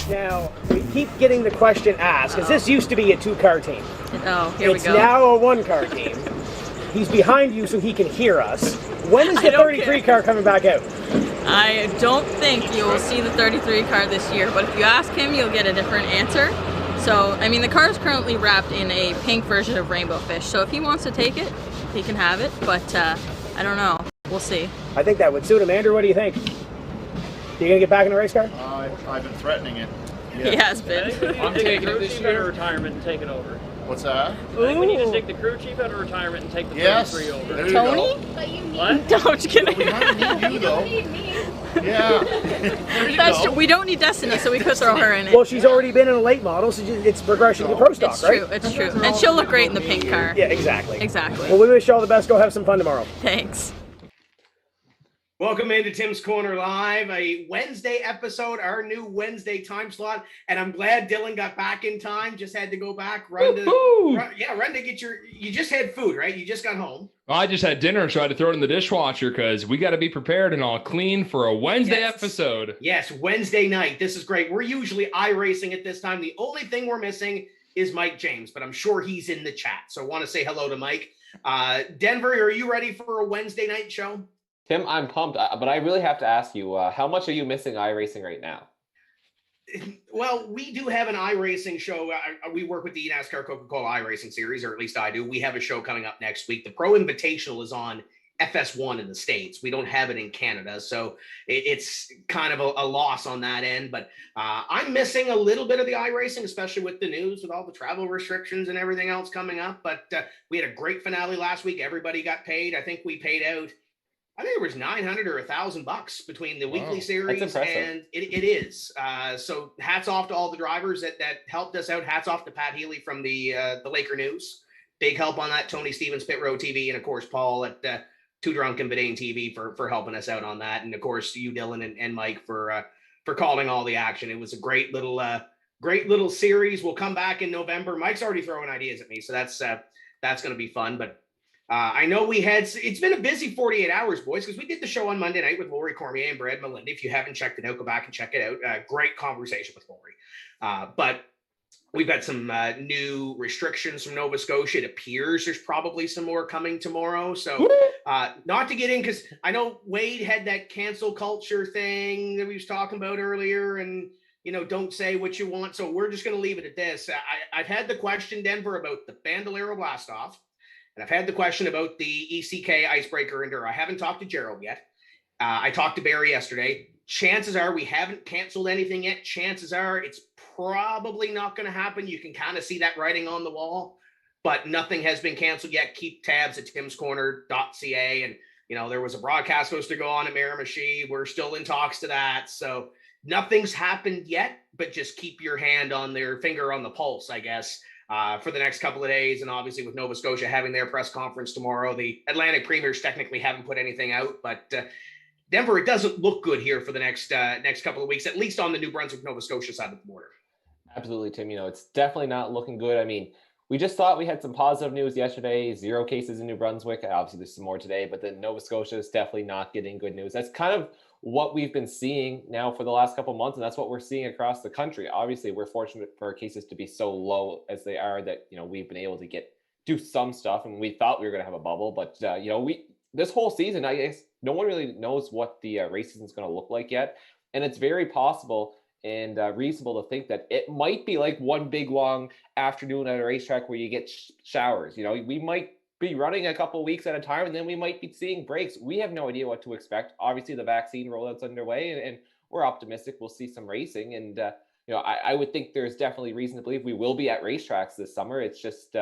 Now, we keep getting the question asked, because this used to be a 2-car team. Oh, here we go. It's now a 1-car team. He's behind you so he can hear us. When is the 33 car coming back out? I don't think you will see the 33 car this year, but if you ask him, you'll get a different answer. So, I mean, the car is currently wrapped in a pink version of Rainbow Fish, so if he wants to take it, he can have it, but I don't know. We'll see. I think that would suit him. Andrew, what do you think? You gonna get back in the race car? I've been threatening it. Yeah. He has been. I'm taking it this year. Out of retirement and take it over. What's that? I think we need to take the crew chief out of retirement and take the 33 over. There you Tony? go. But you need What? No, I'm just kidding. We don't need you though. You need me. Yeah. There you That's go. true. We don't need Destiny, so we could throw her in it. Well, she's already been in a late model, so it's progression to pro stock, It's right? true, it's true. And she'll look great in the pink car. Yeah, exactly. Exactly. Well, we wish you all the best. Go have some fun tomorrow. Thanks. Welcome into Tim's Corner Live, a Wednesday episode, our new Wednesday time slot. And I'm glad Dylan got back in time. Just had to go back, run to get you just had food, right? You just got home. Well, I just had dinner, so I had to throw it in the dishwasher because we got to be prepared and all clean for a Wednesday episode. Yes, Wednesday night. This is great. We're usually iRacing at this time. The only thing we're missing is Mike James, but I'm sure he's in the chat. So I want to say hello to Mike. Denver, are you ready for a Wednesday night show? Tim, I'm pumped, but I really have to ask you, how much are you missing iRacing right now? Well, we do have an iRacing show. We work with the NASCAR Coca-Cola iRacing series, or at least I do. We have a show coming up next week. The Pro Invitational is on FS1 in the States. We don't have it in Canada, so it's kind of a loss on that end. But I'm missing a little bit of the iRacing, especially with the news, with all the travel restrictions and everything else coming up. But we had a great finale last week. Everybody got paid. I think we paid out, I think it was $900 or $1,000 between the weekly series, and it is. So hats off to all the drivers that helped us out. Hats off to Pat Healy from the Laker News. Big help on that. Tony Stevens, Pit Road TV, and of course Paul at Too Drunk and Bidding TV for helping us out on that, and of course you, Dylan, and Mike for calling all the action. It was a great little series. We'll come back in November. Mike's already throwing ideas at me, so that's going to be fun, but. I know it's been a busy 48 hours, boys, because we did the show on Monday night with Lori Cormier and Brad Melindy. If you haven't checked it out, go back and check it out. Great conversation with Lori. But we've got some new restrictions from Nova Scotia. It appears there's probably some more coming tomorrow. So not to get in, because I know Wade had that cancel culture thing that we was talking about earlier, and, don't say what you want. So we're just going to leave it at this. I've had the question, Denver, about the Bandolero Blast-Off. And I've had the question about the ECK Icebreaker Enduro. I haven't talked to Gerald yet. I talked to Barry yesterday. Chances are we haven't canceled anything yet. Chances are it's probably not going to happen. You can kind of see that writing on the wall, but nothing has been canceled yet. Keep tabs at timscorner.ca. And, there was a broadcast supposed to go on at Miramichi. We're still in talks to that. So nothing's happened yet, but just keep your finger on the pulse, I guess. For the next couple of days, and obviously with Nova Scotia having their press conference tomorrow, the Atlantic Premiers technically haven't put anything out, but Denver, it doesn't look good here for the next couple of weeks, at least on the New Brunswick, Nova Scotia side of the border. Absolutely, Tim. It's definitely not looking good. I mean, we just thought we had some positive news yesterday, 0 cases in New Brunswick. Obviously, there's some more today, but then Nova Scotia is definitely not getting good news. That's kind of what we've been seeing now for the last couple of months, and that's what we're seeing across the country. Obviously, we're fortunate for our cases to be so low as they are that, we've been able to do some stuff, and we thought we were going to have a bubble, but, this whole season, I guess no one really knows what the race season is going to look like yet, and it's very possible and reasonable to think that it might be like one big long afternoon at a racetrack where you get showers. We might be running a couple weeks at a time, and then we might be seeing breaks. We have no idea what to expect. Obviously, the vaccine rollout's underway, and we're optimistic we'll see some racing. And I would think there's definitely reason to believe we will be at racetracks this summer. It's just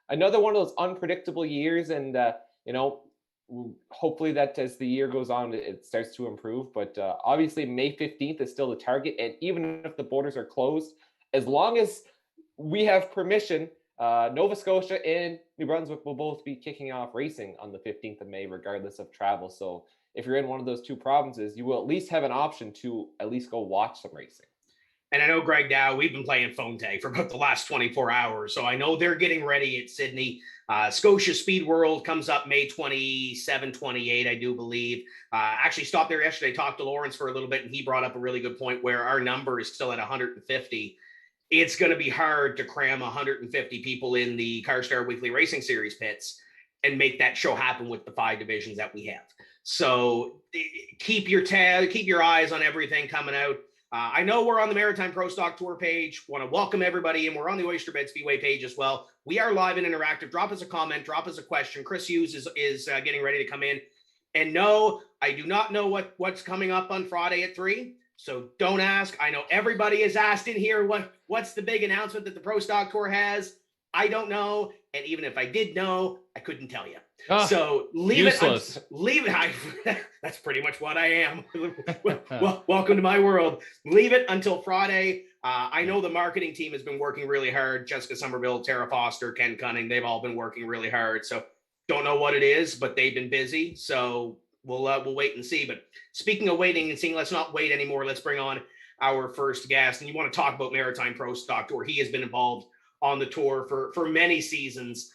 another one of those unpredictable years, and hopefully that as the year goes on, it starts to improve. But obviously, May 15th is still the target, and even if the borders are closed, as long as we have permission, Nova Scotia and New Brunswick will both be kicking off racing on the 15th of May, regardless of travel. So if you're in one of those two provinces, you will at least have an option to at least go watch some racing. And I know Greg Dow, we've been playing phone tag for about the last 24 hours. So I know they're getting ready at Sydney. Scotia Speed World comes up May 27, 28, I do believe. Actually stopped there yesterday, talked to Lawrence for a little bit, and he brought up a really good point where our number is still at 150. It's going to be hard to cram 150 people in the CarStar Weekly Racing Series pits and make that show happen with the 5 divisions that we have. So keep your eyes on everything coming out. I know we're on the Maritime Pro Stock Tour page. Want to welcome everybody, and we're on the Oyster Speedway page as well. We are live and interactive. Drop us a comment, drop us a question. Chris Hughes is getting ready to come in. And no, I do not know what's coming up on Friday at 3. So don't ask. I know everybody has asked in here what's the big announcement that the Pro Stock Tour has. I don't know, and even if I did know, I couldn't tell you. So leave useless. it. That's pretty much what I am. Well, welcome to my world. Leave it until Friday. I know the marketing team has been working really hard. Jessica Somerville, Tara Foster, Ken Cunning, they've all been working really hard. So don't know what it is, but they've been busy. So we'll wait and see. But speaking of waiting and seeing, let's not wait anymore. Let's bring on our first guest. And you want to talk about Maritime Pro Stock Tour. He has been involved on the tour for many seasons,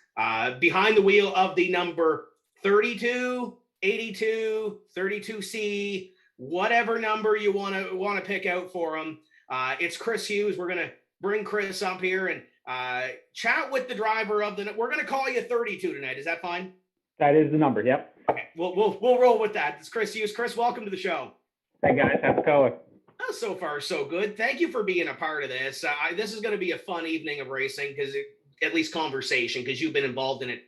behind the wheel of the number 32, 82, 32C, whatever number you want to pick out for him. It's Chris Hughes. We're going to bring Chris up here and chat with the driver of we're going to call you 32 tonight. Is that fine? That is the number. Yep. Okay, we'll roll with that. It's Chris Hughes. Chris, welcome to the show. Hey guys, how's it going? So far, so good. Thank you for being a part of this. This is going to be a fun evening of racing, at least conversation, because you've been involved in it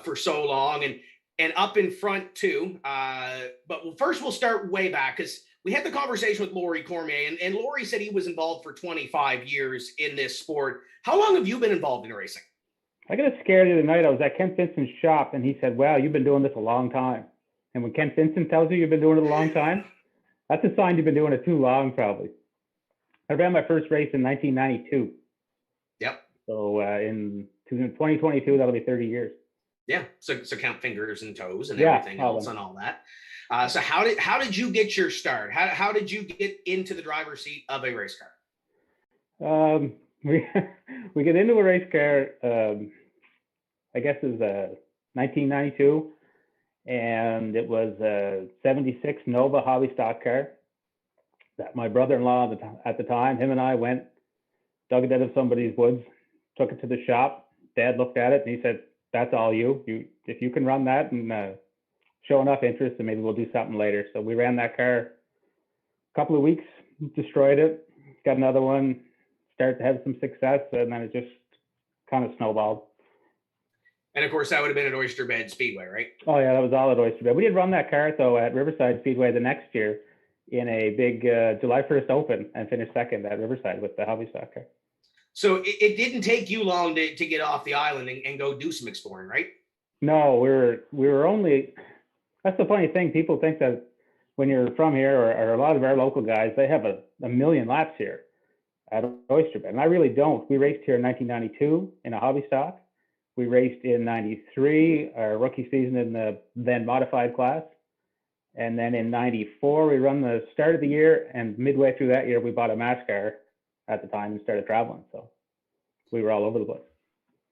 for so long and up in front too. But first, we'll start way back because we had the conversation with Laurie Cormier, and Laurie said he was involved for 25 years in this sport. How long have you been involved in racing? I got scared the other night. I was at Kent Vincent's shop, and he said, "Wow, you've been doing this a long time." And when Kent Vincent tells you you've been doing it a long time, that's a sign you've been doing it too long, probably. I ran my first race in 1992. Yep. So in 2022, that'll be 30 years. Yeah. So count fingers and toes and everything else and all that. So how did you get your start? How did you get into the driver's seat of a race car? We get into a race car. I guess it was 1992. And it was a 76 Nova hobby stock car that my brother-in-law at the time, him and I went, dug it out of somebody's woods, took it to the shop. Dad looked at it and he said, "That's all you. If you can run that and show enough interest, then maybe we'll do something later." So we ran that car a couple of weeks, destroyed it, got another one, started to have some success, and then it just kind of snowballed. And of course, that would have been at Oyster Speedway, right? Oh yeah, that was all at Oyster. We did run that car though at Riverside Speedway the next year in a big July 1st Open and finished second at Riverside with the hobby stock car. So it didn't take you long to get off the island and go do some exploring, right? No, we were only. That's the funny thing. People think that when you're from here, or a lot of our local guys, they have a million laps here at Oyster Bed, and I really don't. We raced here in 1992 in a hobby stock. We raced in 93, our rookie season in the then modified class. And then in 94, we run the start of the year, and midway through that year, we bought a match car at the time and started traveling. So we were all over the place.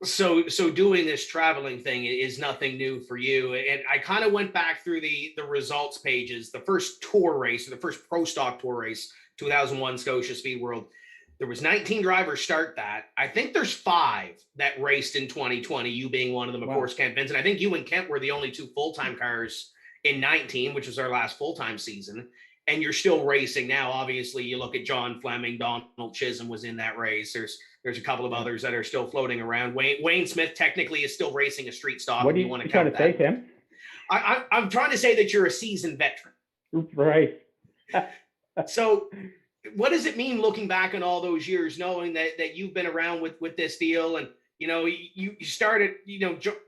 So doing this traveling thing is nothing new for you. And I kind of went back through the results pages, the first tour race, or the first Pro Stock Tour race, 2001 Scotia Speed World. There was 19 drivers start that. I think there's 5 that raced in 2020, you being one of them, of course, Kent Vincent. I think you and Kent were the only 2 full-time cars in 19, which was our last full-time season. And you're still racing now. Obviously, you look at John Fleming, Donald Chisholm was in that race. There's a couple of others that are still floating around. Wayne Smith technically is still racing a street stock. What do you want to trying to say, Tim? I'm trying to say that you're a seasoned veteran. Right. So what does it mean looking back on all those years, knowing that you've been around with this deal, and you started,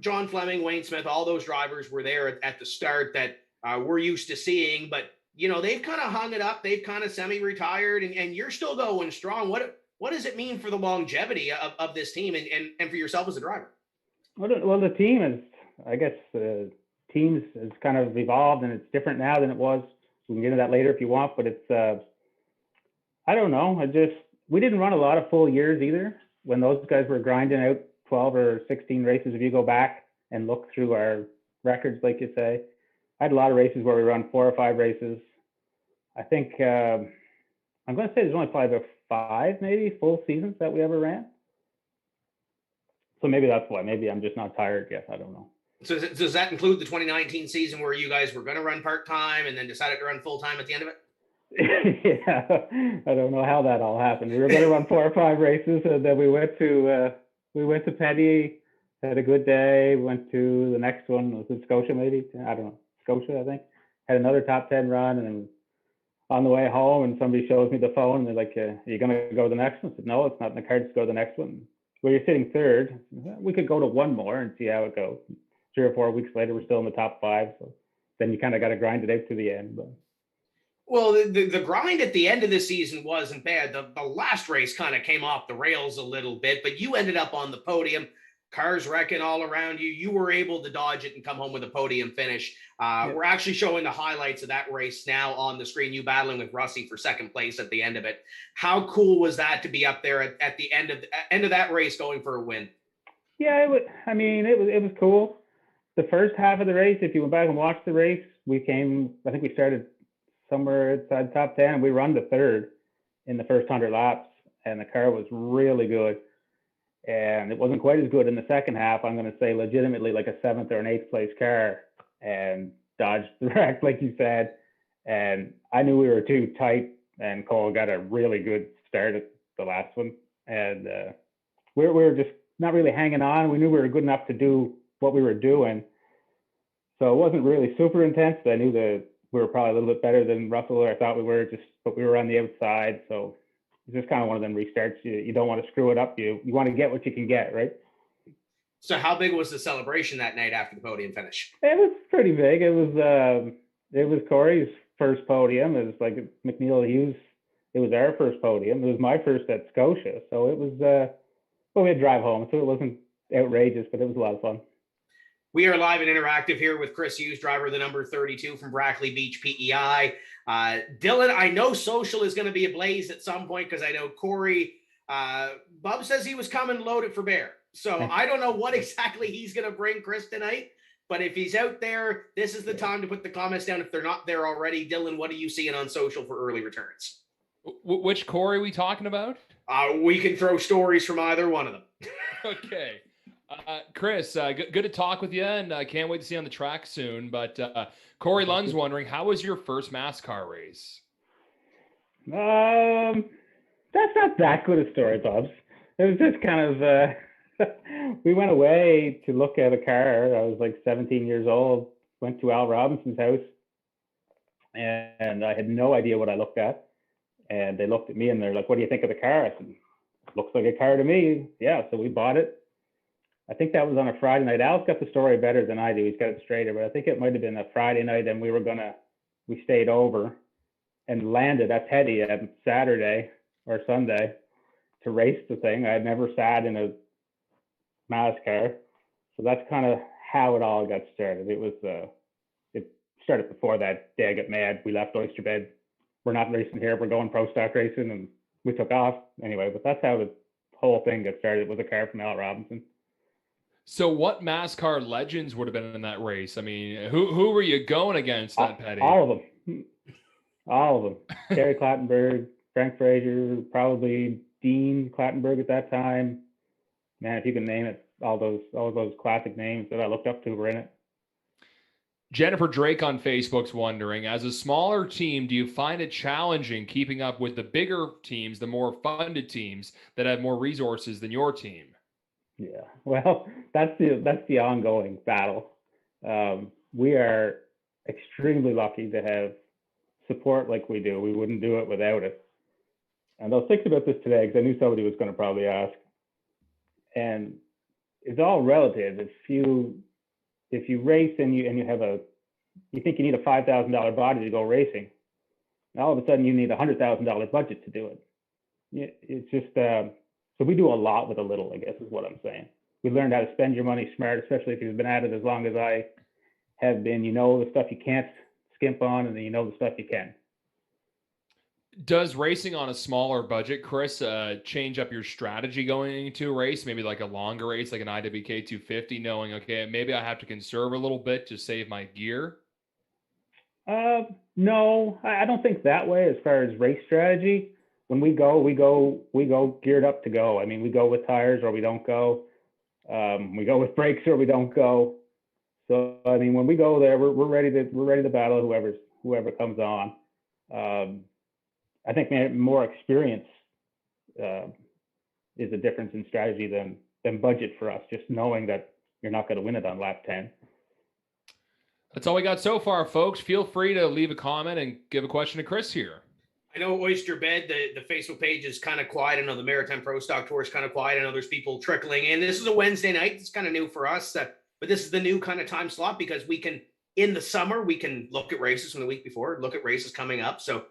John Fleming, Wayne Smith, all those drivers were there at the start that we're used to seeing, but they've kind of hung it up, they've kind of semi-retired, and you're still going strong. What does it mean for the longevity of this team and for yourself as a driver? Well, the team is, I guess, teams has kind of evolved, and it's different now than it was. We can get into that later if you want, but it's, I don't know. we didn't run a lot of full years either. When those guys were grinding out 12 or 16 races, if you go back and look through our records, like you say, I had a lot of races where we run 4 or 5 races. I think I'm going to say there's only probably about 5 maybe full seasons that we ever ran. So maybe that's why. Maybe I'm just not tired yet. I don't know. So does that include the 2019 season where you guys were going to run part-time and then decided to run full-time at the end of it? Yeah, I don't know how that all happened. We were going to run 4 or 5 races, and then we went to Petty, had a good day. Went to the next one, was it Scotia maybe? I don't know, Scotia I think. Had another top 10 run, and then on the way home, and somebody shows me the phone, and they're like, "Are you going to go to the next one?" I said, "No, it's not in the cards to go to the next one." Well, you're sitting third. We could go to one more and see how it goes. 3 or 4 weeks later, we're still in the top 5. So then you kind of got to grind it out to the end, but. Well, the grind at the end of the season wasn't bad. The last race kind of came off the rails a little bit, but you ended up on the podium, cars wrecking all around you. You were able to dodge it and come home with a podium finish. We're actually showing the highlights of that race now on the screen, you battling with Russie for second place at the end of it. How cool was that to be up there at the end of that race going for a win? Yeah, it was cool. The first half of the race, if you went back and watched the race, I think we started somewhere inside top 10. We run the third in the first 100 laps, and the car was really good. And it wasn't quite as good in the second half. I'm going to say legitimately like a 7th or an 8th place car, and dodged the wreck, like you said. And I knew we were too tight, and Cole got a really good start at the last one. And we were just not really hanging on. We knew we were good enough to do what we were doing. So it wasn't really super intense, but I knew that we were probably a little bit better than Russell, or I thought we were, but we were on the outside. So it's just kind of one of them restarts. You don't want to screw it up. You want to get what you can get, right? So how big was the celebration that night after the podium finish? It was pretty big. It was Corey's first podium. It was like McNeil Hughes. It was our first podium. It was my first at Scotia. So it was, we had to drive home, so it wasn't outrageous, but it was a lot of fun. We are live and interactive here with Chris Hughes, driver of the number 32 from Brackley Beach PEI. Dylan, I know social is going to be ablaze at some point because I know Corey, Bub says he was coming loaded for bear. So I don't know what exactly he's going to bring Chris tonight, but if he's out there, this is the time to put the comments down if they're not there already. Dylan, what are you seeing on social for early returns? Which Corey are we talking about? We can throw stories from either one of them. Okay. Chris, good to talk with you, and I can't wait to see you on the track soon. But Corey Lund's wondering, how was your first NASCAR race? That's not that good a story, Bubs. It was just kind of, we went away to look at a car. I was like 17 years old, went to Al Robinson's house, and I had no idea what I looked at. And they looked at me and they're like, "What do you think of the car?" I said, "Looks like a car to me." Yeah, so we bought it. I think that was on a Friday night. Al's got the story better than I do. He's got it straighter, but I think it might have been a Friday night, and we stayed over and landed at Petty on Saturday or Sunday to race the thing. I had never sat in a NASCAR, so that's kind of how it all got started. It started before that day I got mad. We left Oyster bed. We're not racing here. We're going pro stock racing, and we took off anyway. But that's how the whole thing got started, with a car from Al Robinson. So what NASCAR legends would have been in that race? I mean, who were you going against that Petty? All of them. Terry Clattenburg, Frank Frazier, probably Dean Clattenburg at that time. Man, if you can name it, all those classic names that I looked up to were in it. Jennifer Drake on Facebook's wondering, as a smaller team, do you find it challenging keeping up with the bigger teams, the more funded teams that have more resources than your team? Yeah, well, that's the ongoing battle. We are extremely lucky to have support like we do. We wouldn't do it without it. And I was thinking about this today because I knew somebody was going to probably ask. And it's all relative. If you race and you think you need a $5,000 body to go racing, and all of a sudden you need a $100,000 budget to do it. It's just so we do a lot with a little, I guess is what I'm saying. We learned how to spend your money smart, especially if you've been at it as long as I have been. You know the stuff you can't skimp on, and then you know the stuff you can. Does racing on a smaller budget, Chris, change up your strategy going into a race? Maybe like a longer race, like an IWK 250, knowing, okay, maybe I have to conserve a little bit to save my gear? No, I don't think that way as far as race strategy. When we go geared up to go. I mean, we go with tires or we don't go. We go with brakes or we don't go. So, I mean, when we go there, we're ready to battle whoever comes on. I think more experience is a difference in strategy than budget for us. Just knowing that you're not going to win it on lap 10. That's all we got so far, folks. Feel free to leave a comment and give a question to Chris here. I know Oyster Bed, the Facebook page is kind of quiet. I know the Maritime Pro Stock Tour is kind of quiet. I know there's people trickling in. This is a Wednesday night. It's kind of new for us, but this is the new kind of time slot because we can, in the summer, we can look at races from the week before, look at races coming up. So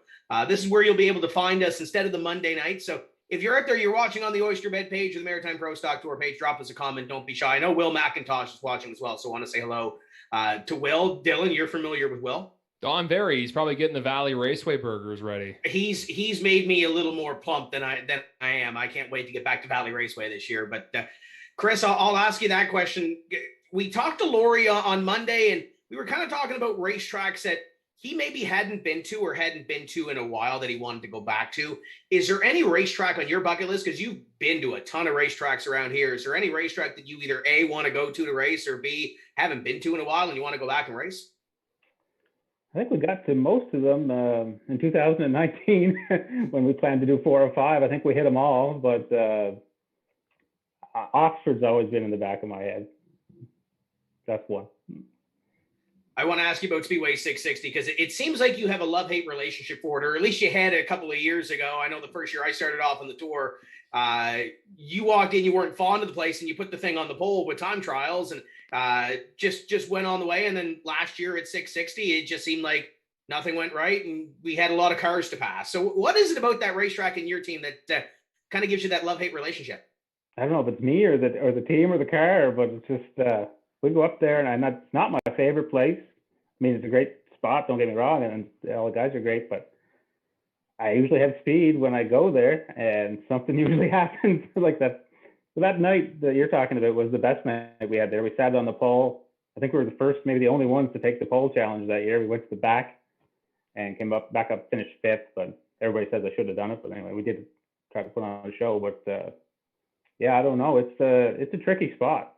this is where you'll be able to find us instead of the Monday night. So if you're out there, you're watching on the Oyster Bed page or the Maritime Pro Stock Tour page, drop us a comment. Don't be shy. I know Will McIntosh is watching as well, so I want to say hello to Will. Dylan, you're familiar with Will? Oh, I'm very. He's probably getting the Valley Raceway burgers ready. He's made me a little more plump than I am. I can't wait to get back to Valley Raceway this year. But Chris, I'll ask you that question. We talked to Laurie on Monday, and we were kind of talking about racetracks that he maybe hadn't been to in a while that he wanted to go back to. Is there any racetrack on your bucket list? Because you've been to a ton of racetracks around here. Is there any racetrack that you either A, want to go to race, or B, haven't been to in a while and you want to go back and race? I think we got to most of them in 2019 when we planned to do 4 or 5. I think we hit them all, but Oxford's always been in the back of my head. That's one. I want to ask you about Speedway 660 because it seems like you have a love-hate relationship for it, or at least you had a couple of years ago. I know the first year I started off on the tour, you walked in, you weren't fond of the place, and you put the thing on the pole with time trials, and just went on the way. And then last year at 660, it just seemed like nothing went right, and we had a lot of cars to pass. So what is it about that racetrack and your team that kind of gives you that love-hate relationship? I don't know if it's me or the team or the car, but it's just we go up there, and it's not my favorite place. I mean, it's a great spot, don't get me wrong, and all the guys are great, but I usually have speed when I go there, and something usually happens like that. So that night that you're talking about was the best night we had there. We sat on the pole. I think we were the first, maybe the only ones to take the pole challenge that year. We went to the back and came back up, finished 5th, but everybody says I should have done it. But anyway, we did try to put on a show, but yeah, I don't know. It's a tricky spot.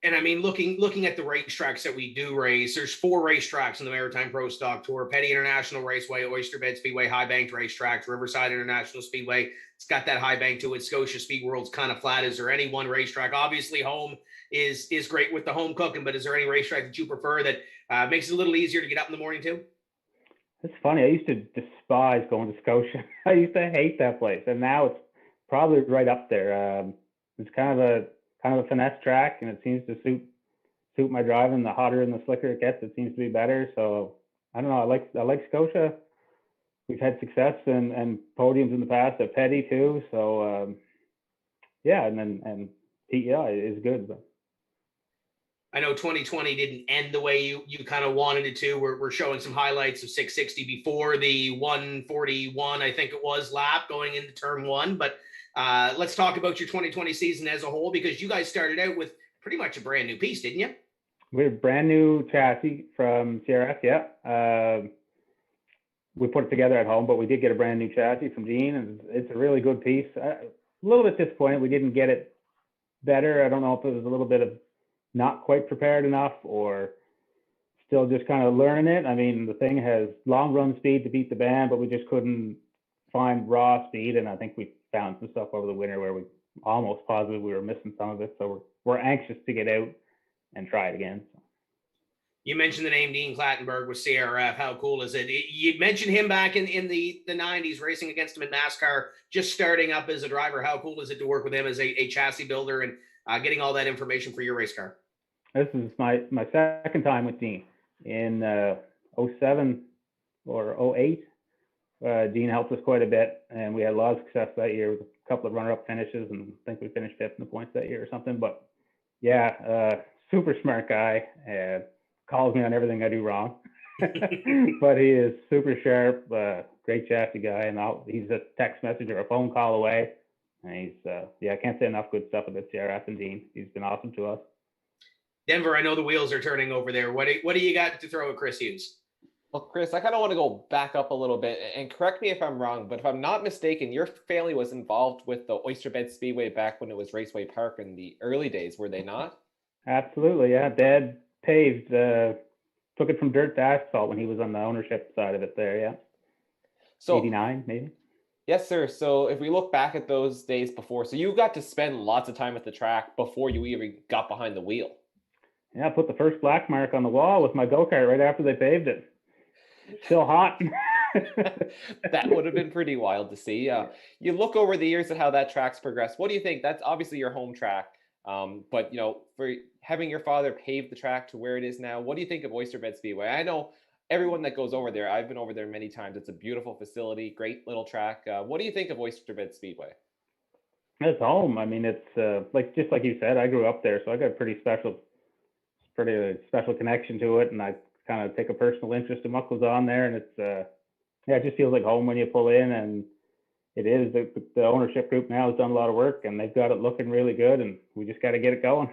And I mean, looking at the racetracks that we do race, there's 4 racetracks in the Maritime Pro Stock Tour: Petty International Raceway, Oyster Bed Speedway, High Banked Racetracks, Riverside International Speedway. It's got that high bank to it. Scotia Speed World's kind of flat. Is there any one racetrack? Obviously, home is great with the home cooking, but is there any racetrack that you prefer that makes it a little easier to get up in the morning too? It's funny. I used to despise going to Scotia. I used to hate that place, and now it's probably right up there. It's kind of a finesse track, and it seems to suit my driving. The hotter and the slicker it gets, it seems to be better. So I don't know. I like Scotia. We've had success and podiums in the past at Petty too. So yeah, and PEI is good. But I know 2020 didn't end the way you kind of wanted it to. We're showing some highlights of 660 before the 141, I think it was, lap going into turn 1. But let's talk about your 2020 season as a whole, because you guys started out with pretty much a brand new piece, didn't you? We have a brand new chassis from CRF, yeah. We put it together at home, but we did get a brand new chassis from Dean, and it's a really good piece. A little bit disappointed we didn't get it better. I don't know if it was a little bit of not quite prepared enough or still just kind of learning it. I mean, the thing has long run speed to beat the band, but we just couldn't find raw speed, and I think we found some stuff over the winter where we almost positive we were missing some of it. So we're anxious to get out and try it again. So. You mentioned the name Dean Clattenburg with CRF. How cool is it? You mentioned him back in the 90s, racing against him in NASCAR, just starting up as a driver. How cool is it to work with him as a chassis builder and getting all that information for your race car? This is my second time with Dean. In 07 or 08, Dean helped us quite a bit, and we had a lot of success that year with a couple of runner-up finishes, and I think we finished 5th in the points that year or something. But yeah, super smart guy, calls me on everything I do wrong, but he is super sharp, great chassis guy, and he's a text message or a phone call away. And he's, I can't say enough good stuff about CRF and Dean. He's been awesome to us. Denver, I know the wheels are turning over there. What do you got to throw at Chris Hughes? Well, Chris, I kind of want to go back up a little bit and correct me if I'm wrong, but if I'm not mistaken, your family was involved with the Oyster Speedway back when it was Raceway Park in the early days, were they not? Absolutely, yeah. Dad paved, took it from dirt to asphalt when he was on the ownership side of it there, yeah. So 89, maybe. Yes, sir. So if we look back at those days before, so you got to spend lots of time at the track before you even got behind the wheel. Yeah, I put the first black mark on the wall with my go-kart right after they paved it. Still hot. That would have been pretty wild to see. You look over the years at how that track's progressed. What do you think? That's obviously your home track. But, for having your father pave the track to where it is now, what do you think of Oyster Speedway? I know everyone that goes over there, I've been over there many times. It's a beautiful facility, great little track. What do you think of Oyster Speedway? It's home. I mean, it's just like you said, I grew up there, so I got a pretty special connection to it, and I kind of take a personal interest in what goes on there, and it's it just feels like home when you pull in, and it is. The ownership group now has done a lot of work, and they've got it looking really good, and we just got to get it going.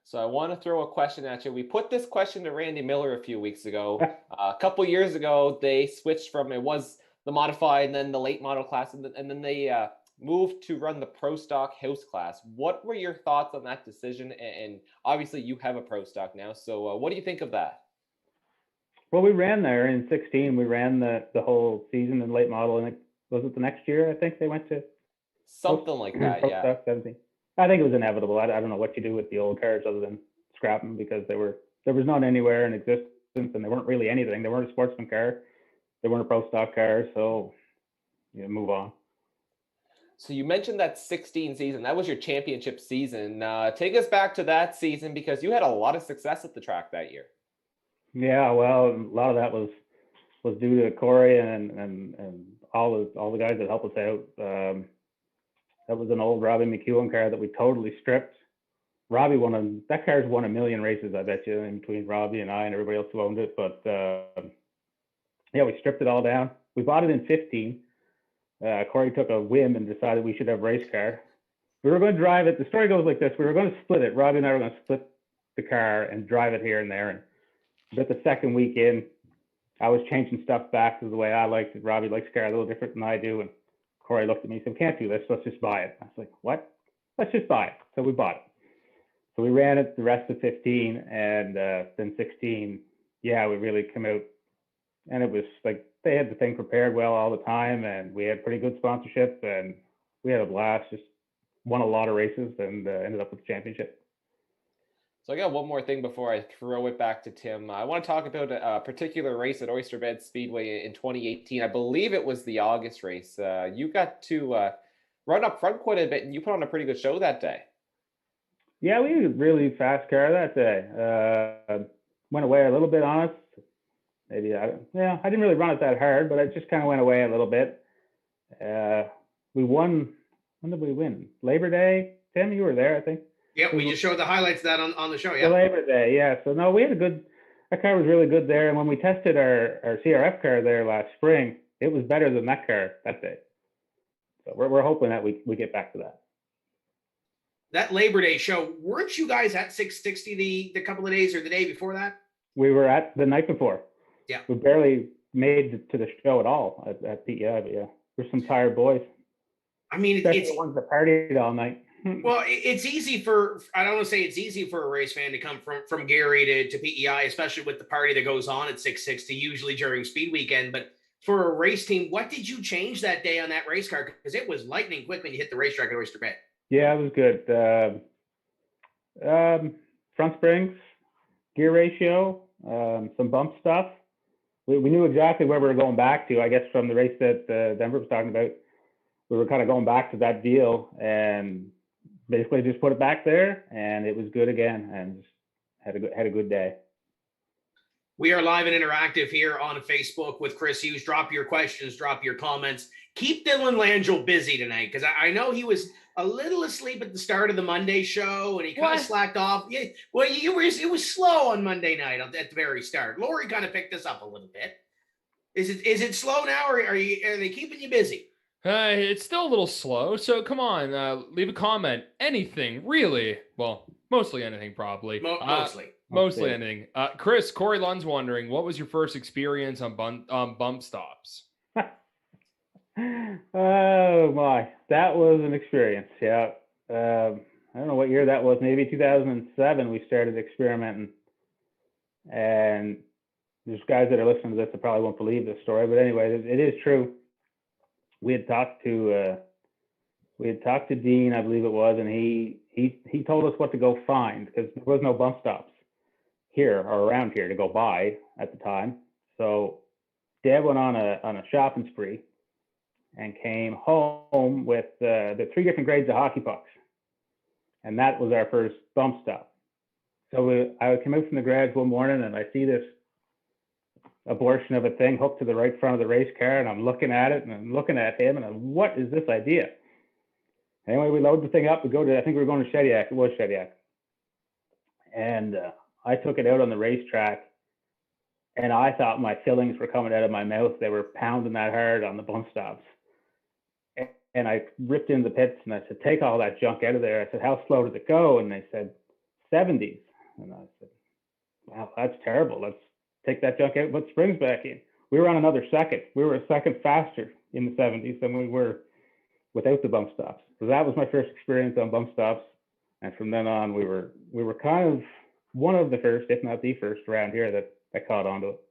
So I want to throw a question at you. We put this question to Randy Miller a few weeks ago. A couple years ago, they switched from, it was the modified and then the late model class, and then they moved to run the Pro Stock House class. What were your thoughts on that decision? And obviously you have a Pro Stock now, so what do you think of that? Well, we ran there in 16. We ran the whole season in late model, and was it the next year? I think they went to something like that. Pro yeah. Stock 17. I think it was inevitable. I don't know what you do with the old cars other than scrap them, because there was none anywhere in existence, and they weren't really anything. They weren't a sportsman car. They weren't a Pro Stock car. So move on. So you mentioned that 16 season. That was your championship season. Take us back to that season, because you had a lot of success at the track that year. Yeah, well, a lot of that was due to Corey and all the guys that helped us out. That was an old Robbie McEwen car that we totally stripped. Robbie that car's won a million races, I bet you, in between Robbie and I and everybody else who owned it. But we stripped it all down. We bought it in 15. Corey took a whim and decided we should have a race car. We were going to drive it. The story goes like this. We were going to split it. Robbie and I were going to split the car and drive it here and there. And about the second week in, I was changing stuff back to the way I liked it. Robbie likes the car a little different than I do. And Corey looked at me and said, "We can't do this. Let's just buy it." I was like, "What? Let's just buy it." So we bought it. So we ran it the rest of 15, and then 16. Yeah, we really came out, and it was like they had the thing prepared well all the time, and we had pretty good sponsorship, and we had a blast. Just won a lot of races, and ended up with the championship. So I got one more thing before I throw it back to Tim. I want to talk about a particular race at Oyster Speedway in 2018. I believe it was the August race. You got to run up front quite a bit, and you put on a pretty good show that day. Yeah, we had a really fast car that day. Went away a little bit on us. Maybe I didn't really run it that hard, but it just kind of went away a little bit. We won. When did we win? Labor Day. Tim, you were there, I think. Yeah, we just showed the highlights of that on the show. Yeah, the Labor Day. Yeah. So no, we had that car was really good there. And when we tested our CRF car there last spring, it was better than that car that day. So we're hoping that we get back to that. That Labor Day show, weren't you guys at 660 the couple of days or the day before that? We were at the night before. Yeah. We barely made it to the show at all at PEI, but yeah, we're some tired boys. I mean, it's the ones that partied all night. Well, it's easy I don't want to say it's easy for a race fan to come from Gary to PEI, especially with the party that goes on at 660, usually during speed weekend. But for a race team, what did you change that day on that race car? Because it was lightning quick when you hit the racetrack at Oyster Bay. Yeah, it was good. Front springs, gear ratio, some bump stuff. We knew exactly where we were going back to, I guess, from the race that Denver was talking about. We were kind of going back to that deal and basically just put it back there, and it was good again, and just had a good day. We are live and interactive here on Facebook with Chris Hughes. Drop your questions, drop your comments. Keep Dylan Langell busy tonight, because I know he was a little asleep at the start of the Monday show, and he kind of slacked off. Yeah, well, it was slow on Monday night at the very start. Lori kind of picked us up a little bit. Is it slow now, or are they keeping you busy? It's still a little slow, so come on, leave a comment. Anything, really. Well, mostly anything, probably. Mostly anything. Chris, Corey Lund's wondering, what was your first experience on bump stops? Oh my, that was an experience. Yeah. I don't know what year that was. Maybe 2007. We started experimenting, and there's guys that are listening to this that probably won't believe this story, but anyway, it is true. We had talked to Dean, I believe it was, and he told us what to go find because there was no bump stops here or around here to go buy at the time. So Deb went on a shopping spree and came home with the 3 different grades of hockey pucks, and that was our first bump stop. So I came out from the garage one morning and I see this abortion of a thing hooked to the right front of the race car, and I'm looking at it and I'm looking at him and what is this idea? Anyway, we load the thing up. I think we were going to Shediac. It was Shediac. And I took it out on the racetrack, and I thought my fillings were coming out of my mouth. They were pounding that hard on the bump stops. And I ripped in the pits and I said, take all that junk out of there. I said, how slow does it go? And they said, 70s. And I said, wow, that's terrible. Let's take that junk out, put springs back in. We were on another second. We were a second faster in the 70s than we were without the bump stops. So that was my first experience on bump stops. And from then on, we were kind of one of the first, if not the first around here that caught on to it.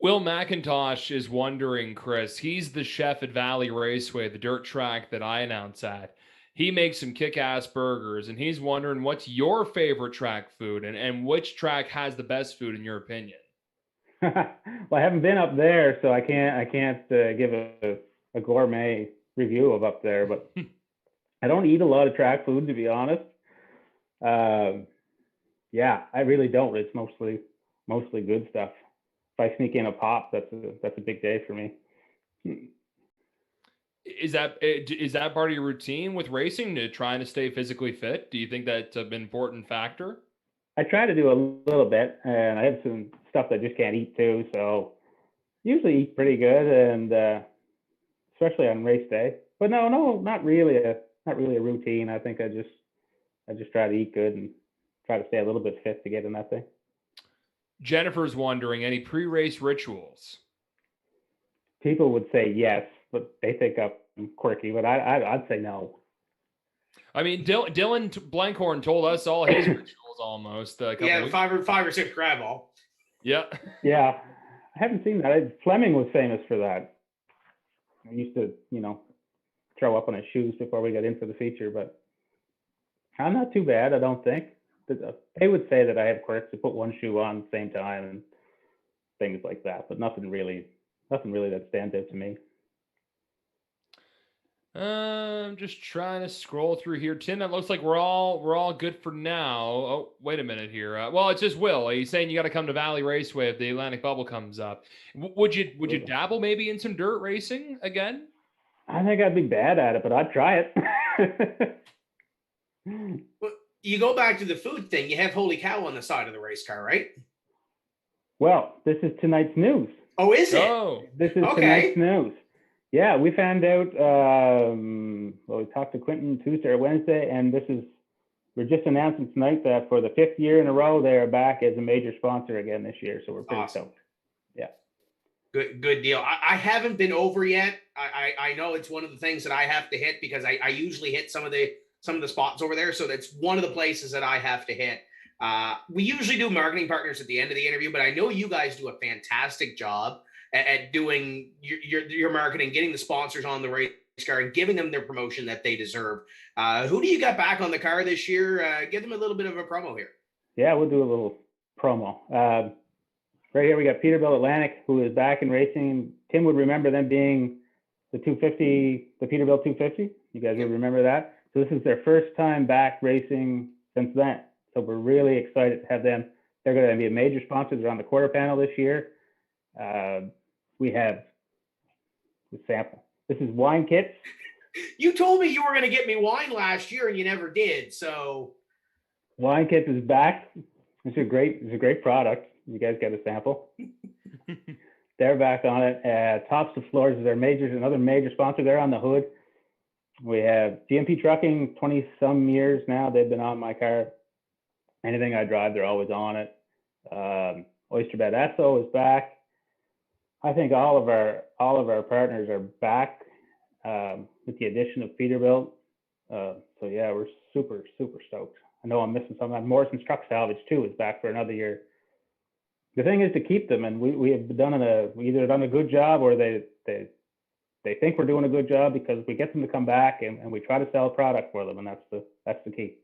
Will McIntosh is wondering, Chris, he's the chef at Valley Raceway, the dirt track that I announce at. He makes some kick-ass burgers, and he's wondering what's your favorite track food and which track has the best food in your opinion? Well, I haven't been up there, so I can't give a gourmet review of up there, but I don't eat a lot of track food, to be honest. Yeah, I really don't. It's mostly good stuff. If I sneak in a pop, that's a big day for me. Is that part of your routine with racing, to trying to stay physically fit? Do you think that's an important factor? I try to do a little bit, and I have some stuff that I just can't eat too. So usually eat pretty good, and especially on race day. But no, not really a routine. I think I just try to eat good and try to stay a little bit fit to get in that thing. Jennifer's wondering, any pre-race rituals? People would say yes, but they think I'm quirky, but I'd say no. I mean, Dylan Blankhorn told us all his rituals almost. Yeah, five or six grab all. Yeah. Yeah, I haven't seen that. Fleming was famous for that. I used to, throw up on his shoes before we got in for the feature, but I'm not too bad, I don't think. They would say that I have quirks to put one shoe on at the same time and things like that, but nothing really that stands out to me. I'm just trying to scroll through here. Tim, it looks like we're all good for now. Oh, wait a minute here. Well, it's just Will. He's saying you got to come to Valley Raceway if the Atlantic Bubble comes up. Would you dabble maybe in some dirt racing again? I think I'd be bad at it, but I'd try it. Well, you go back to the food thing. You have Holy Cow on the side of the race car, right? Well, this is tonight's news. Oh, is it? Oh, this is tonight's news. Yeah, we found out. We talked to Quentin Tuesday or Wednesday, and we're just announcing tonight that for the 5th year in a row, they are back as a major sponsor again this year. So we're pretty stoked. Yeah. Good deal. I haven't been over yet. I know it's one of the things that I have to hit because I usually hit some of the spots over there. So that's one of the places that I have to hit. We usually do marketing partners at the end of the interview, but I know you guys do a fantastic job at doing your marketing, getting the sponsors on the race car and giving them their promotion that they deserve. Who do you got back on the car this year? Give them a little bit of a promo here. Yeah, we'll do a little promo. Right here, we got Peterbilt Atlantic, who is back in racing. Tim would remember them being the 250, the Peterbilt 250. You guys would remember that. So this is their first time back racing since then. So we're really excited to have them. They're going to be a major sponsor. They're on the quarter panel this year. We have the sample. This is wine kits. You told me you were going to get me wine last year and you never did. So wine kits is back. It's a great product. You guys get a sample. They're back on it. Tops of Floors is another major sponsor. They're on the hood. We have GMP Trucking, 20-some years now. They've been on my car. Anything I drive, they're always on it. Oyster Esso is back. I think all of our partners are back with the addition of Peterbilt. So yeah, we're super stoked. I know I'm missing some. Morrison's Truck Salvage too is back for another year. The thing is to keep them, and we have either done a good job or they think we're doing a good job because we get them to come back and we try to sell product for them, and that's the key.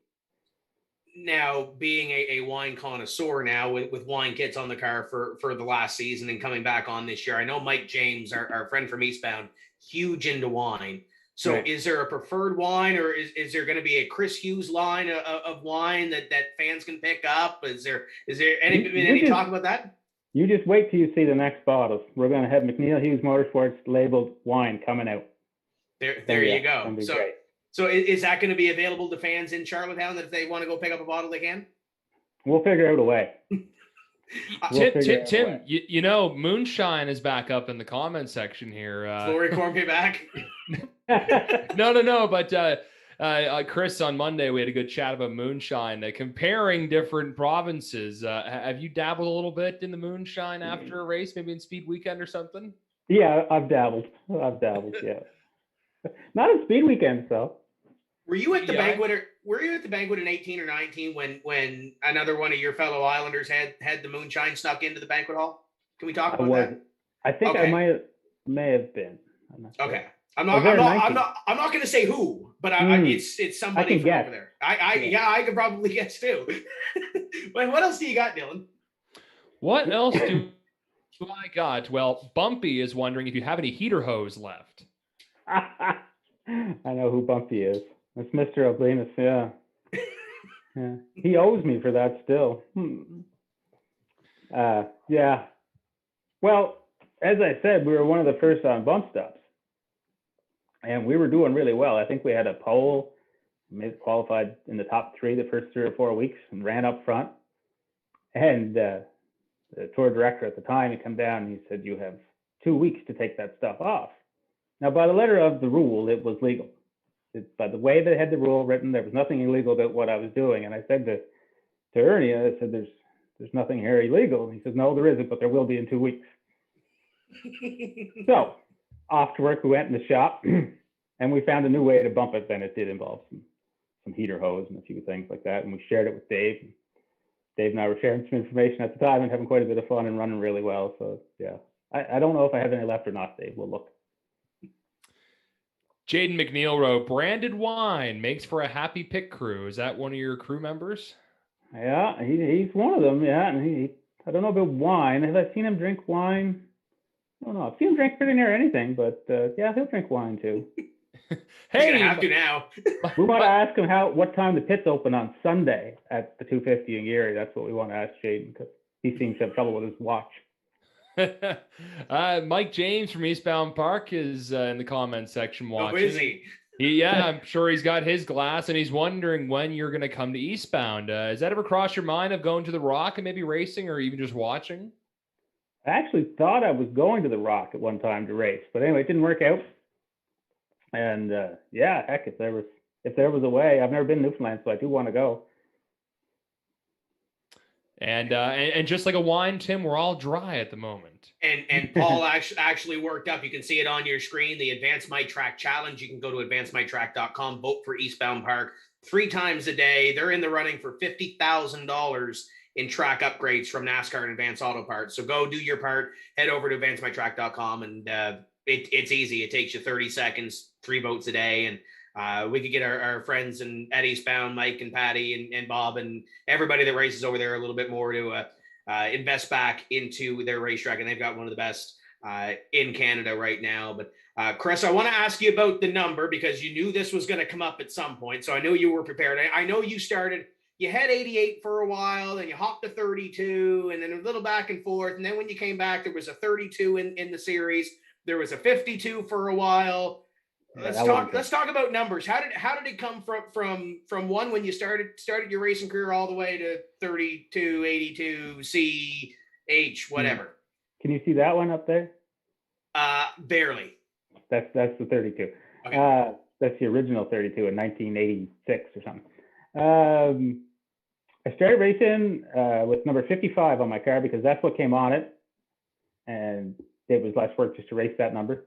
Now, being a wine connoisseur now with wine kits on the car for the last season and coming back on this year, I know Mike James, our friend from Eastbound, huge into wine. So right. Is there a preferred wine, or is there going to be a Chris Hughes line of wine that fans can pick up? Is there any talk about that? You just wait till you see the next bottles. We're going to have McNeil Hughes Motorsports labeled wine coming out. There you go. So is that going to be available to fans in Charlottetown that if they want to go pick up a bottle, they can? We'll figure out a way. Tim, you know, moonshine is back up in the comment section here. Flory Cornby back? No. But Chris, on Monday, we had a good chat about moonshine, comparing different provinces. Have you dabbled a little bit in the moonshine after a race, maybe in Speed Weekend or something? Yeah, I've dabbled, yeah. Not in Speed Weekend, though. Were you at the banquet? Were you at the banquet in 18 or 19 when another one of your fellow Islanders had the moonshine snuck into the banquet hall? Can we talk about that? I think I may have been. I'm not sure. Okay. I'm not going to say who, but it's somebody from over there. I could probably guess too. But what else do you got, Dylan? What else do I got? Well, Bumpy is wondering if you have any heater hose left. I know who Bumpy is. It's Mr. Oblinus, yeah. Yeah. He owes me for that still. Yeah. Well, as I said, we were one of the first on bump stops. And we were doing really well. I think we had a pole, qualified in the top 3 the first 3 or 4 weeks and ran up front. And the tour director at the time, he came down and he said, you have 2 weeks to take that stuff off. Now, by the letter of the rule, it was legal. By the way they had the rule written, there was nothing illegal about what I was doing. And I said to Ernie, I said, there's nothing here illegal. And he says, no, there isn't, but there will be in 2 weeks. So off to work, we went in the shop and we found a new way to bump it. Then it did involve some heater hose and a few things like that. And we shared it with Dave. Dave and I were sharing some information at the time and having quite a bit of fun and running really well. So yeah, I don't know if I have any left or not, Dave. We'll look. Jaden McNeil wrote, branded wine makes for a happy pit crew. Is that one of your crew members? Yeah, he's one of them. Yeah, and I don't know about wine. Have I seen him drink wine? I don't know. I've seen him drink pretty near anything, but yeah, he'll drink wine too. Hey, you have to now. We want to ask him what time the pits open on Sunday at the 250 in Gary. That's what we want to ask Jaden because he seems to have trouble with his watch. Mike James from Eastbound Park is in the comments section watching. Oh, is he? Yeah, I'm sure he's got his glass and he's wondering when you're going to come to Eastbound. Has that ever crossed your mind of going to the Rock and maybe racing or even just watching? I actually thought I was going to the Rock at one time to race, but anyway, it didn't work out. And yeah, heck, if there was a way, I've never been to Newfoundland, so I do want to go. And just like a wine, Tim, we're all dry at the moment. And Paul actually worked up. You can see it on your screen. The Advance My Track Challenge. You can go to advancemytrack.com, vote for Eastbound Park 3 times a day. They're in the running for $50,000 in track upgrades from NASCAR and Advance Auto Parts. So go do your part. Head over to advancemytrack.com, and it's easy. It takes you 30 seconds, 3 votes a day, and we could get our friends at Eastbound, Mike and Patty and Bob and everybody that races over there a little bit more to invest back into their racetrack. And they've got one of the best in Canada right now. But Chris, I want to ask you about the number because you knew this was going to come up at some point. So I know you were prepared. I know you had 88 for a while, then you hopped to 32 and then a little back and forth. And then when you came back, there was a 32 in the series. There was a 52 for a while. Let's talk about numbers. How did it come from one when you started your racing career all the way to 32, 82, C, H, whatever? Can you see that one up there? Barely. That's the 32. Okay. That's the original 32 in 1986 or something. I started racing with number 55 on my car because that's what came on it, and it was less work just to race that number.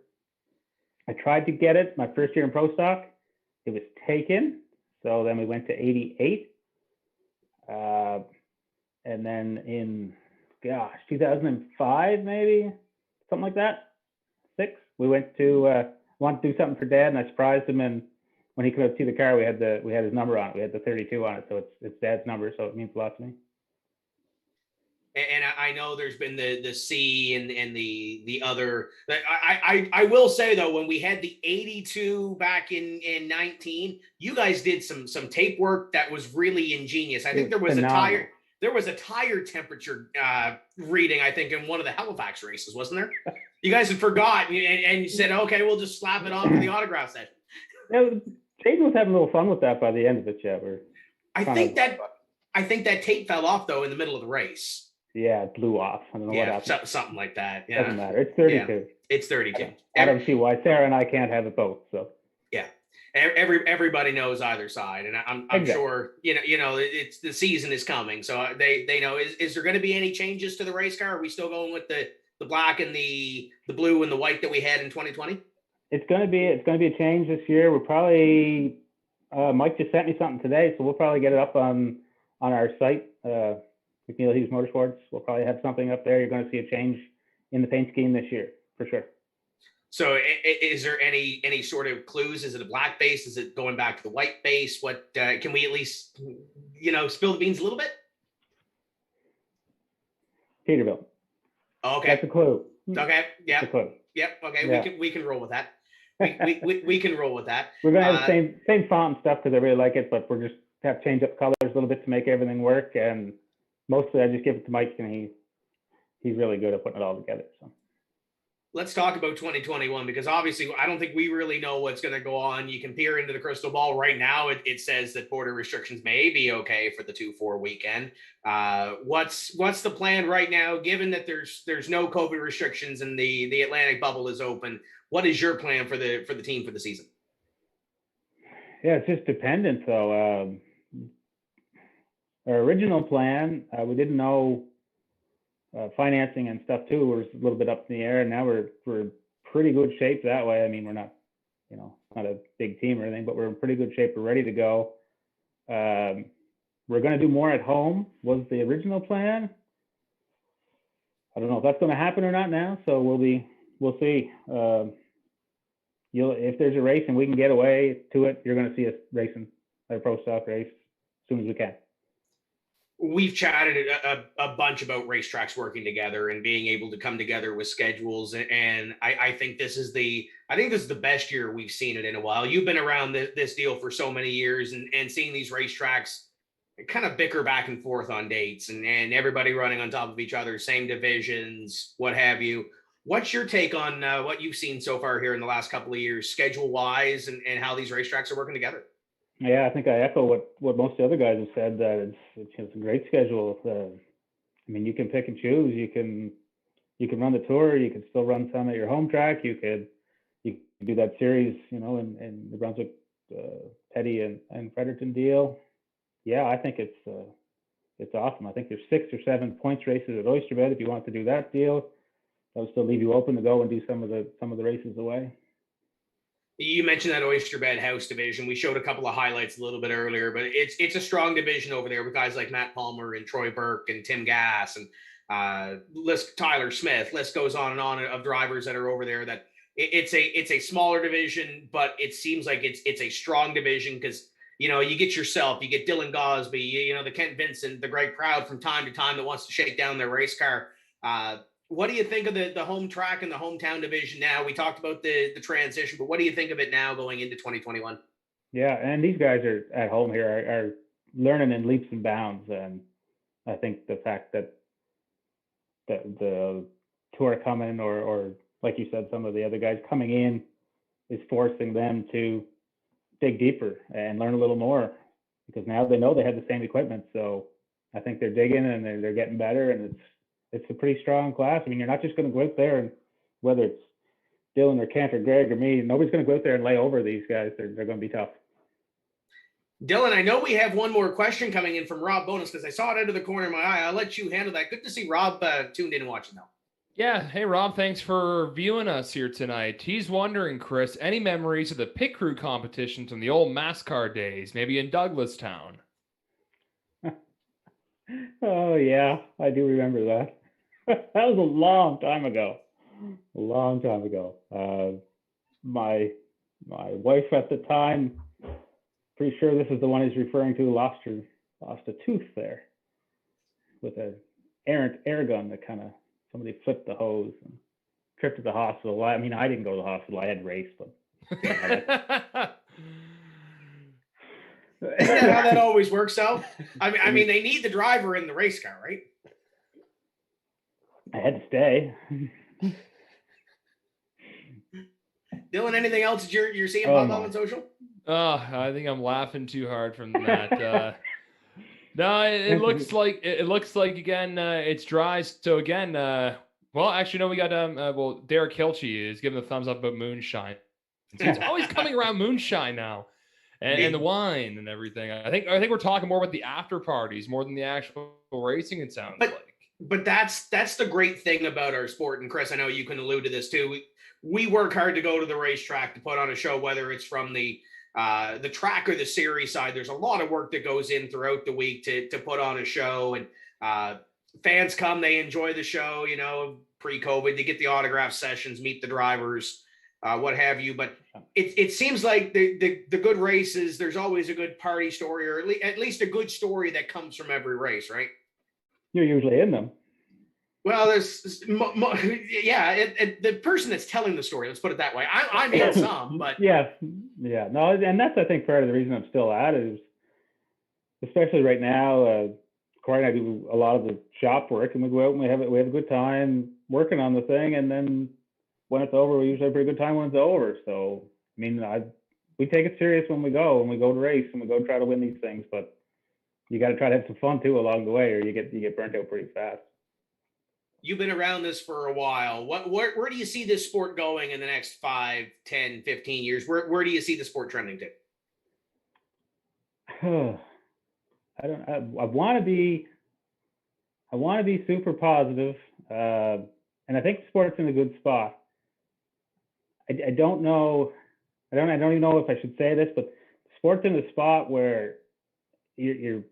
I tried to get it my first year in pro stock. It was taken, so then we went to 88. And then in, 2005 maybe, something like that, 6, we went to, wanted to do something for Dad, and I surprised him, and when he came out to see the car, we had his number on it. We had the 32 on it, so it's Dad's number, so it means a lot to me. And I know there's been the C and the other. I will say though, when we had the 82 back in 19, you guys did some tape work that was really ingenious. I think there was phenomenal. There was a tire temperature reading, I think, in one of the Halifax races, wasn't there? You guys had forgotten and you said, okay, we'll just slap it on for the autograph session. Yeah, Jason was having a little fun with that by the end of it. Yeah, I think that tape fell off though in the middle of the race. Yeah, it blew off. I don't know what happened. Something like that. Yeah. Doesn't matter. It's 32. Yeah, it's 32. I don't see why Sarah and I can't have it both. So yeah, everybody knows either side, and I'm exactly. Sure it's the season is coming, so they know. Is there going to be any changes to the race car? Are we still going with the black and the blue and the white that we had in 2020? It's going to be a change this year. We're probably Mike just sent me something today, so we'll probably get it up on our site. McNeil Hughes Motorsports. We'll probably have something up there. You're going to see a change in the paint scheme this year, for sure. So is there any sort of clues? Is it a black base? Is it going back to the white base? What can we at least, spill the beans a little bit? Peterbilt. Okay. That's a clue. Okay. Yeah. That's a clue. Yep. Okay. Yeah. We can roll with that. We can roll with that. We're going to have the same font and stuff because I really like it, but we're just have to change up colors a little bit to make everything work. And mostly I just give it to Mike, and he's really good at putting it all together. So let's talk about 2021, because obviously I don't think we really know what's going to go on. You can peer into the crystal ball right now. It says that border restrictions may be okay for the 2-4 weekend. What's the plan right now, given that there's no COVID restrictions and the Atlantic bubble is open? What is your plan for the team for the season? Yeah, it's just dependent though. Our original plan, we didn't know financing and stuff too was a little bit up in the air, and now we're pretty good shape that way. I mean, we're not, not a big team or anything, but we're in pretty good shape. We're ready to go. We're going to do more at home was the original plan. I don't know if that's going to happen or not now, so we'll see. If there's a race and we can get away to it, you're going to see us racing at a pro stock race as soon as we can. We've chatted a bunch about racetracks working together and being able to come together with schedules. And I think this is the best year we've seen it in a while. You've been around this deal for so many years and seeing these racetracks kind of bicker back and forth on dates and everybody running on top of each other, same divisions, what have you. What's your take on what you've seen so far here in the last couple of years, schedule wise, and how these racetracks are working together? Yeah, I think I echo what most of the other guys have said, that it's a great schedule. I mean, you can pick and choose. You can run the tour. You can still run some at your home track. You could do that series, in the Brunswick, Teddy and Fredericton deal. Yeah, I think it's awesome. I think there's 6 or 7 points races at Oyster if you want to do that deal. That'll still leave you open to go and do some of the races away. You mentioned that Oyster House division. We showed a couple of highlights a little bit earlier, but it's a strong division over there with guys like Matt Palmer and Troy Burke and Tim Gass and Tyler Smith. List goes on and on of drivers that are over there. That it's a smaller division, but it seems like it's a strong division because you get yourself, you get Dylan Gosby, the Kent Vincent, the great crowd from time to time that wants to shake down their race car. What do you think of the home track and the hometown division now? We talked about the transition, but what do you think of it now going into 2021? Yeah, and these guys are at home here are learning in leaps and bounds. And I think the fact that the tour coming or like you said, some of the other guys coming in is forcing them to dig deeper and learn a little more, because now they know they have the same equipment. So I think they're digging and they're getting better, and it's a pretty strong class. I mean, you're not just going to go out there and whether it's Dylan or Kent or Greg or me, nobody's going to go out there and lay over these guys. They're going to be tough. Dylan, I know we have one more question coming in from Rob Bonus because I saw it out of the corner of my eye. I'll let you handle that. Good to see Rob tuned in and watching though. Yeah. Hey, Rob, thanks for viewing us here tonight. He's wondering, Chris, any memories of the pit crew competitions from the old NASCAR days, maybe in Douglastown? Oh, yeah, I do remember that. That was a long time ago. A long time ago. My wife at the time, pretty sure this is the one he's referring to, lost a tooth there with an errant air gun that kind of, somebody flipped the hose and tripped to the hospital. I mean, I didn't go to the hospital. I had race, but isn't that how that always works out? I mean, they need the driver in the race car, right? I had to stay. Dylan, anything else that you're seeing pop up on social? Oh, I think I'm laughing too hard from that. No, it looks like again it's dry. So again, well, actually, no, we got Derek Hilchey is giving the thumbs up about moonshine. So it's always coming around moonshine now, and the wine and everything. I think we're talking more about the after parties more than the actual racing. It sounds like. But that's the great thing about our sport, and Chris, I know you can allude to this too. We work hard to go to the racetrack to put on a show, whether it's from the track or the series side. There's a lot of work that goes in throughout the week to put on a show, and fans come, they enjoy the show, you know, pre-COVID, they get the autograph sessions, meet the drivers, what have you. But it seems like the good races, there's always a good party story, or at least a good story that comes from every race, right? You're usually in them. Well, there's, the person that's telling the story, let's put it that way. I'm in some, but. Yeah. No, and that's, I think, part of the reason I'm still at it is, especially right now, Corey and I do a lot of the shop work, and we go out and we have a good time working on the thing. And then when it's over, we usually have a pretty good time when it's over. So, I mean, we take it serious when we go to race and we go try to win these things, but you got to try to have some fun too along the way, or you get burnt out pretty fast. You've been around this for a while. Where do you see this sport going in the next 5, 10, 15 years? Where do you see the sport trending to? I want to be super positive, and I think the sport's in a good spot. I don't know. I don't even know if I should say this, but the sport's in a spot where you're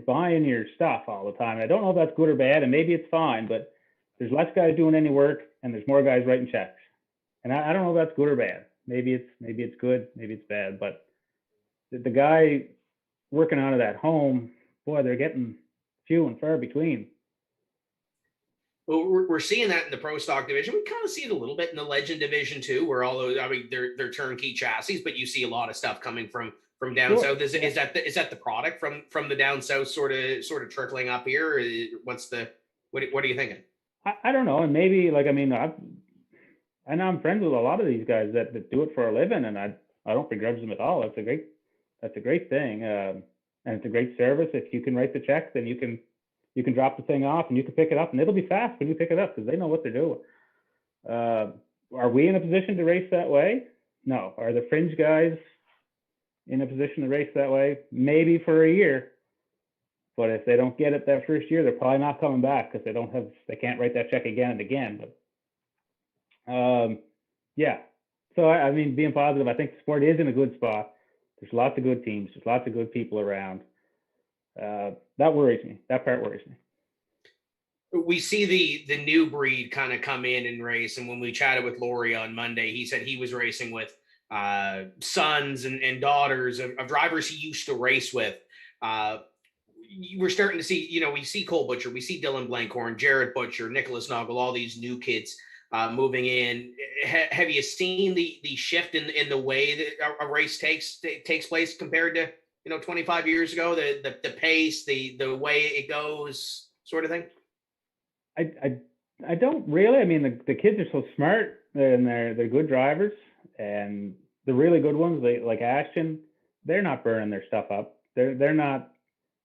buying your stuff all the time. I don't know if that's good or bad, and maybe it's fine, but there's less guys doing any work and there's more guys writing checks. And I don't know if that's good or bad. Maybe it's good, maybe it's bad, but the guy working out of that home, boy, they're getting few and far between. Well, we're seeing that in the pro stock division. We kind of see it a little bit in the legend division too, where all those, I mean, they're turnkey chassis, but you see a lot of stuff coming from down south. Is that the product from the down south sort of trickling up here? What are you thinking? I don't know, and maybe I know I'm friends with a lot of these guys that do it for a living, and I don't begrudge them at all. That's a great thing, and it's a great service. If you can write the check, then you can drop the thing off and you can pick it up, and it'll be fast when you pick it up because they know what they're doing. Are we in a position to race that way? No. Are the fringe guys in a position to race that way? Maybe for a year. But if they don't get it that first year, they're probably not coming back because they can't write that check again and again. But yeah. So I mean, being positive, I think the sport is in a good spot. There's lots of good teams. There's lots of good people around. That worries me. That part worries me. We see the new breed kind of come in and race. And when we chatted with Laurie on Monday, he said he was racing with sons and daughters of drivers he used to race with. We're starting to see, we see Cole Butcher, we see Dylan Blankhorn, Jared Butcher, Nicholas Noggle, all these new kids moving in. Have you seen the shift in the way that a race takes place compared to 25 years ago? The pace, the way it goes, sort of thing. I don't really. I mean, the kids are so smart and they're good drivers, and the really good ones, like Ashton, they're not burning their stuff up. They're not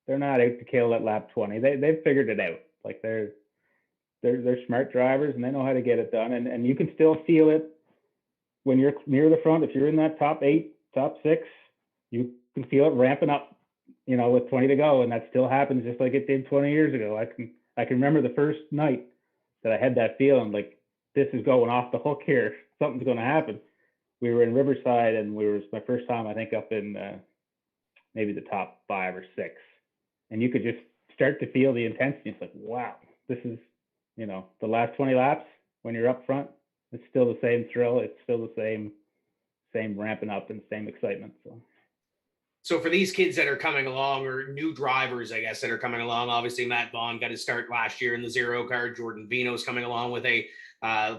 out to kill at lap 20. They've figured it out. they're smart drivers and they know how to get it done. And you can still feel it when you're near the front. If you're in that top 8, top 6, you can feel it ramping up, with 20 to go. And that still happens just like it did 20 years ago. I can remember the first night that I had that feeling like this is going off the hook here. Something's going to happen. We were in Riverside, and it was my first time, I think, up in maybe the top 5 or 6. And you could just start to feel the intensity. It's like, wow, this is, the last 20 laps when you're up front, it's still the same thrill. It's still the same ramping up and same excitement. So for these kids that are coming along, or new drivers, I guess, that are coming along, obviously Matt Vaughn got his start last year in the 0 car. Jordan Vino's coming along with a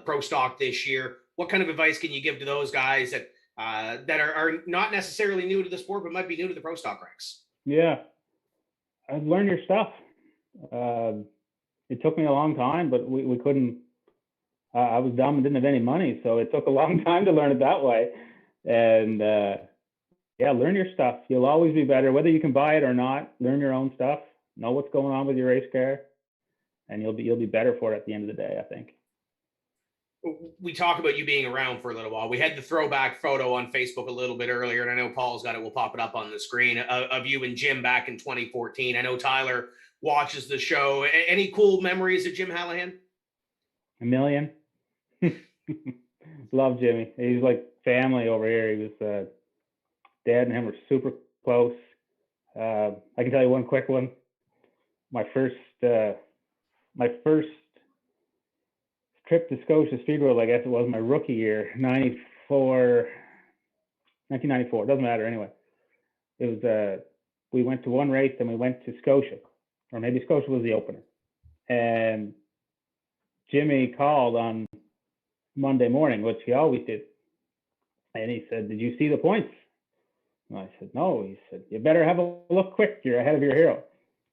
pro stock this year. What kind of advice can you give to those guys that are not necessarily new to the sport, but might be new to the pro stock ranks? Yeah, learn your stuff. It took me a long time, but we couldn't. I was dumb and didn't have any money, so it took a long time to learn it that way. And learn your stuff. You'll always be better, whether you can buy it or not. Learn your own stuff. Know what's going on with your race car, and you'll be better for it at the end of the day, I think. We talk about you being around for a little while. We had the throwback photo on Facebook a little bit earlier, and I know Paul's got it. We'll pop it up on the screen of you and Jim back in 2014. I know Tyler watches the show. Any cool memories of Jim Hallahan? A million. Love Jimmy. He's like family over here. He was Dad and him were super close. I can tell you one quick one. My first trip to Scotia Speedway, I guess it was my rookie year, 1994. It doesn't matter anyway. It was we went to one race, and we went to Scotia, or maybe Scotia was the opener. And Jimmy called on Monday morning, which he always did, and he said, "Did you see the points?" And I said, "No." He said, "You better have a look quick. You're ahead of your hero."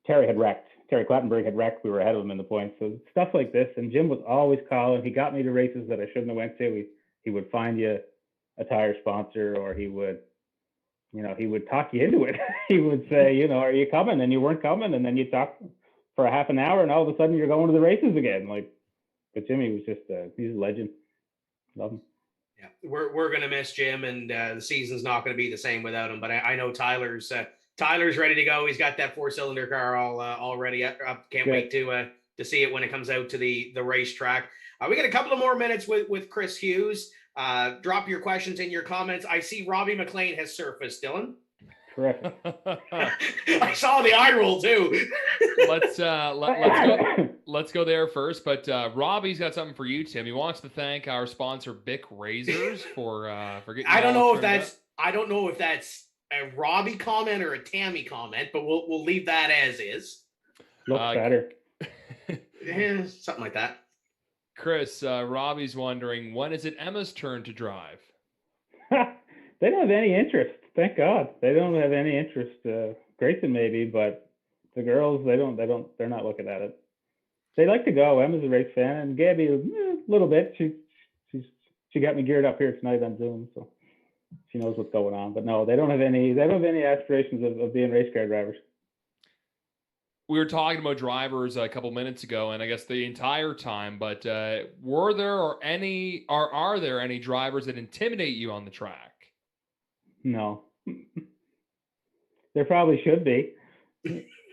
Terry had wrecked. Terry Clattenburg had wrecked. We were ahead of him in the points. So stuff like this. And Jim was always calling. He got me to races that I shouldn't have went to. He would find you a tire sponsor, or he would talk you into it. He would say, "Are you coming?" And you weren't coming. And then you talk for a half an hour, and all of a sudden you're going to the races again. But Jimmy was just he's a legend. Love him. Yeah, we're gonna miss Jim, and the season's not gonna be the same without him. But I know Tyler's ready to go. He's got that 4-cylinder car all ready up. Can't wait to see it when it comes out to the racetrack. We got a couple of more minutes with Chris Hughes. Drop your questions in your comments. I see Robbie McLean has surfaced, Dylan. Correct. I saw the eye roll too. Let's go there first. But Robbie's got something for you, Tim. He wants to thank our sponsor, Bic Razors, for getting. I don't know if that's a Robbie comment or a Tammy comment, but we'll leave that as is. Looks better. Yeah, something like that. Chris, Robbie's wondering, when is it Emma's turn to drive? They don't have any interest. Thank God. They don't have any interest. Grayson maybe, but the girls, they're not looking at it. They like to go. Emma's a race fan, and Gabby a little bit. She got me geared up here tonight on Zoom, so she knows what's going on. But no, they don't have any aspirations of being race car drivers. We were talking about drivers a couple minutes ago, and I guess the entire time, but are there any drivers that intimidate you on the track? No. There probably should be,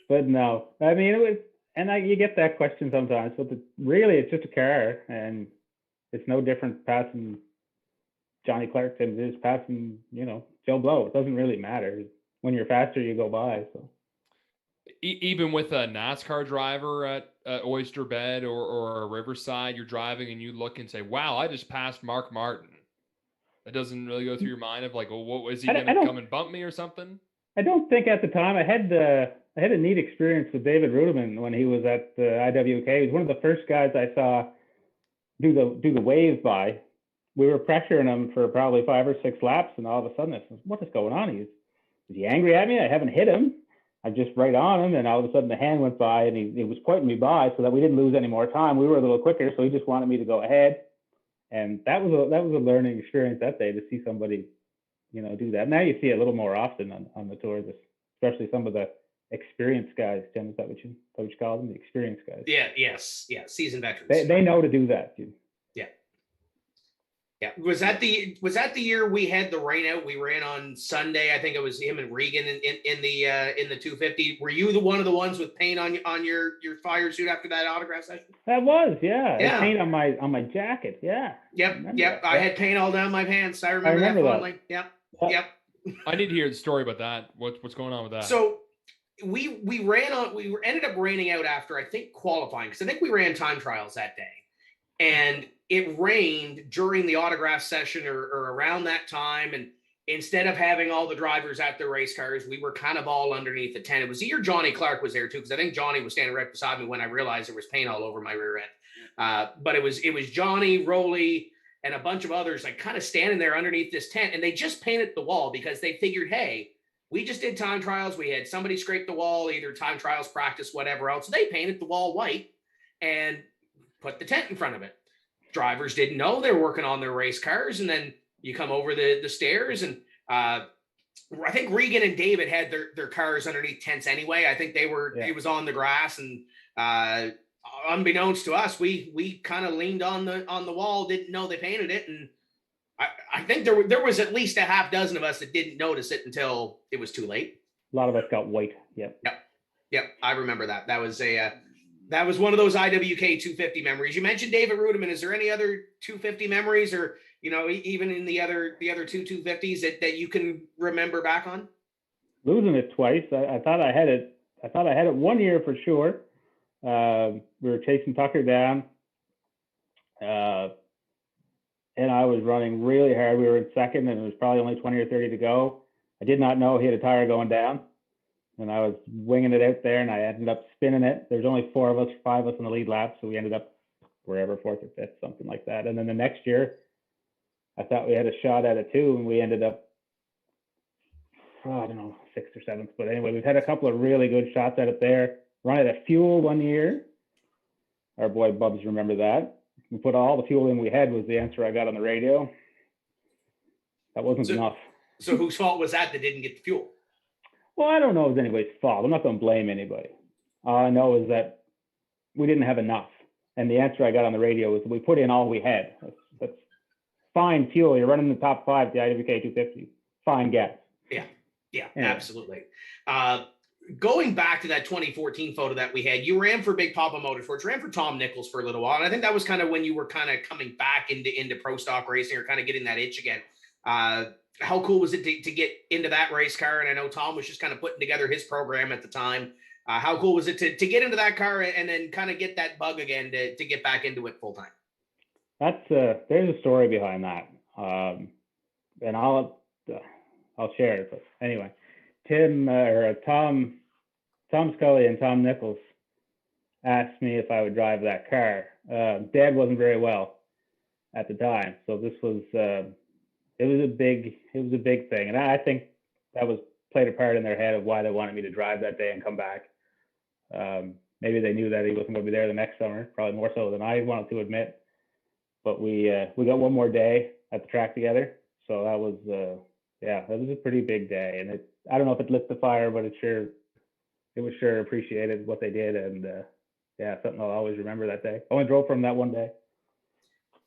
but no. I mean, you get that question sometimes, but really it's just a car, and it's no different passing Johnny Clark than it is passing, Joe Blow. It doesn't really matter. When you're faster, you go by. So even with a NASCAR driver at Oyster Bed or Riverside, you're driving and you look and say, "Wow, I just passed Mark Martin." It doesn't really go through your mind of like, "Well, what was he going to come and bump me or something?" I don't think at the time. I had a neat experience with David Rudeman when he was at the IWK. He was one of the first guys I saw do the wave by. We were pressuring him for probably 5 or 6 laps, and all of a sudden, I said, "What is going on? Is he angry at me? I haven't hit him. I'm just right on him." And all of a sudden, the hand went by, and he was pointing me by so that we didn't lose any more time. We were a little quicker, so he just wanted me to go ahead. And that was a learning experience that day to see somebody, do that. Now you see it a little more often on the tours, especially some of the experienced guys. Tim, is that what you call them? The experienced guys. Yeah. Yes. Yeah. Seasoned veterans. They know to do that. Dude. Yeah. Was that the year we had the rain out? We ran on Sunday. I think it was him and Regan in the 250. Were you one of the ones with paint on your fire suit after that autograph session? That was, yeah. Yeah. Paint on my jacket. Yeah. Yep. I had paint all down my pants. I remember that fondly. Yep. I need to hear the story about that. What's going on with that? So we ended up raining out after, I think, qualifying, because I think we ran time trials that day. And it rained during the autograph session or around that time. And instead of having all the drivers at their race cars, we were kind of all underneath the tent. It was the year Johnny Clark was there too, because I think Johnny was standing right beside me when I realized there was paint all over my rear end. But it was Johnny, Rowley, and a bunch of others like kind of standing there underneath this tent. And they just painted the wall because they figured, hey, we just did time trials. We had somebody scrape the wall, either time trials, practice, whatever else. They painted the wall white and put the tent in front of it. Drivers didn't know they were working on their race cars. And then you come over the stairs, and I think Regan and David had their cars underneath tents anyway. I think it was on the grass, and unbeknownst to us, we kind of leaned on the wall, didn't know they painted it. And I think there was at least a half dozen of us that didn't notice it until it was too late. A lot of us got white. Yep. I remember that. That was one of those IWK 250 memories. You mentioned David Rudiman. Is there any other 250 memories, or even in the other two 250s that you can remember back on? Losing it twice. I thought I had it. I thought I had it one year for sure. We were chasing Tucker down, and I was running really hard. We were in second, and it was probably only 20 or 30 to go. I did not know he had a tire going down. And I was winging it out there, and I ended up spinning it. There's only 5 of us in the lead lap, so we ended up wherever, 4th or 5th, something like that. And then the next year, I thought we had a shot at it too, and we ended up, I don't know, 6th or 7th. But anyway, we've had a couple of really good shots at it there. Run out of fuel one year. Our boy Bubs remember that. We put all the fuel in we had was the answer I got on the radio. That wasn't enough. So whose fault was that didn't get the fuel? Well, I don't know if it's anybody's fault. I'm not going to blame anybody. All I know is that we didn't have enough. And the answer I got on the radio was we put in all we had. That's fine fuel. You're running the top 5, the IWK 250. Fine gas. Yeah, absolutely. Going back to that 2014 photo that we had, you ran for Big Papa Motorsports, ran for Tom Nichols for a little while. And I think that was kind of when you were kind of coming back into pro stock racing, or kind of getting that itch again. How cool was it to get into that race car? And I know Tom was just kind of putting together his program at the time. How cool was it to get into that car and then kind of get that bug again to get back into it full time? That's there's a story behind that, and I'll share it. But anyway, Tom Scully and Tom Nichols asked me if I would drive that car. Dad wasn't very well at the time, so this was. It was a big thing, and I think that played a part in their head of why they wanted me to drive that day and come back. Maybe they knew that he wasn't going to be there the next summer, probably more so than I wanted to admit. But we got one more day at the track together, so that was that was a pretty big day. And I don't know if it lit the fire, but it was sure appreciated what they did, and something I'll always remember that day. I only drove from that one day.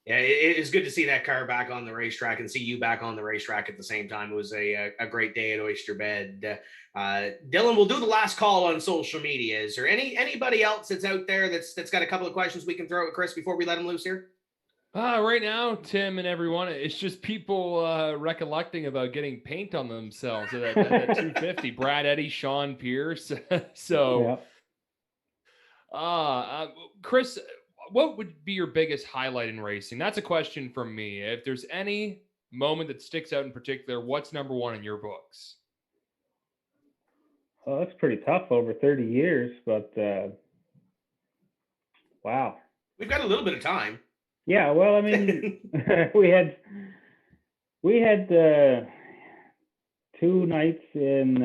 Yeah, it is good to see that car back on the racetrack and see you back on the racetrack at the same time. It was a great day at Oyster Bed. Dylan, we'll do the last call on social media. Is there anybody else that's out there that's got a couple of questions we can throw at Chris before we let him loose here? Right now, Tim and everyone, it's just people recollecting about getting paint on themselves at 250. Brad Eddy, Sean Pierce. So, Chris, what would be your biggest highlight in racing? That's a question from me. If there's any moment that sticks out in particular, what's number one in your books? Well, that's pretty tough over 30 years, but wow. We've got a little bit of time. Yeah, well, I mean, we had 2 nights in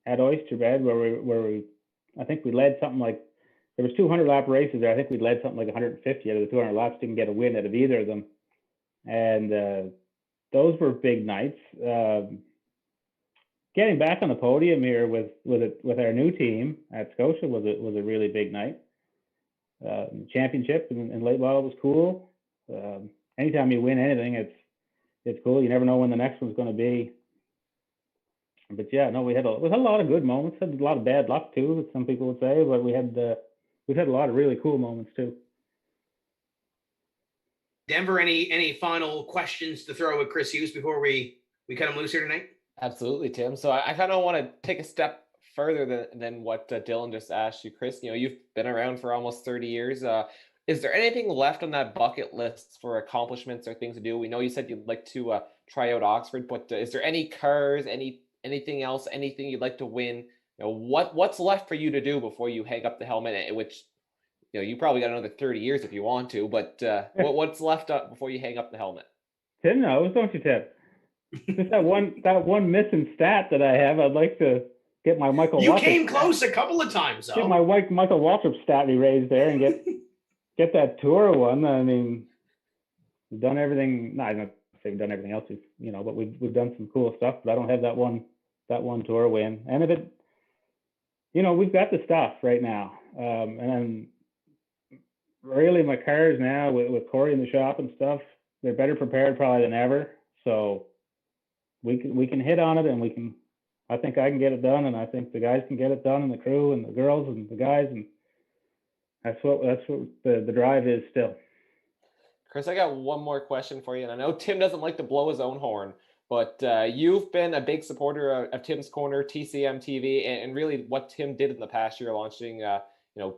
at Oyster Bed where we I think we led something like, there was 200 lap races there. I think we led something like 150 out of the 200 laps, didn't get a win out of either of them. And those were big nights. getting back on the podium here with our new team at Scotia was a really big night. Championship in late model was cool. Anytime you win anything, it's cool. You never know when the next one's going to be. But yeah, no, we had a lot of good moments. Had a lot of bad luck too, some people would say, but we've had a lot of really cool moments too. Denver, any final questions to throw at Chris Hughes before we cut him loose here tonight? Absolutely, Tim. So I kind of want to take a step further than what Dylan just asked you, Chris. You know, you've been around for almost 30 years. Is there anything left on that bucket list for accomplishments or things to do? We know you said you'd like to try out Oxford, but is there any cars, anything else, anything you'd like to win? You know, what's left for you to do before you hang up the helmet? Which, you know, you probably got another 30 years if you want to, but what's left up before you hang up the helmet? Tim knows, don't you, Tim? Just that one missing stat that I have, I'd like to get my Michael. You came close a couple of times, though. Get my Michael Waltrip stat raised there and get that tour one. I mean, we've done everything. No, I don't say we've done everything else, you know, but we've done some cool stuff. But I don't have that one tour win. And if it, you know, we've got the stuff right now, and really my cars now with Corey in the shop and stuff, they're better prepared probably than ever. So we can hit on it, and I think I can get it done, and I think the guys can get it done, and the crew and the girls and the guys, and that's what the drive is still. Chris, I got one more question for you, and I know Tim doesn't like to blow his own horn, but you've been a big supporter of Tim's Corner, TCM TV, and really what Tim did in the past year, launching,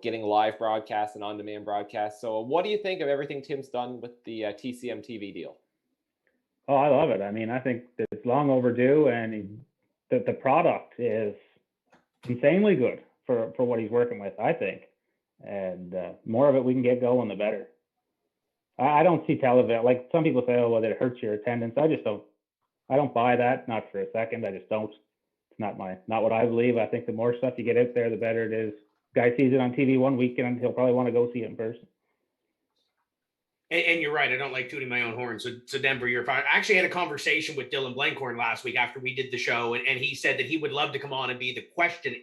getting live broadcasts and on-demand broadcasts. So what do you think of everything Tim's done with the TCM TV deal? Oh, I love it. I mean, I think that it's long overdue, and the product is insanely good for what he's working with, I think. And more of it we can get going, the better. I don't see television, like some people say, oh, well, it hurts your attendance. I don't buy that, not for a second. I just don't. It's not what I believe. I think the more stuff you get out there, the better it is. Guy sees it on TV one weekend, he'll probably want to go see it in person. And you're right. I don't like tooting my own horn. So Denver, you're fine. I actually had a conversation with Dylan Blankhorn last week after we did the show, and he said that he would love to come on and be the question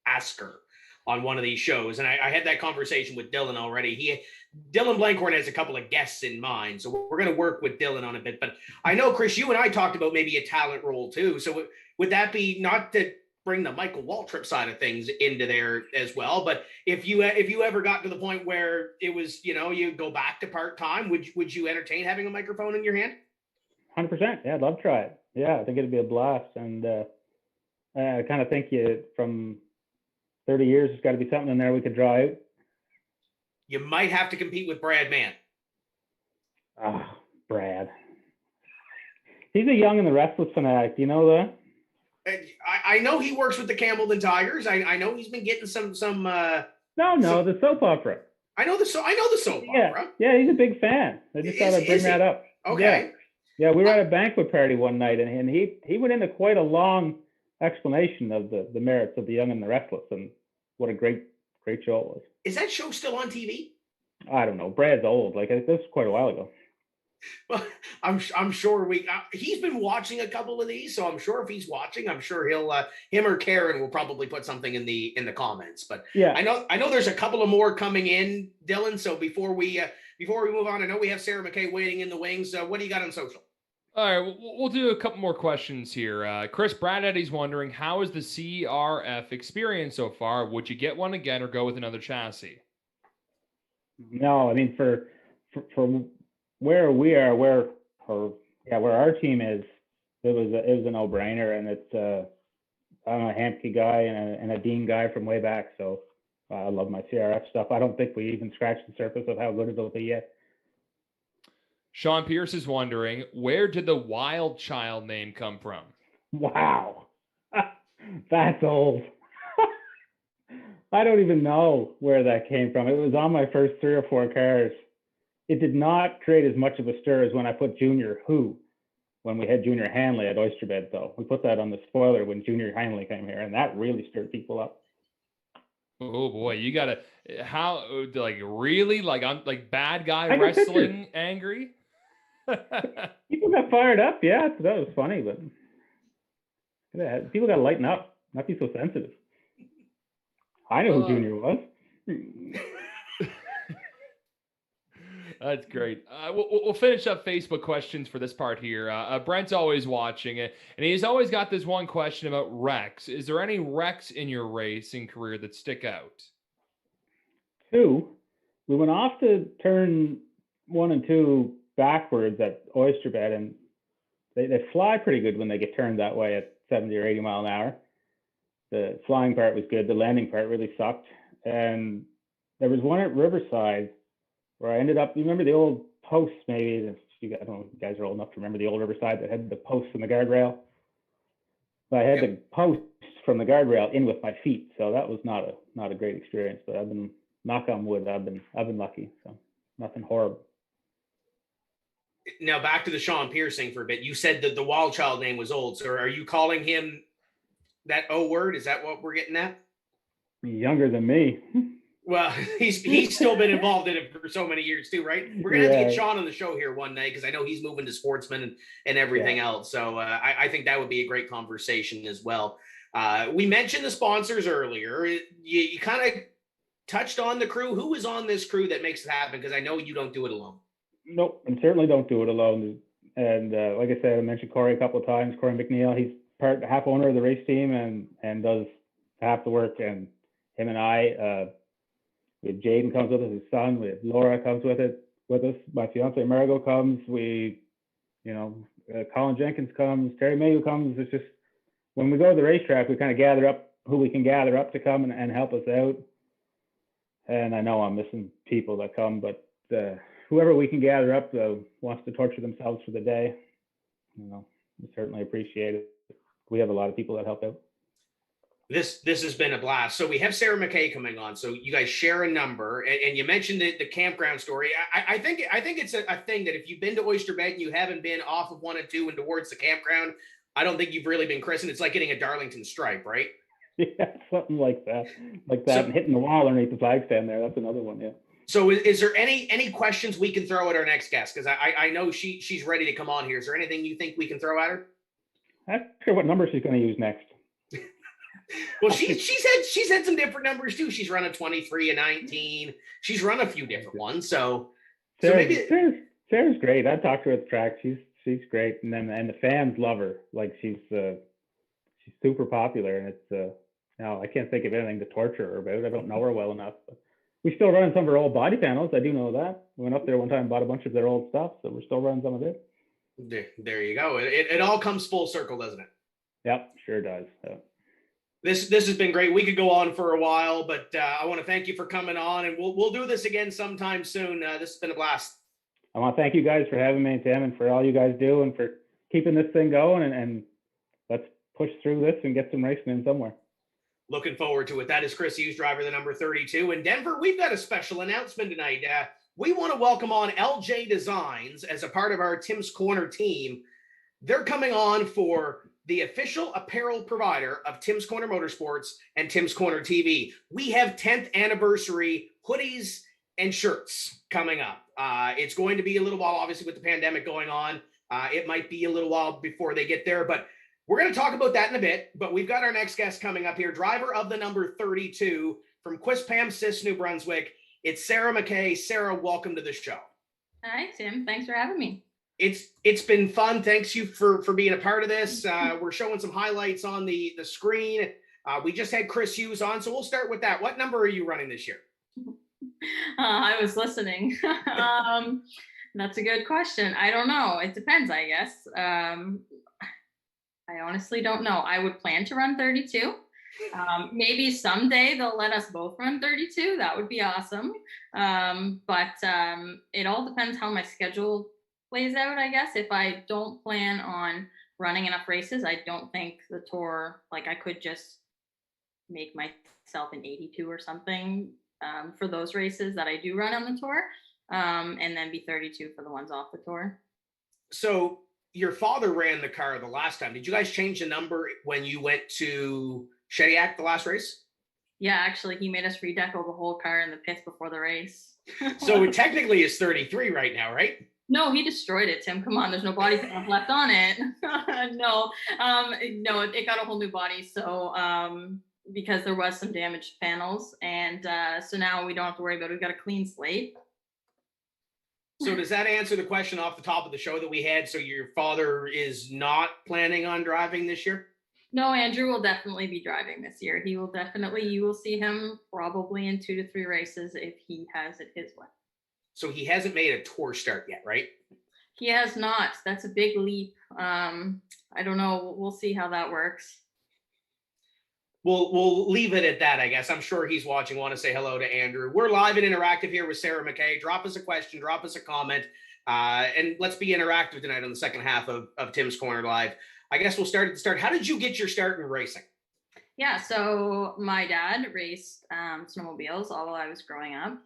asker on one of these shows. And I had that conversation with Dylan already. Dylan Blankhorn has a couple of guests in mind, so we're going to work with Dylan on a bit. But I know, Chris, you and I talked about maybe a talent role too. So would that be, not to bring the Michael Waltrip side of things into there as well, but if you ever got to the point where it was, you go back to part-time, would you entertain having a microphone in your hand? 100%. Yeah, I'd love to try it. Yeah, I think it'd be a blast. And I kind of think from 30 years, there's got to be something in there we could draw out. You might have to compete with Brad Mann. Brad. He's a Young and the Restless fanatic. Do you know that? I know he works with the Campbellton Tigers. I know he's been getting some. No, the soap opera. I know the soap opera. Yeah, he's a big fan. I just thought I'd bring that up. Okay. Yeah, we were at a banquet party one night, and he went into quite a long explanation of the merits of the Young and the Restless, and what a great show it was. Is that show still on TV? I don't know. Brad's old. Like, this was quite a while ago. Well, I'm sure he's been watching a couple of these, so I'm sure if he's watching, I'm sure him or Karen will probably put something in the comments. But yeah, I know there's a couple of more coming in, Dylan. So before we move on, I know we have Sarah McKay waiting in the wings. What do you got on social? All right, we'll do a couple more questions here. Chris Brad Eddie's wondering, how is the CRF experience so far? Would you get one again or go with another chassis? No, I mean for where we are, where our team is, it was a no-brainer, and it's I'm a Hampke guy and a Dean guy from way back, so I love my CRF stuff. I don't think we even scratched the surface of how good it'll be yet. Sean Pierce is wondering, where did the Wild Child name come from? Wow, that's old. I don't even know where that came from. It was on my first 3 or 4 cars. It did not create as much of a stir as when I put Junior Who, when we had Junior Hanley at Oyster Bed, though. We put that on the spoiler when Junior Hanley came here, and that really stirred people up. Oh boy, you gotta, how, like, really? Like, I'm like bad guy wrestling angry? People got fired up, yeah. That was funny, but People got to lighten up, not be so sensitive. I know who Junior was. That's great. We'll finish up Facebook questions for this part here. Brent's always watching it, and he's always got this one question about wrecks. Is there any wrecks in your racing career that stick out? 2. We went off to turn 1 and 2 backwards at Oyster bed, and they fly pretty good when they get turned that way at 70 or 80 mile an hour. The flying part was good. The landing part really sucked. And there was one at Riverside where I ended up, you remember the old posts maybe? I don't know if you guys are old enough to remember the old Riverside that had the posts and the guardrail. So I had the post from the guardrail in with my feet. So that was not a great experience, but I've been, knock on wood, I've been lucky. So nothing horrible. Now back to the Sean Piercing for a bit. You said that the wild child name was old. So are you calling him that O word? Is that what we're getting at? Younger than me. Well, he's still been involved in it for so many years too, right? We're gonna have to get Sean on the show here one day because I know he's moving to Sportsman and everything else. So I think that would be a great conversation as well. We mentioned the sponsors earlier. You kind of touched on the crew. Who is on this crew that makes it happen? Because I know you don't do it alone. Nope, and certainly don't do it alone. And like I said, I mentioned Corey a couple of times. Corey McNeil, he's half owner of the race team and does half the work. And him and I, we have Jaden comes with us, his son. We have Laura comes with us. My fiance Margot comes. Colin Jenkins comes. Terry Mayu comes. It's just when we go to the racetrack, we kind of gather up who we can gather up to come and help us out. And I know I'm missing people that come, but whoever we can gather up wants to torture themselves for the day, we certainly appreciate it. We have a lot of people that help out. This has been a blast. So we have Sarah McKay coming on. So you guys share a number, and you mentioned the campground story. I think it's a thing that if you've been to Oyster Bed and you haven't been off of 1 and 2 and towards the campground, I don't think you've really been christened. It's like getting a Darlington stripe, right? Yeah, something like that. And hitting the wall underneath the flag stand there. That's another one, yeah. So is there any questions we can throw at our next guest? Because I know she's ready to come on here. Is there anything you think we can throw at her? I'm not sure what number she's going to use next. Well, she's had some different numbers too. She's run a 23, a 19. She's run a few different ones. So Sarah's great. I talked to her at the track. She's great, and the fans love her. Like she's super popular, and it's I can't think of anything to torture her about. I don't know her well enough. But we still run some of her old body panels. I do know that. We went up there one time and bought a bunch of their old stuff, so we're still running some of it. There you go. It all comes full circle, doesn't it? Yep, sure does. So. This has been great. We could go on for a while, but I want to thank you for coming on, and we'll do this again sometime soon. This has been a blast. I want to thank you guys for having me, Tim, and for all you guys do, and for keeping this thing going. And let's push through this and get some racing in somewhere. Looking forward to it. That is Chris Hughes, driver, the number 32. In Denver, we've got a special announcement tonight. We want to welcome on LJ Designs as a part of our Tim's Corner team. They're coming on for the official apparel provider of Tim's Corner Motorsports and Tim's Corner TV. We have 10th anniversary hoodies and shirts coming up. It's going to be a little while, obviously, with the pandemic going on. It might be a little while before they get there, but we're going to talk about that in a bit. But we've got our next guest coming up here, driver of the number 32 from Quispamsis, New Brunswick. It's Sarah McKay. Sarah, welcome to the show. Hi, Tim. Thanks for having me. It's been fun. Thanks you for being a part of this. We're showing some highlights on the screen. We just had Chris Hughes on, so we'll start with that. What number are you running this year? I was listening. That's a good question. I don't know. It depends, I guess. I honestly don't know. I would plan to run 32. Maybe someday they'll let us both run 32. That would be awesome. But it all depends how my schedule plays out, I guess. If I don't plan on running enough races, I don't think the tour, like I could just make myself an 82 or something for those races that I do run on the tour, and then be 32 for the ones off the tour. So your father ran the car the last time. Did you guys change the number when you went to Shediac the last race? Yeah, actually, he made us redeco the whole car in the pits before the race. So it technically is 33 right now, right? No, he destroyed it, Tim. Come on, there's no body panels left on it. No, no, it got a whole new body. So because there was some damaged panels, and so now we don't have to worry about it. We've got a clean slate. So does that answer the question off the top of the show that we had? So your father is not planning on driving this year? No, Andrew will definitely be driving this year. He will definitely, you will see him probably in 2 to 3 races if he has it his way. So he hasn't made a tour start yet, right? He has not. That's a big leap. I don't know. We'll see how that works. We'll leave it at that, I guess. I'm sure he's watching. Want to say hello to Andrew. We're live and interactive here with Sarah McKay. Drop us a question, drop us a comment, and let's be interactive tonight on the second half of Tim's Corner Live. I guess we'll start at the start. How did you get your start in racing? Yeah, so my dad raced snowmobiles all while I was growing up.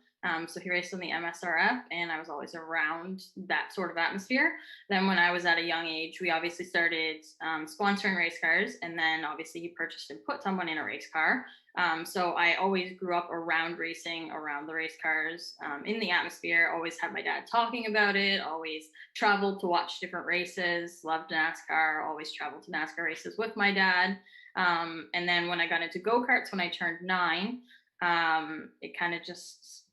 So he raced on the MSRF, and I was always around that sort of atmosphere. Then when I was at a young age, we obviously started sponsoring race cars, and then obviously he purchased and put someone in a race car. So I always grew up around racing, around the race cars, in the atmosphere, always had my dad talking about it, always traveled to watch different races, loved NASCAR, always traveled to NASCAR races with my dad. And then when I got into go-karts when I turned 9, it kind of just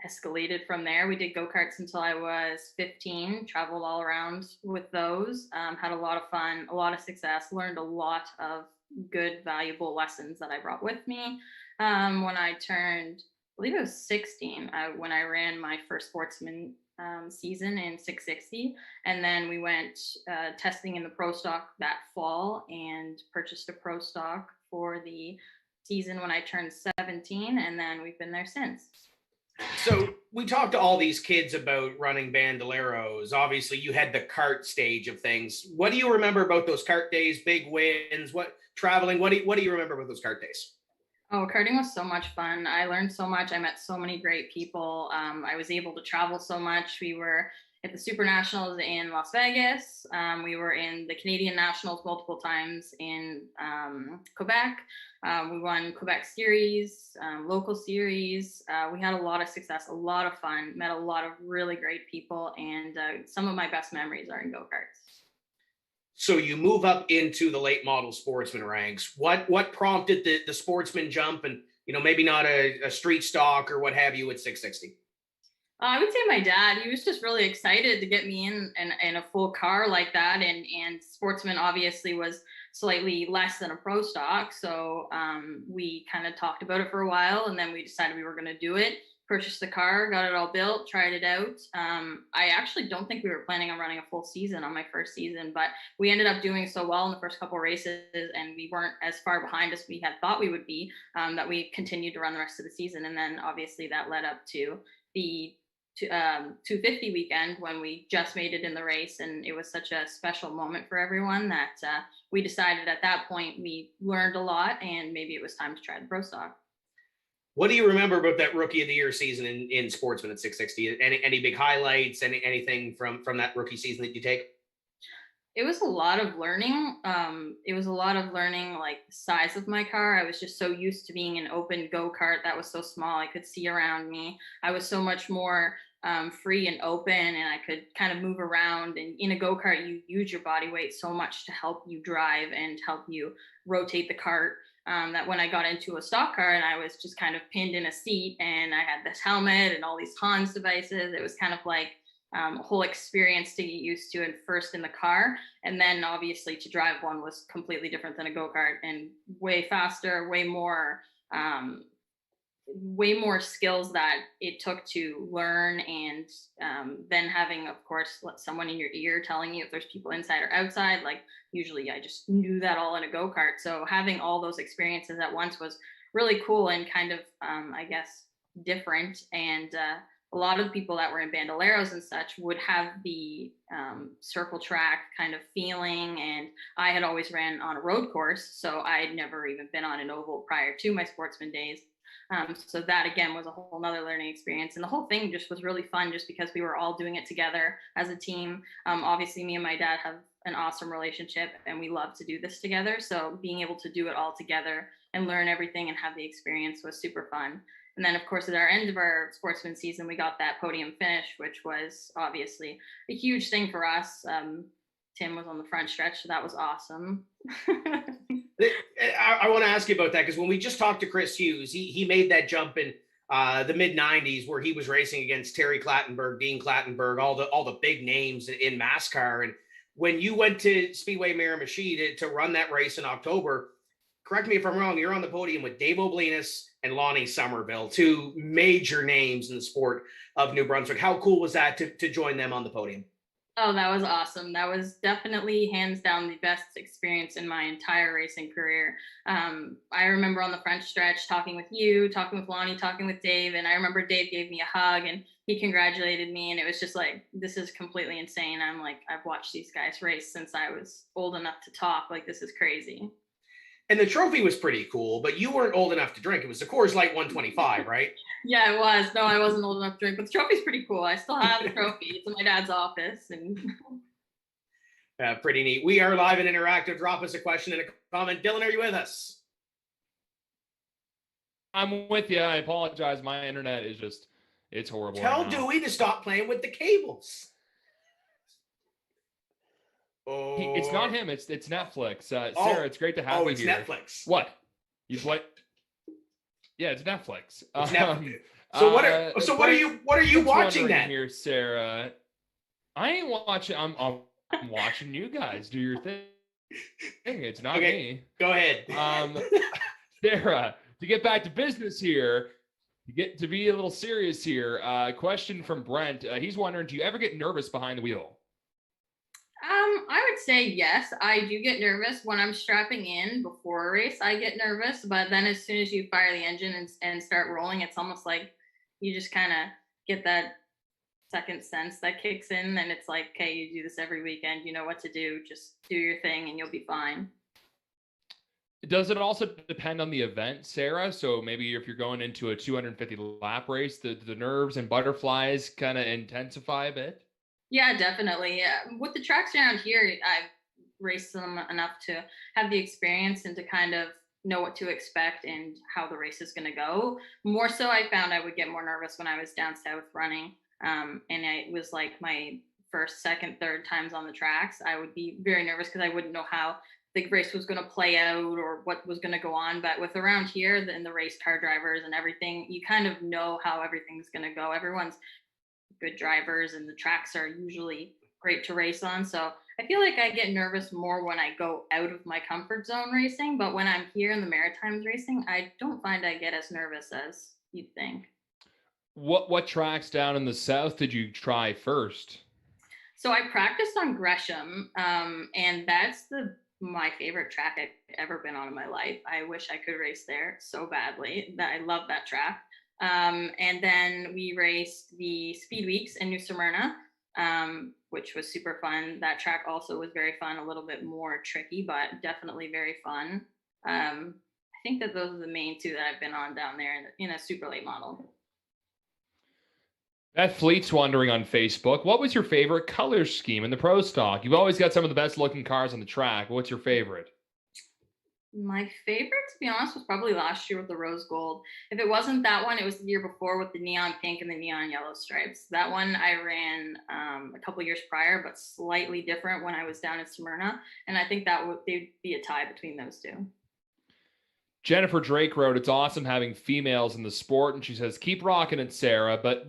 escalated from there. We did go-karts until I was 15, traveled all around with those, had a lot of fun, a lot of success, learned a lot of good, valuable lessons that I brought with me. When I turned, I believe it was 16, when I ran my first sportsman season in 660, and then we went testing in the pro stock that fall and purchased a pro stock for the season when I turned 17, and then we've been there since. So we talked to all these kids about running bandoleros. Obviously, you had the kart stage of things. What do you remember about those kart days? Big wins? What traveling? What do you remember about those kart days? Oh, karting was so much fun. I learned so much. I met so many great people. I was able to travel so much. We were at the Super Nationals in Las Vegas. We were in the Canadian Nationals multiple times in Quebec. We won Quebec series, local series. We had a lot of success, a lot of fun, met a lot of really great people, and some of my best memories are in go-karts. So you move up into the late model sportsman ranks. What prompted the sportsman jump, and maybe not a street stock or what have you at 660? I would say my dad. He was just really excited to get me in a full car like that, and sportsman obviously was slightly less than a pro stock. So we kind of talked about it for a while, and then we decided we were going to do it. Purchased the car, got it all built, tried it out. I actually don't think we were planning on running a full season on my first season, but we ended up doing so well in the first couple of races, and we weren't as far behind as we had thought we would be, that we continued to run the rest of the season. And then obviously that led up to the 250 weekend when we just made it in the race, and it was such a special moment for everyone that we decided at that point we learned a lot, and maybe it was time to try the pro stock. What do you remember about that rookie of the year season in sportsman at 660? Any big highlights? Anything from that rookie season that you take? It was a lot of learning. Like the size of my car. I was just so used to being an open go-kart that was so small. I could see around me. I was so much more free and open, and I could kind of move around. And in a go-kart, you use your body weight so much to help you drive and help you rotate the cart. That when I got into a stock car and I was just kind of pinned in a seat, and I had this helmet and all these Hans devices, it was kind of like a whole experience to get used to, and first in the car, and then obviously to drive one was completely different than a go-kart, and way faster, way more skills that it took to learn, and then having, of course, someone in your ear telling you if there's people inside or outside. Like usually I just knew that all in a go-kart, so having all those experiences at once was really cool and kind of I guess different. And a lot of people that were in bandoleros and such would have the circle track kind of feeling, and I had always ran on a road course, so I had never even been on an oval prior to my sportsman days. So that again was a whole nother learning experience, and the whole thing just was really fun just because we were all doing it together as a team. Obviously me and my dad have an awesome relationship, and we love to do this together. So being able to do it all together and learn everything and have the experience was super fun. And then, of course, at our end of our sportsman season, we got that podium finish, which was obviously a huge thing for us. Tim was on the front stretch, so that was awesome. I want to ask you about that, because when we just talked to Chris Hughes, he made that jump in the mid 90s where he was racing against Terry Clattenburg, Dean Clattenburg, all the big names in NASCAR. And when you went to Speedway Miramichi to run that race in October, correct me if I'm wrong, you're on the podium with Dave Oblinus and Lonnie Somerville, two major names in the sport of New Brunswick. How cool was that to join them on the podium? Oh, that was awesome. That was definitely hands down the best experience in my entire racing career. I remember on the French stretch talking with you, talking with Lonnie, talking with Dave, and I remember Dave gave me a hug and he congratulated me, and it was just like, this is completely insane. I'm like, I've watched these guys race since I was old enough to talk. Like, this is crazy. And the trophy was pretty cool, but you weren't old enough to drink. It was the Coors Light 125, right? Yeah, it was. No, I wasn't old enough to drink, but the trophy's pretty cool. I still have the trophy. It's in my dad's office. And pretty neat. We are live and interactive. Drop us a question and a comment. Dylan, are you with us? I'm with you. I apologize. My internet is it's horrible. Tell right now. Dewey to stop playing with the cables. It's not him. It's Netflix. Sarah, it's great to have you here. Oh, it's Netflix. What? You play? Yeah, it's Netflix. It's Netflix. So what are you watching then? Here, Sarah? I ain't watching. I'm watching you guys do your thing. It's not me. Go ahead. Sarah, to get back to business here, to be a little serious here. Question from Brent. He's wondering, do you ever get nervous behind the wheel? I would say yes. I do get nervous when I'm strapping in before a race. I get nervous, but then as soon as you fire the engine and start rolling, it's almost like you just kind of get that second sense that kicks in, and it's like, okay, you do this every weekend. You know what to do. Just do your thing, and you'll be fine. Does it also depend on the event, Sarah? So maybe if you're going into a 250 lap race, the nerves and butterflies kind of intensify a bit? Yeah, definitely. With the tracks around here, I've raced them enough to have the experience and to kind of know what to expect and how the race is going to go. More so, I found I would get more nervous when I was down south running. And it was like my first, second, third times on the tracks. I would be very nervous because I wouldn't know how the race was going to play out or what was going to go on. But with around here and the race car drivers and everything, you kind of know how everything's going to go. Everyone's good drivers and the tracks are usually great to race on. So I feel like I get nervous more when I go out of my comfort zone racing, but when I'm here in the Maritimes racing, I don't find I get as nervous as you'd think. What tracks down in the south did you try first? So I practiced on Gresham, and that's my favorite track I've ever been on in my life. I wish I could race there so badly. I love that track. And then we raced the Speed Weeks in New Smyrna, which was super fun. That track also was very fun, a little bit more tricky, but definitely very fun. I think that those are the main two that I've been on down there in a super late model. Beth Fleet's wondering on Facebook, what was your favorite color scheme in the Pro Stock? You've always got some of the best looking cars on the track. What's your favorite? My favorite, to be honest, was probably last year with the rose gold. If it wasn't that one, it was the year before with the neon pink and the neon yellow stripes. That one I ran a couple years prior, but slightly different when I was down in Smyrna. And I think they'd be a tie between those two. Jennifer Drake wrote, it's awesome having females in the sport. And she says, keep rocking it, Sarah. But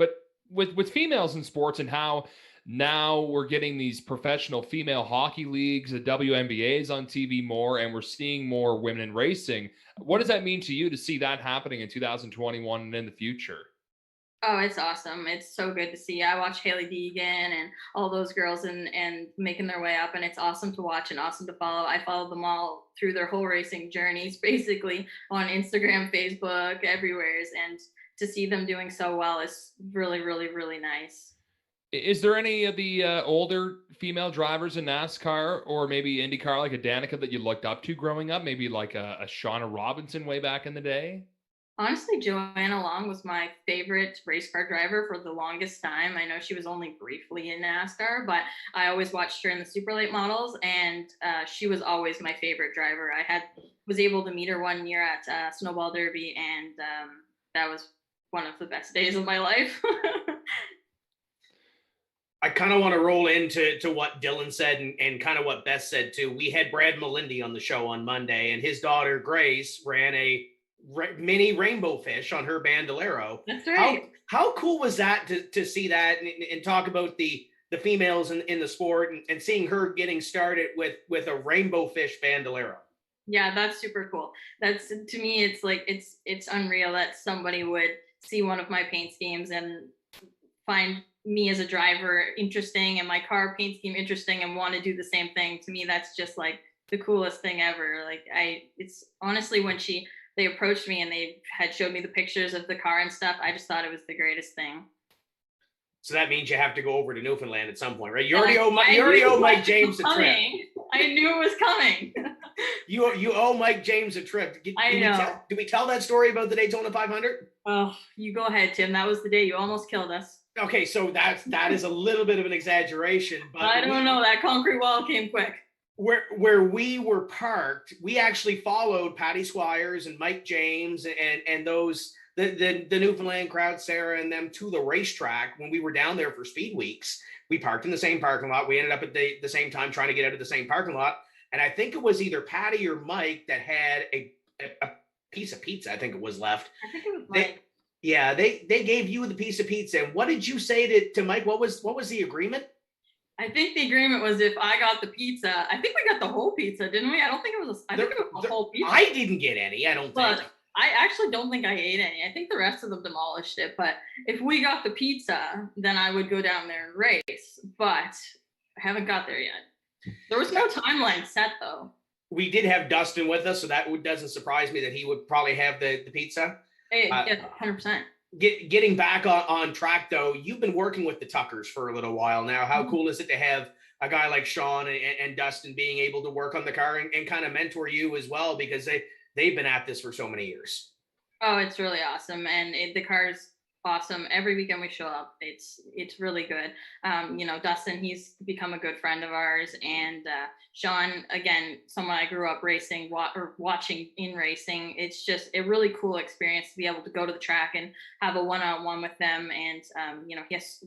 with females in sports and how now we're getting these professional female hockey leagues, the WNBAs on TV more, and we're seeing more women in racing. What does that mean to you to see that happening in 2021 and in the future? Oh, it's awesome. It's so good to see. I watch Haley Deegan and all those girls and making their way up, and it's awesome to watch and awesome to follow. I follow them all through their whole racing journeys, basically on Instagram, Facebook, everywhere. And to see them doing so well is really, really, really nice. Is there any of the older female drivers in NASCAR or maybe IndyCar, like a Danica, that you looked up to growing up? Maybe like a Shauna Robinson way back in the day? Honestly, Joanna Long was my favorite race car driver for the longest time. I know she was only briefly in NASCAR, but I always watched her in the super late models, and she was always my favorite driver. Was able to meet her one year at Snowball Derby, and that was one of the best days of my life. I kind of want to roll into what Dylan said and kind of what Beth said too. We had Brad Melindy on the show on Monday, and his daughter Grace ran a mini rainbow fish on her Bandolero. That's right. How cool was that to see that and talk about the females in the sport and seeing her getting started with a rainbow fish Bandolero? Yeah, that's super cool. That's, to me, it's like it's unreal that somebody would see one of my paint schemes and find me as a driver interesting and my car paint scheme interesting and want to do the same thing. To me, that's just like the coolest thing ever. Like it's honestly, when they approached me and they had showed me the pictures of the car and stuff, I just thought it was the greatest thing. So that means you have to go over to Newfoundland at some point, right? You already owe Mike James a trip. I knew it was coming. You owe Mike James a trip. Do we tell that story about the Daytona 500? Oh, you go ahead, Tim. That was the day you almost killed us. Okay, so that is a little bit of an exaggeration, but I don't know. That concrete wall came quick. Where we were parked, we actually followed Patty Squires and Mike James and those the Newfoundland crowd, Sarah and them, to the racetrack when we were down there for Speed Weeks. We parked in the same parking lot. We ended up at the same time trying to get out of the same parking lot. And I think it was either Patty or Mike that had a piece of pizza. I think it was left. I think it was Mike. They gave you the piece of pizza. And what did you say to Mike? What was the agreement? I think the agreement was if I got the pizza, I think we got the whole pizza, didn't we? I don't think it was. I think it was the whole pizza. I didn't get any. I don't think. I actually don't think I ate any. I think the rest of them demolished it. But if we got the pizza, then I would go down there and race. But I haven't got there yet. There was no timeline set, though. We did have Dustin with us, so that doesn't surprise me that he would probably have the pizza. Hey, yeah, 100%. Getting back on track, though, you've been working with the Tuckers for a little while now. How cool is it to have a guy like Sean and Dustin being able to work on the car and kind of mentor you as well, because they've been at this for so many years? Oh, it's really awesome. And the car's awesome. Every weekend we show up, it's really good. Dustin, he's become a good friend of ours, and Sean, again, someone I grew up racing or watching in racing. It's just a really cool experience to be able to go to the track and have a one-on-one with them. And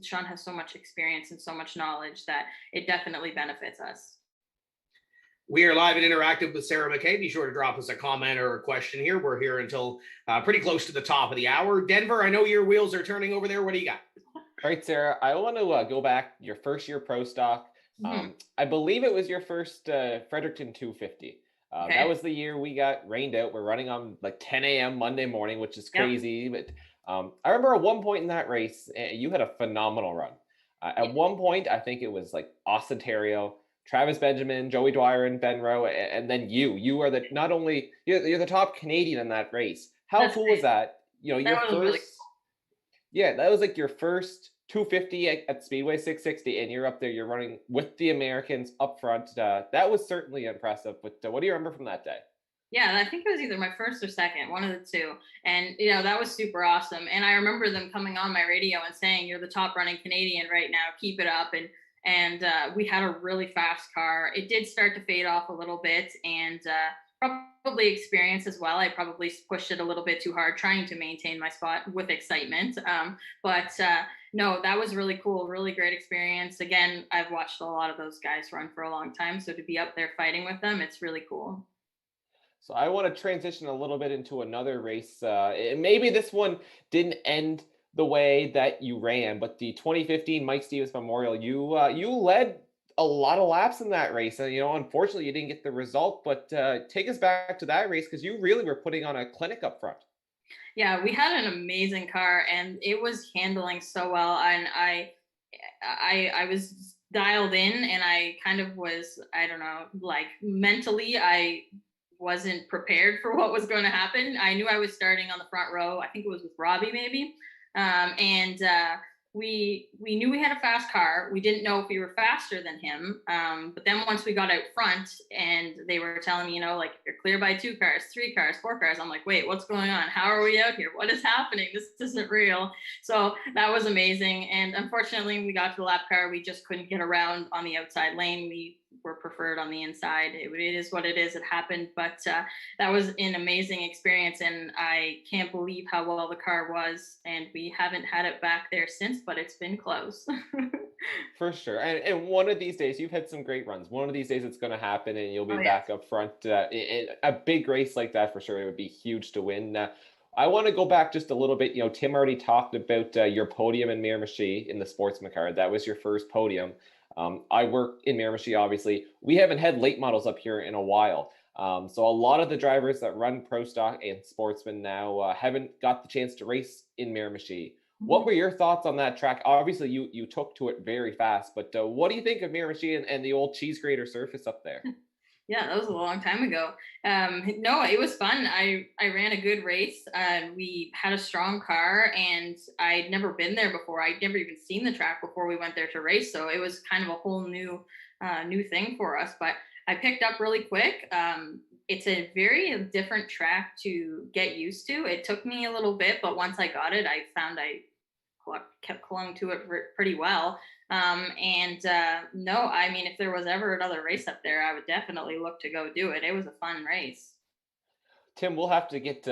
Sean has so much experience and so much knowledge that it definitely benefits us. We are live and interactive with Sarah McKay. Be sure to drop us a comment or a question here. We're here until pretty close to the top of the hour. Denver, I know your wheels are turning over there. What do you got? All right, Sarah, I want to go back your first year pro stock. I believe it was your first Fredericton 250. Okay. That was the year we got rained out. We're running on like 10 a.m. Monday morning, which is crazy. Yep. But I remember at one point in that race, you had a phenomenal run. At one point, I think it was like Austin Terrio, Travis Benjamin, Joey Dwyer, and Ben Rowe, and then you are you're the top Canadian in that race. How cool was that? Your first, really cool. Yeah, that was like your first 250 at Speedway 660, and you're up there. You're running with the Americans up front. That was certainly impressive. But what do you remember from that day? Yeah, I think it was either my first or second, one of the two. And, that was super awesome. And I remember them coming on my radio and saying, "You're the top running Canadian right now. Keep it up." And we had a really fast car. It did start to fade off a little bit, and probably experience as well. I probably pushed it a little bit too hard, trying to maintain my spot with excitement. No, that was really cool. Really great experience. Again, I've watched a lot of those guys run for a long time. So to be up there fighting with them, it's really cool. So I want to transition a little bit into another race. Maybe this one didn't end the way that you ran, but the 2015 Mike Stevens Memorial, you led a lot of laps in that race, and unfortunately you didn't get the result. But take us back to that race, because you really were putting on a clinic up front. Yeah, we had an amazing car, and it was handling so well, and I was dialed in, and I kind of was, I don't know, like mentally I wasn't prepared for what was going to happen. I knew I was starting on the front row. I think it was with Robbie maybe. we knew we had a fast car. We didn't know if we were faster than him. But then once we got out front and they were telling me, like, you're clear by 2 cars, 3 cars, 4 cars. I'm like, wait, what's going on? How are we out here? What is happening? This isn't real. So that was amazing. And unfortunately, we got to the lap car. We just couldn't get around on the outside lane. We were preferred on the inside. It is what it is. It happened, but that was an amazing experience, and I can't believe how well the car was. And we haven't had it back there since, but it's been close. For sure. And one of these days, you've had some great runs. One of these days, it's going to happen, and you'll be back up front. In a big race like that, for sure, it would be huge to win. I want to go back just a little bit. Tim already talked about your podium in Miramichi in the sportsman car. That was your first podium. I work in Miramichi, obviously. We haven't had late models up here in a while. So a lot of the drivers that run Pro Stock and Sportsman now haven't got the chance to race in Miramichi. What were your thoughts on that track? Obviously, you took to it very fast, but what do you think of Miramichi and the old cheese grater surface up there? Yeah, that was a long time ago. No, it was fun. I ran a good race. We had a strong car, and I'd never been there before. I'd never even seen the track before we went there to race. So it was kind of a whole new thing for us. But I picked up really quick. It's a very different track to get used to. It took me a little bit, but once I got it, I found I kept clung to it pretty well. No, I mean, if there was ever another race up there, I would definitely look to go do it. It was a fun race. Tim, we'll have to get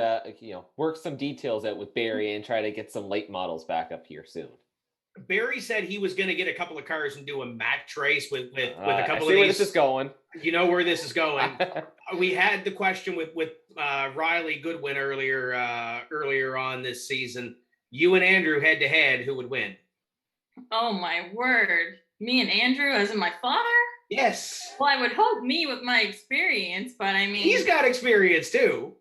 work some details out with Barry and try to get some late models back up here soon. Barry said he was going to get a couple of cars and do a match race with a couple I of see these. where this is going. You know where this is going. We had the question with Riley Goodwin earlier on this season. You and Andrew head to head, who would win? Oh my word. Me and Andrew as in my father? Yes. Well, I would hope me with my experience, but I mean, he's got experience too.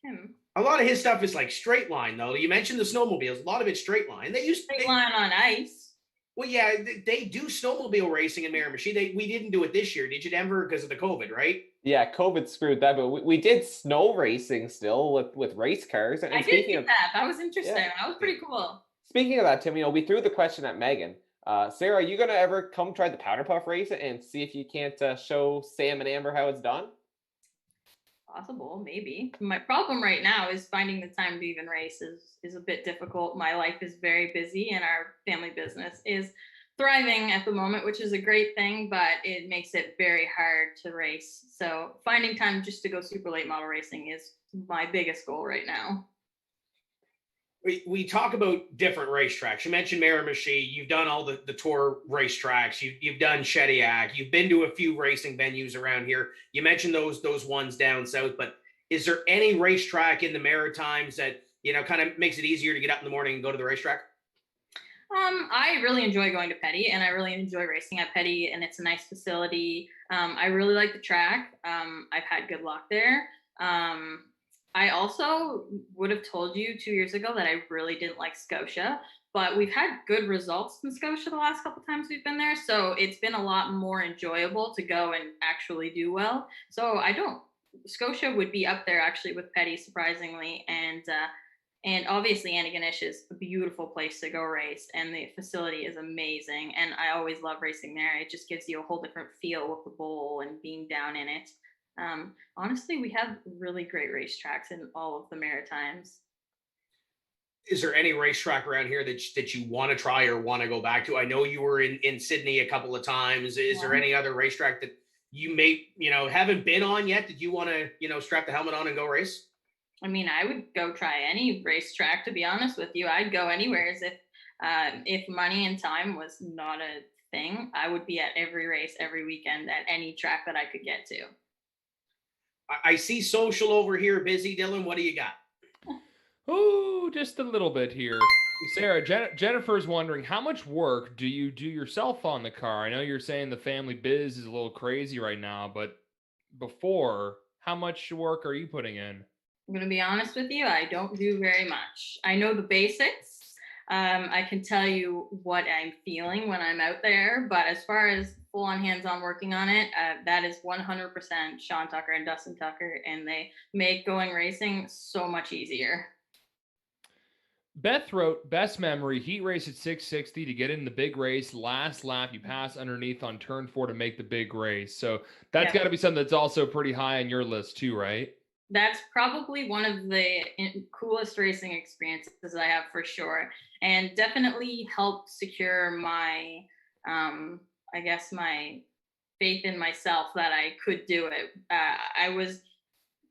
Him. A lot of his stuff is like straight line though. You mentioned the snowmobiles. A lot of it's straight line. They use straight line on ice. Well, yeah, they do snowmobile racing in Miramichi. We didn't do it this year, did you, Denver, because of the COVID, right? Yeah, COVID screwed that, but we did snow racing still with race cars. And I did see that. That was interesting. Yeah. That was pretty cool. Speaking of that, Tim, we threw the question at Megan. Sarah, are you going to ever come try the Powder Puff race and see if you can't show Sam and Amber how it's done? Possible, maybe. My problem right now is finding the time to even race is a bit difficult. My life is very busy and our family business is thriving at the moment, which is a great thing, but it makes it very hard to race. So finding time just to go super late model racing is my biggest goal right now. We talk about different racetracks. You mentioned Miramichi. You've done all the tour racetracks. You've done Shediac. You've been to a few racing venues around here. You mentioned those ones down south. But is there any racetrack in the Maritimes that kind of makes it easier to get up in the morning and go to the racetrack? I really enjoy going to Petty, and I really enjoy racing at Petty, and it's a nice facility. I really like the track. I've had good luck there. I also would have told you 2 years ago that I really didn't like Scotia, but we've had good results in Scotia the last couple of times we've been there. So it's been a lot more enjoyable to go and actually do well. So Scotia would be up there actually with Petty, surprisingly. And obviously Antigonish is a beautiful place to go race, and the facility is amazing. And I always love racing there. It just gives you a whole different feel with the bowl and being down in it. Honestly, we have really great racetracks in all of the Maritimes. Is there any racetrack around here that you want to try or want to go back to? I know you were in Sydney a couple of times. Is there any other racetrack that you may, haven't been on yet that you want to, strap the helmet on and go race? I mean, I would go try any racetrack, to be honest with you. I'd go anywhere. If money and time was not a thing, I would be at every race every weekend at any track that I could get to. I see social over here busy. Dylan, what do you got? Oh, just a little bit here. Sarah, Jennifer's wondering, how much work do you do yourself on the car? I know you're saying the family biz is a little crazy right now, but before, how much work are you putting in? I'm going to be honest with you. I don't do very much. I know the basics. I can tell you what I'm feeling when I'm out there, but as far as full-on hands-on working on it, that is 100% Sean Tucker and Dustin Tucker, and they make going racing so much easier. Beth wrote, best memory, heat race at 660 to get in the big race. Last lap, you pass underneath on turn 4 to make the big race. So that's got to be something that's also pretty high on your list too, right? That's probably one of the coolest racing experiences I have for sure. And definitely helped secure my, I guess, my faith in myself that I could do it. I was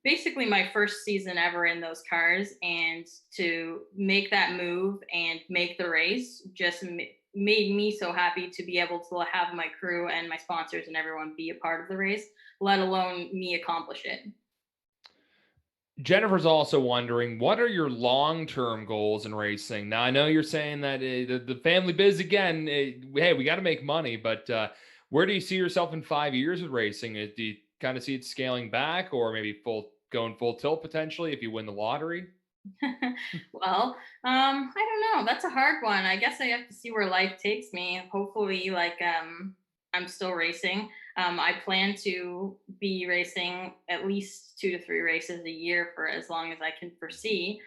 basically my first season ever in those cars, and to make that move and make the race just made me so happy to be able to have my crew and my sponsors and everyone be a part of the race, let alone me accomplish it. Jennifer's also wondering, what are your long-term goals in racing? Now, I know you're saying that the family biz again, hey, we got to make money, but where do you see yourself in 5 years with racing? Do you kind of see it scaling back, or maybe going full tilt potentially if you win the lottery? Well, I don't know. That's a hard one. I guess I have to see where life takes me. Hopefully, I'm still racing. I plan to be racing at least 2 to 3 races a year for as long as I can foresee,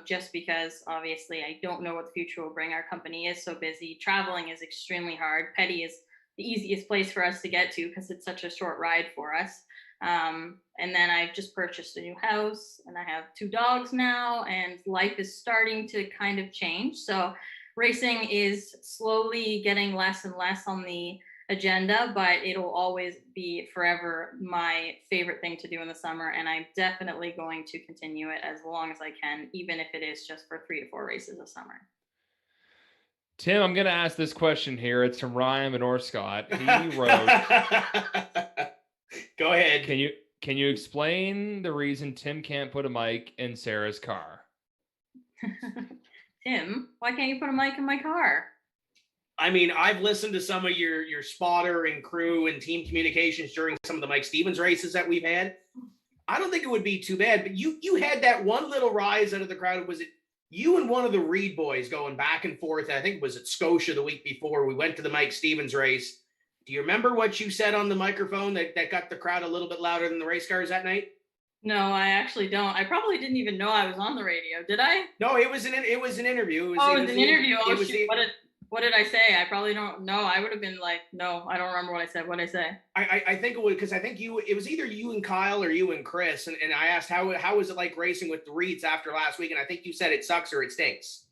just because obviously I don't know what the future will bring. Our company is so busy. Traveling is extremely hard. Petty is the easiest place for us to get to because it's such a short ride for us. And then I've just purchased a new house, and I have 2 dogs now, and life is starting to kind of change. So racing is slowly getting less and less on the agenda, but it'll always be forever my favorite thing to do in the summer. And I'm definitely going to continue it as long as I can, even if it is just for 3 to 4 races a summer. Tim, I'm going to ask this question here. It's from Ryan Menorscott. He wrote, go ahead. Can you explain the reason Tim can't put a mic in Sarah's car? Tim, why can't you put a mic in my car? I mean, I've listened to some of your spotter and crew and team communications during some of the Mike Stevens races that we've had. I don't think it would be too bad, but you had that one little rise out of the crowd. Was it you and one of the Reed boys going back and forth? I think it was at Scotia the week before we went to the Mike Stevens race. Do you remember what you said on the microphone that got the crowd a little bit louder than the race cars that night? No, I actually don't. I probably didn't even know I was on the radio. Did I? No, it was an interview. It was an interview. Oh, shoot. What did I say? I probably don't know. I would have been like, no, I don't remember what I said. What did I say? I think it was because I think it was either you and Kyle or you and Chris. And I asked, how was it like racing with the Reeds after last week? And I think you said it sucks or it stinks.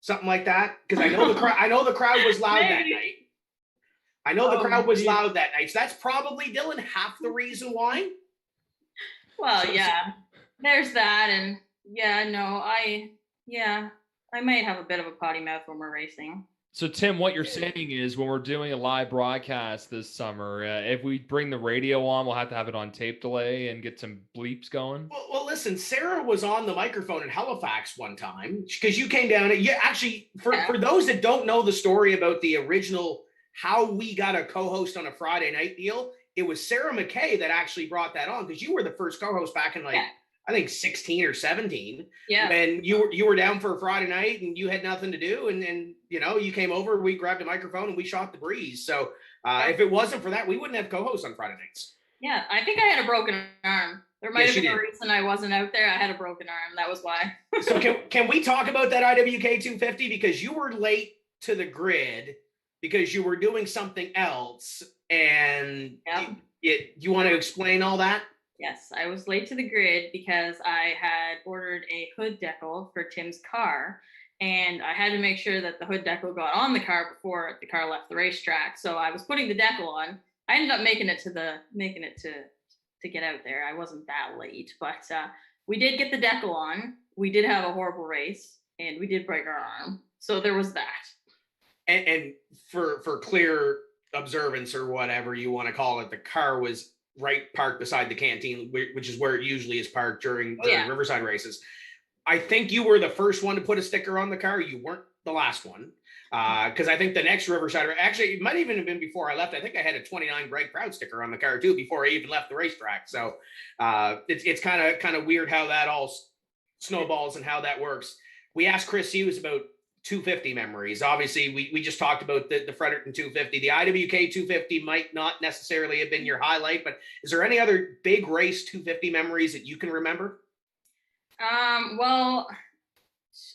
Something like that. Because I know the crowd was loud that night. I know the crowd was loud that night. So that's probably, Dylan, half the reason why. Well, yeah, there's that. And I might have a bit of a potty mouth when we're racing. So, Tim, what you're saying is when we're doing a live broadcast this summer, if we bring the radio on, we'll have to have it on tape delay and get some bleeps going? Well, listen, Sarah was on the microphone in Halifax one time because you came down. For those that don't know the story about the original how we got a co-host on a Friday night deal, it was Sarah McKay that actually brought that on because you were the first co-host back in I think 16 or 17. Yeah. And you were down for a Friday night and you had nothing to do. And you came over, we grabbed a microphone and we shot the breeze. So if it wasn't for that, we wouldn't have co-hosts on Friday nights. Yeah. I think I had a broken arm. There might have been a reason I wasn't out there. I had a broken arm. That was why. So can we talk about that IWK 250? Because you were late to the grid because you were doing something else. And you want to explain all that? Yes, I was late to the grid because I had ordered a hood decal for Tim's car, and I had to make sure that the hood decal got on the car before the car left the racetrack. So I was putting the decal on. I ended up making it to get out there. I wasn't that late, but we did get the decal on. We did have a horrible race, and we did break our arm. So there was that. And for clear observance or whatever you want to call it, the car was right parked beside the canteen, which is where it usually is parked during Riverside races. I think you were the first one to put a sticker on the car. You weren't the last one. Because I think the next Riverside, actually, it might even have been before I left. I think I had a 29 Greg Proud sticker on the car too before I even left the racetrack. So it's kind of weird how that all snowballs and how that works. We asked Chris Hughes about 250 memories. Obviously, we just talked about the Fredericton 250. The IWK 250 might not necessarily have been your highlight, but is there any other big race 250 memories that you can remember? Well,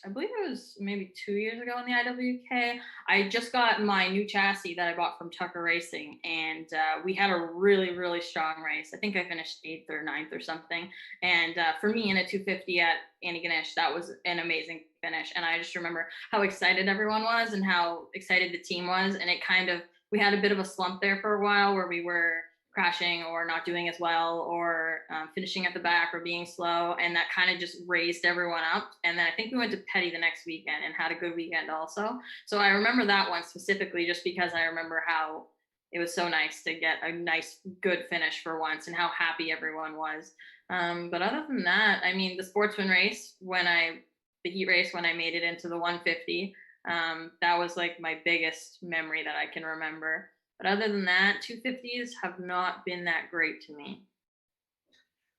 I believe it was maybe 2 years ago in the IWK. I just got my new chassis that I bought from Tucker Racing, and we had a really, really strong race. I think I finished 8th or 9th or something. And for me in a 250 at Antigonish, that was an amazing finish. And I just remember how excited everyone was and how excited the team was. And it kind of, we had a bit of a slump there for a while where we were crashing or not doing as well or finishing at the back or being slow, and that kind of just raised everyone up. And then I think we went to Petty the next weekend and had a good weekend also. So I remember that one specifically just because I remember how it was so nice to get a nice good finish for once and how happy everyone was. But other than that, I mean, the sportsman race, the heat race when I made it into the 150, that was like my biggest memory that I can remember. But other than that, 250s have not been that great to me.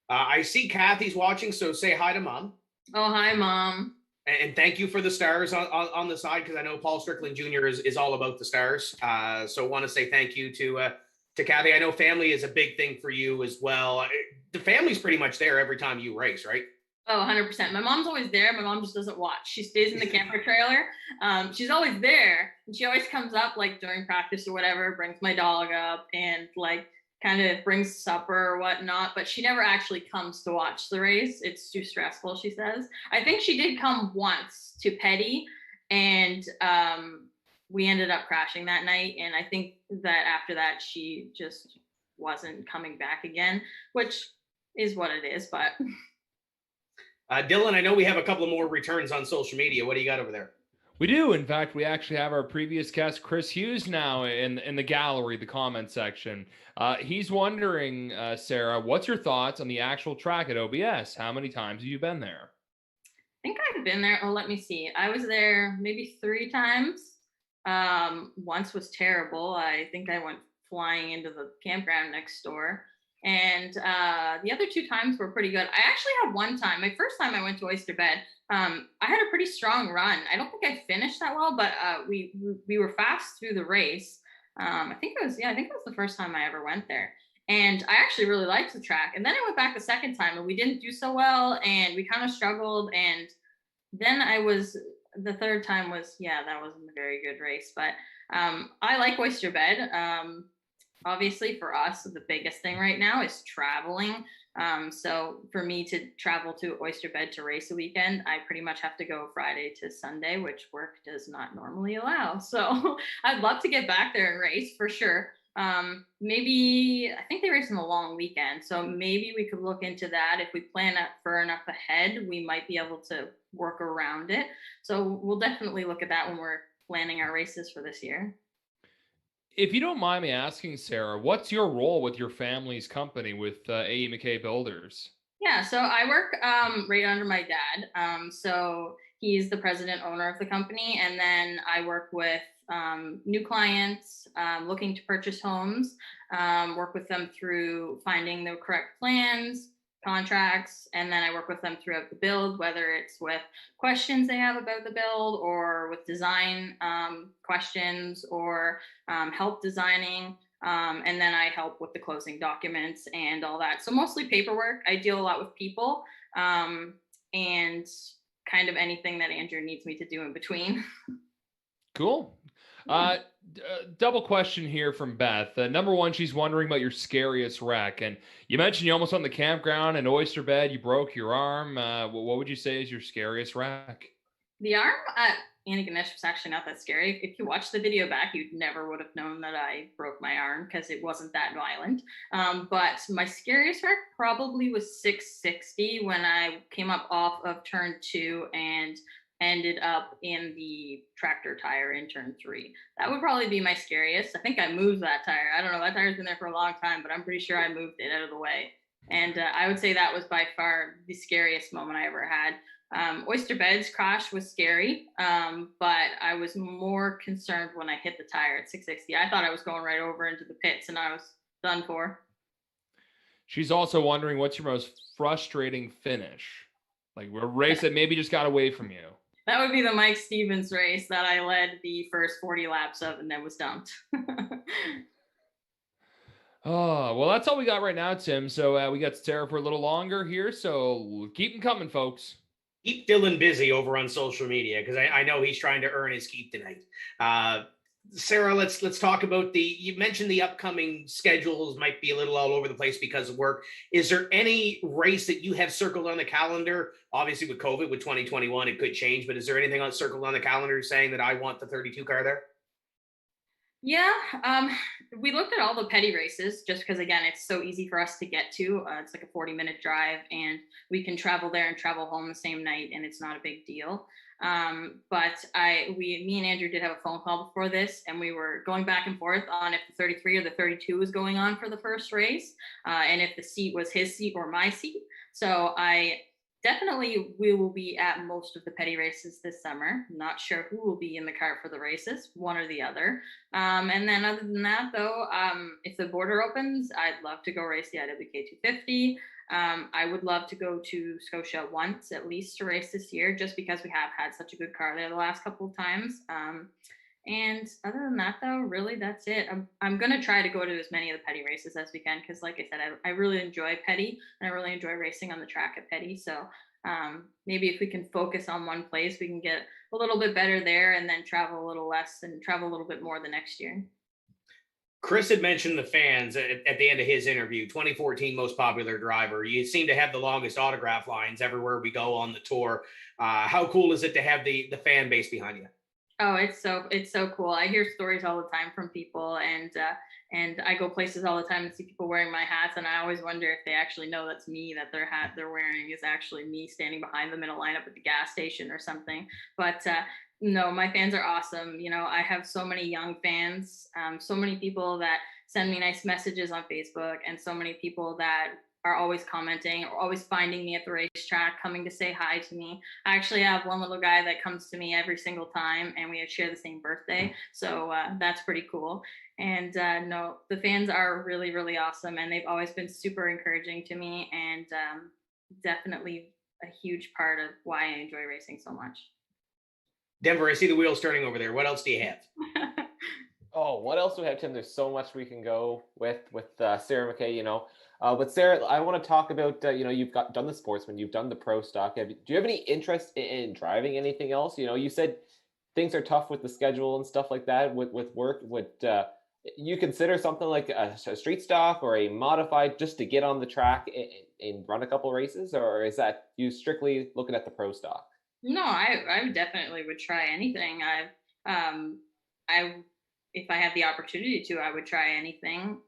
I see Kathy's watching, so say hi to Mom. Oh, hi, Mom. And thank you for the stars on the side, because I know Paul Strickland Jr. is all about the stars. So I want to say thank you to Kathy. I know family is a big thing for you as well. The family's pretty much there every time you race, right? Oh, 100%. My mom's always there. My mom just doesn't watch. She stays in the camper trailer. She's always there. And she always comes up like during practice or whatever, brings my dog up and like kind of brings supper or whatnot. But she never actually comes to watch the race. It's too stressful, she says. I think she did come once to Petty, and we ended up crashing that night. And I think that after that, she just wasn't coming back again, which is what it is. But Dylan, I know we have a couple of more returns on social media. What do you got over there? We do. In fact, we actually have our previous guest, Chris Hughes, now in the gallery, the comment section. He's wondering, Sarah, what's your thoughts on the actual track at OBS? How many times have you been there? I think I've been there. Oh, let me see. I was there maybe 3 times. Once was terrible. I think I went flying into the campground next door. And the other 2 times were pretty good. I actually had one time, my first time I went to Oyster Bed, I had a pretty strong run. I don't think I finished that well, but we were fast through the race. I think it was the first time I ever went there. And I actually really liked the track. And then I went back the second time and we didn't do so well and we kind of struggled. And then the third time was, that wasn't a very good race. But I like Oyster Bed. Obviously, for us, the biggest thing right now is traveling. So for me to travel to Oyster Bed to race a weekend, I pretty much have to go Friday to Sunday, which work does not normally allow. So I'd love to get back there and race for sure. Maybe, I think they race on a long weekend. So maybe we could look into that. If we plan far enough ahead, we might be able to work around it. So we'll definitely look at that when we're planning our races for this year. If you don't mind me asking, Sarah, what's your role with your family's company with A.E. McKay Builders? Yeah, so I work right under my dad. So he's the president owner of the company. And then I work with new clients looking to purchase homes, work with them through finding the correct plans, contracts, and then I work with them throughout the build, whether it's with questions they have about the build or with design questions or help designing. And then I help with the closing documents and all that. So mostly paperwork. I deal a lot with people and kind of anything that Andrew needs me to do in between. Cool. Double question here from Beth. Number one, she's wondering about your scariest wreck. And you mentioned you almost on the campground and Oyster Bed, you broke your arm. What would you say is your scariest wreck? The arm at Antigonish was actually not that scary. If you watch the video back, you never would have known that I broke my arm because it wasn't that violent. But my scariest wreck probably was 660 when I came up off of turn 2 and ended up in the tractor tire in turn 3. That would probably be my scariest. I think I moved that tire. I don't know. That tire's been there for a long time, but I'm pretty sure I moved it out of the way. And I would say that was by far the scariest moment I ever had. Oyster Bed's crash was scary, but I was more concerned when I hit the tire at 660. I thought I was going right over into the pits and I was done for. She's also wondering what's your most frustrating finish? Like a race that maybe just got away from you. That would be the Mike Stevens race that I led the first 40 laps of and then was dumped. Oh, well, that's all we got right now, Tim. So we got Sarah for a little longer here. So keep them coming, folks. Keep Dylan busy over on social media, because I know he's trying to earn his keep tonight. Sarah, let's talk about you mentioned the upcoming schedules might be a little all over the place because of work. Is there any race that you have circled on the calendar? Obviously with COVID, with 2021, it could change, but is there anything circled on the calendar saying that I want the 32 car there? Yeah, we looked at all the petty races just because, again, it's so easy for us to get to. It's like a 40-minute drive, and we can travel there and travel home the same night, and it's not a big deal. But me and Andrew did have a phone call before this, and we were going back and forth on if the 33 or the 32 was going on for the first race, and if the seat was his seat or my seat. So we will be at most of the petty races this summer. Not sure who will be in the car for the races, one or the other. And then other than that, though, if the border opens, I'd love to go race the IWK 250. I would love to go to Scotia once at least to race this year, just because we have had such a good car there the last couple of times. And other than that, though, really, that's it. I'm going to try to go to as many of the petty races as we can, because like I said, I really enjoy petty, and I really enjoy racing on the track at petty. So maybe if we can focus on one place, we can get a little bit better there, and then travel a little less and travel a little bit more the next year. Chris had mentioned the fans at the end of his interview. 2014 most popular driver. You seem to have the longest autograph lines everywhere we go on the tour. How cool is it to have the fan base behind you? Oh, it's so cool. I hear stories all the time from people, and I go places all the time and see people wearing my hats, and I always wonder if they actually know that's me, that their hat they're wearing is actually me standing behind them in a lineup at the gas station or something. But no, my fans are awesome. You know, I have so many young fans, so many people that send me nice messages on Facebook, and so many people that are always commenting or always finding me at the racetrack, coming to say hi to me. I actually have one little guy that comes to me every single time, and we share the same birthday. So that's pretty cool. And no, the fans are really, really awesome, and they've always been super encouraging to me, and definitely a huge part of why I enjoy racing so much. Denver, I see the wheels turning over there. What else do you have? Oh, what else do we have, Tim? There's so much we can go with Sarah McKay, you know. But Sarah, I want to talk about, you know, you've done the Sportsman, you've done the Pro Stock. Do you have any interest in driving anything else? You know, you said things are tough with the schedule and stuff like that with work. Would you consider something like a street stock or a modified just to get on the track and run a couple races? Or is that you strictly looking at the Pro Stock? No, I definitely would try anything. If I had the opportunity to, I would try anything.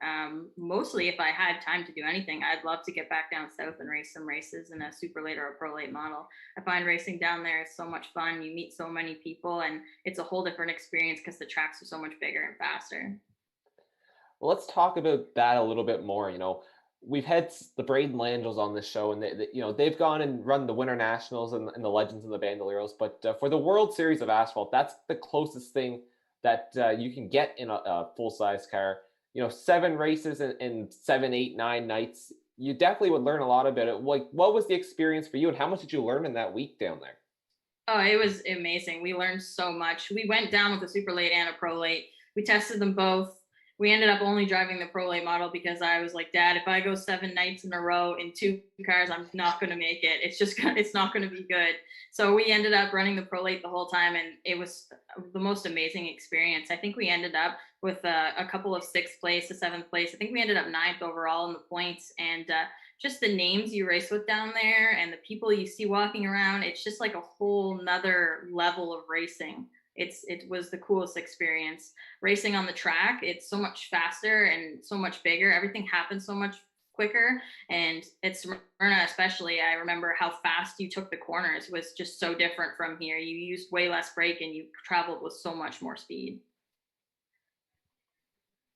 Mostly if I had time to do anything, I'd love to get back down south and race some races in a super late or a pro late model. I find racing down there is so much fun. You meet so many people, and it's a whole different experience because the tracks are so much bigger and faster. Well, let's talk about that a little bit more. You know, we've had the Braden Langels on this show, and you know, they've gone and run the Winter Nationals and the Legends and the Bandoleros. But for the World Series of Asphalt, that's the closest thing that you can get in a full-size car. You know, 7 races in 7, 8, 9 nights. You definitely would learn a lot about it. Like, what was the experience for you, and how much did you learn in that week down there? Oh, it was amazing. We learned so much. We went down with a super late and a pro late. We tested them both. We ended up only driving the pro late model because I was like, Dad, if I go 7 nights in a row in 2 cars, I'm not going to make it. It's not going to be good. So we ended up running the pro late the whole time, and it was the most amazing experience. I think we ended up with a couple of 6th place to 7th place. I think we ended up 9th overall in the points, and just the names you race with down there and the people you see walking around, it's just like a whole nother level of racing. It was the coolest experience. Racing on the track, it's so much faster and so much bigger. Everything happens so much quicker. And at Smyrna especially, I remember how fast you took the corners was just so different from here. You used way less brake and you traveled with so much more speed.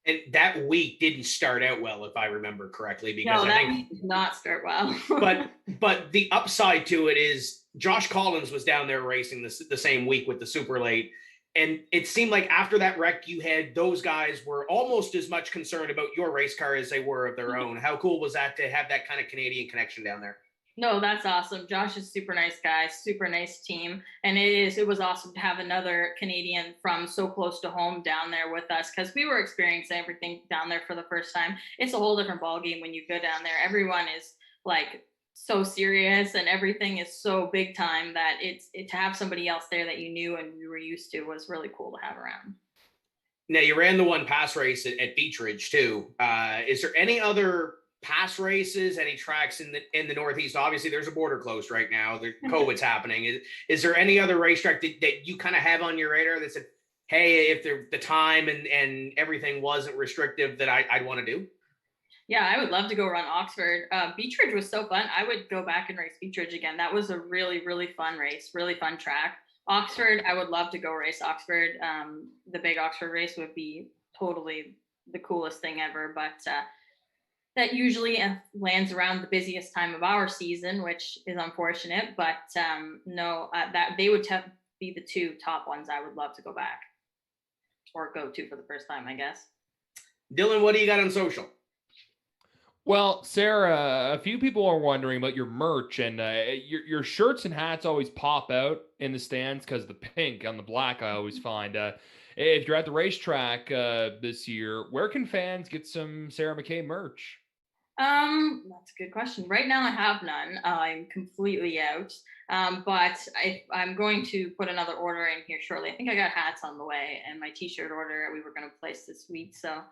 And that week didn't start out well, if I remember correctly, because that week did not start well. but the upside to it is Josh Collins was down there racing the same week with the super late. And it seemed like after that wreck, you had those guys were almost as much concerned about your race car as they were of their own. How cool was that to have that kind of Canadian connection down there? No, that's awesome. Josh is a super nice guy, super nice team. And it was awesome to have another Canadian from so close to home down there with us, because we were experiencing everything down there for the first time. It's a whole different ballgame when you go down there. Everyone is like so serious and everything is so big time that to have somebody else there that you knew and you were used to was really cool to have around. Now, you ran the one pass race at Beach Ridge too. Is there any other pass races, any tracks in the Northeast? Obviously, there's a border closed right now. The COVID's happening. Is there any other racetrack that you kind of have on your radar that said, hey, if the time and everything wasn't restrictive, that I'd want to do? Yeah, I would love to go run Oxford. Beach Ridge was so fun. I would go back and race Beach Ridge again. That was a really, really fun race, really fun track. Oxford, I would love to go race Oxford. The big Oxford race would be totally the coolest thing ever, but that usually lands around the busiest time of our season, which is unfortunate, but no, that they would be the two top ones I would love to go back or go to for the first time, I guess. Dylan, what do you got on social? Well, Sarah, a few people are wondering about your merch, and your shirts and hats always pop out in the stands because the pink on the black I always find. If you're at the racetrack this year, where can fans get some Sarah McKay merch? That's a good question. Right now I have none. I'm completely out. But I'm going to put another order in here shortly. I think I got hats on the way and my t-shirt order we were going to place this week. So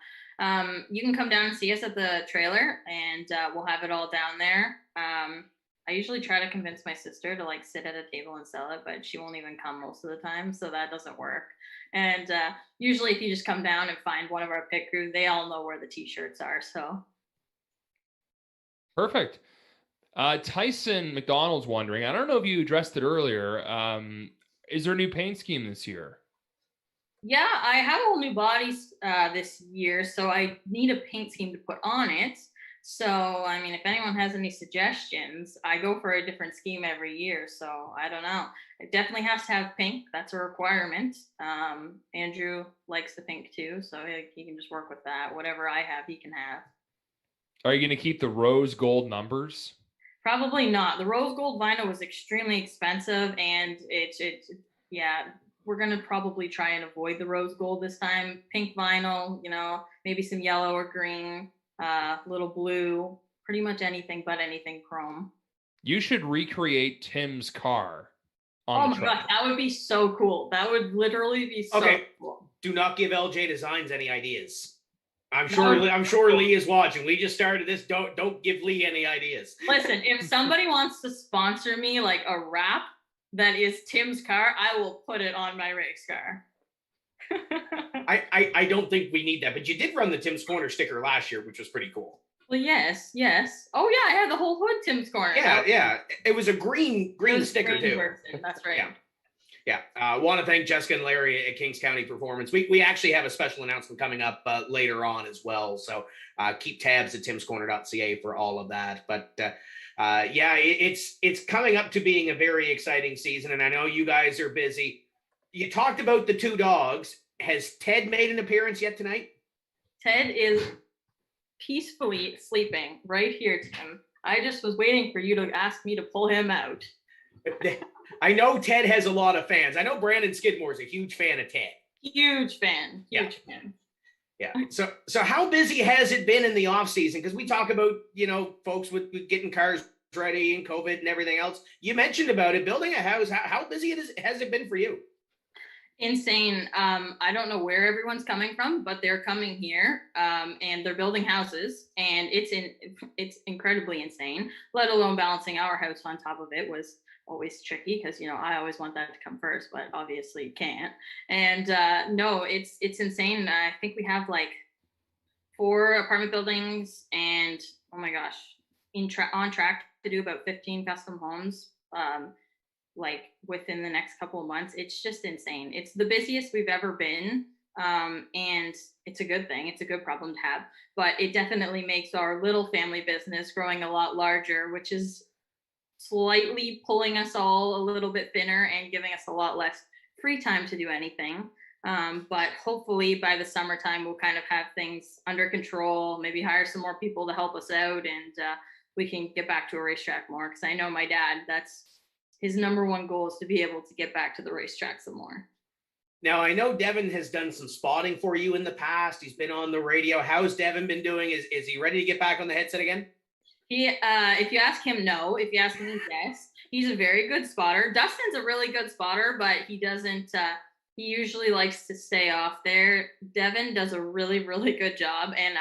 you can come down and see us at the trailer and we'll have it all down there. I usually try to convince my sister to like sit at a table and sell it, but she won't even come most of the time. So that doesn't work. And usually if you just come down and find one of our pit crew, they all know where the t-shirts are. So. Perfect. Tyson McDonald's wondering, I don't know if you addressed it earlier. Is there a new paint scheme this year? Yeah, I have all new bodies this year, so I need a paint scheme to put on it. So, I mean, if anyone has any suggestions, I go for a different scheme every year. So I don't know. It definitely has to have pink. That's a requirement. Andrew likes the pink too, so he can just work with that. Whatever I have, he can have. Are you going to keep the rose gold numbers? Probably not. The rose gold vinyl was extremely expensive, and yeah, we're going to probably try and avoid the rose gold this time. Pink vinyl, maybe some yellow or green, little blue, pretty much anything but anything chrome. You should recreate Tim's car. Oh my gosh, that would be so cool. That would literally be so cool. Do not give LJ Designs any ideas. I'm sure Lee is watching. We just started this. Don't give Lee any ideas. Listen, if somebody wants to sponsor me like a wrap that is Tim's car, I will put it on my race car. I don't think we need that, but you did run the Tim's Corner sticker last year, which was pretty cool. Well, yes. Oh yeah, I had the whole hood Tim's Corner. Yeah. It was a green sticker too. That's right. Yeah. Want to thank Jessica and Larry at Kings County Performance. We actually have a special announcement coming up later on as well. So keep tabs at timscorner.ca for all of that. But it's coming up to being a very exciting season. And I know you guys are busy. You talked about the two dogs. Has Ted made an appearance yet tonight? Ted is peacefully sleeping right here, Tim. I just was waiting for you to ask me to pull him out. I know Ted has a lot of fans. I know Brandon Skidmore is a huge fan of Ted. Huge fan. Fan. Yeah. So how busy has it been in the off season? Because we talk about, folks with getting cars ready and COVID and everything else. You mentioned about it, building a house. How busy has it been for you? Insane. I don't know where everyone's coming from, but they're coming here and they're building houses, and it's incredibly insane, let alone balancing our house on top of it was always tricky because I always want that to come first, but obviously you can't. And no, it's insane. I think we have like 4 apartment buildings and oh my gosh, on track to do about 15 custom homes like within the next couple of months. It's just insane. It's the busiest we've ever been, and it's a good thing. It's a good problem to have, but it definitely makes our little family business growing a lot larger, which is slightly pulling us all a little bit thinner and giving us a lot less free time to do anything. But hopefully by the summertime, we'll kind of have things under control, maybe hire some more people to help us out, and we can get back to a racetrack more. Because I know my dad, that's his number one goal, is to be able to get back to the racetrack some more. Now, I know Devin has done some spotting for you in the past. He's been on the radio. How's Devin been doing? Is he ready to get back on the headset again? If you ask him, no. If you ask me, yes. He's a very good spotter. Dustin's a really good spotter, but he doesn't. He usually likes to stay off there. Devin does a really, really good job, and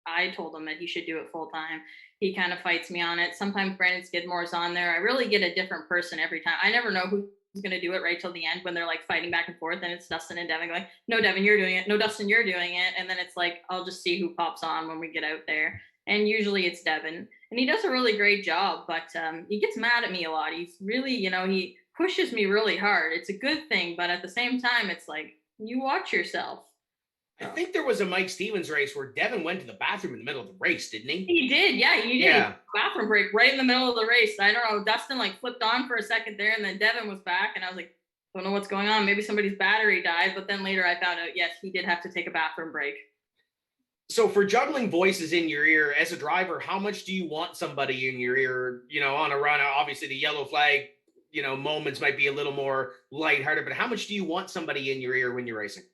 I told him that he should do it full time. He kind of fights me on it. Sometimes Brandon Skidmore's on there. I really get a different person every time. I never know who's going to do it right till the end when they're like fighting back and forth, and it's Dustin and Devin going, no, Devin, you're doing it. No, Dustin, you're doing it. And then it's like, I'll just see who pops on when we get out there. And usually it's Devin. And he does a really great job, but he gets mad at me a lot. He's really, he pushes me really hard. It's a good thing, but at the same time, it's like, you watch yourself. I think there was a Mike Stevens race where Devin went to the bathroom in the middle of the race, didn't he? He did, yeah, he did. Yeah. Bathroom break right in the middle of the race. I don't know. Dustin like flipped on for a second there, and then Devin was back, and I was like, don't know what's going on. Maybe somebody's battery died. But then later I found out, yes, he did have to take a bathroom break. So for juggling voices in your ear as a driver, how much do you want somebody in your ear, on a run? Obviously the yellow flag, moments might be a little more lighthearted, but how much do you want somebody in your ear when you're racing?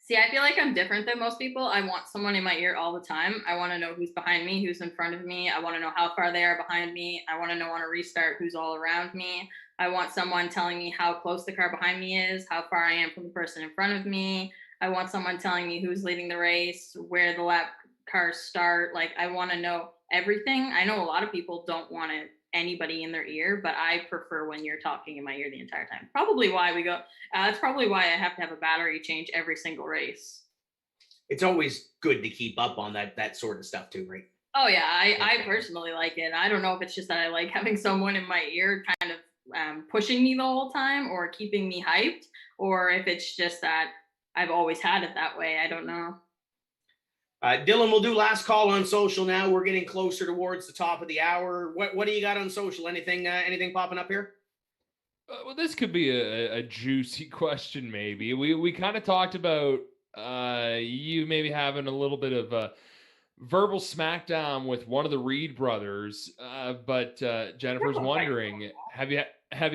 See, I feel like I'm different than most people. I want someone in my ear all the time. I want to know who's behind me, who's in front of me. I want to know how far they are behind me. I want to know on a restart who's all around me. I want someone telling me how close the car behind me is, how far I am from the person in front of me. I want someone telling me who's leading the race, where the lap cars start. Like, I want to know everything. I know a lot of people don't want anybody in their ear, but I prefer when you're talking in my ear the entire time. Probably why that's probably why I have to have a battery change every single race. It's always good to keep up on that sort of stuff too, right? Oh yeah, I personally like it. I don't know if it's just that I like having someone in my ear kind of pushing me the whole time or keeping me hyped, or if it's just that I've always had it that way. I don't know. Dylan, we'll do last call on social now. We're getting closer towards the top of the hour. What do you got on social? Anything popping up here? Well, this could be a juicy question, maybe. We kind of talked about you maybe having a little bit of a verbal smackdown with one of the Reed brothers, but Jennifer's wondering, have you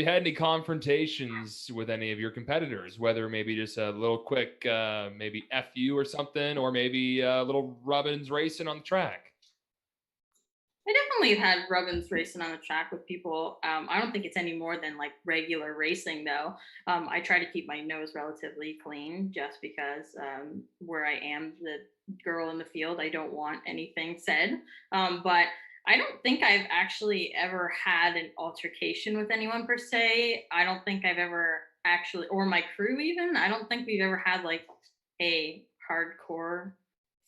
had any confrontations with any of your competitors, whether maybe just a little quick maybe F you or something, or maybe a little rubbins racing on the track? I definitely have had rubbins racing on the track with people. I don't think it's any more than like regular racing though. I try to keep my nose relatively clean just because where I am the girl in the field, I don't want anything said. But I don't think I've actually ever had an altercation with anyone per se. I don't think I've ever actually, or my crew even, I don't think we've ever had like a hardcore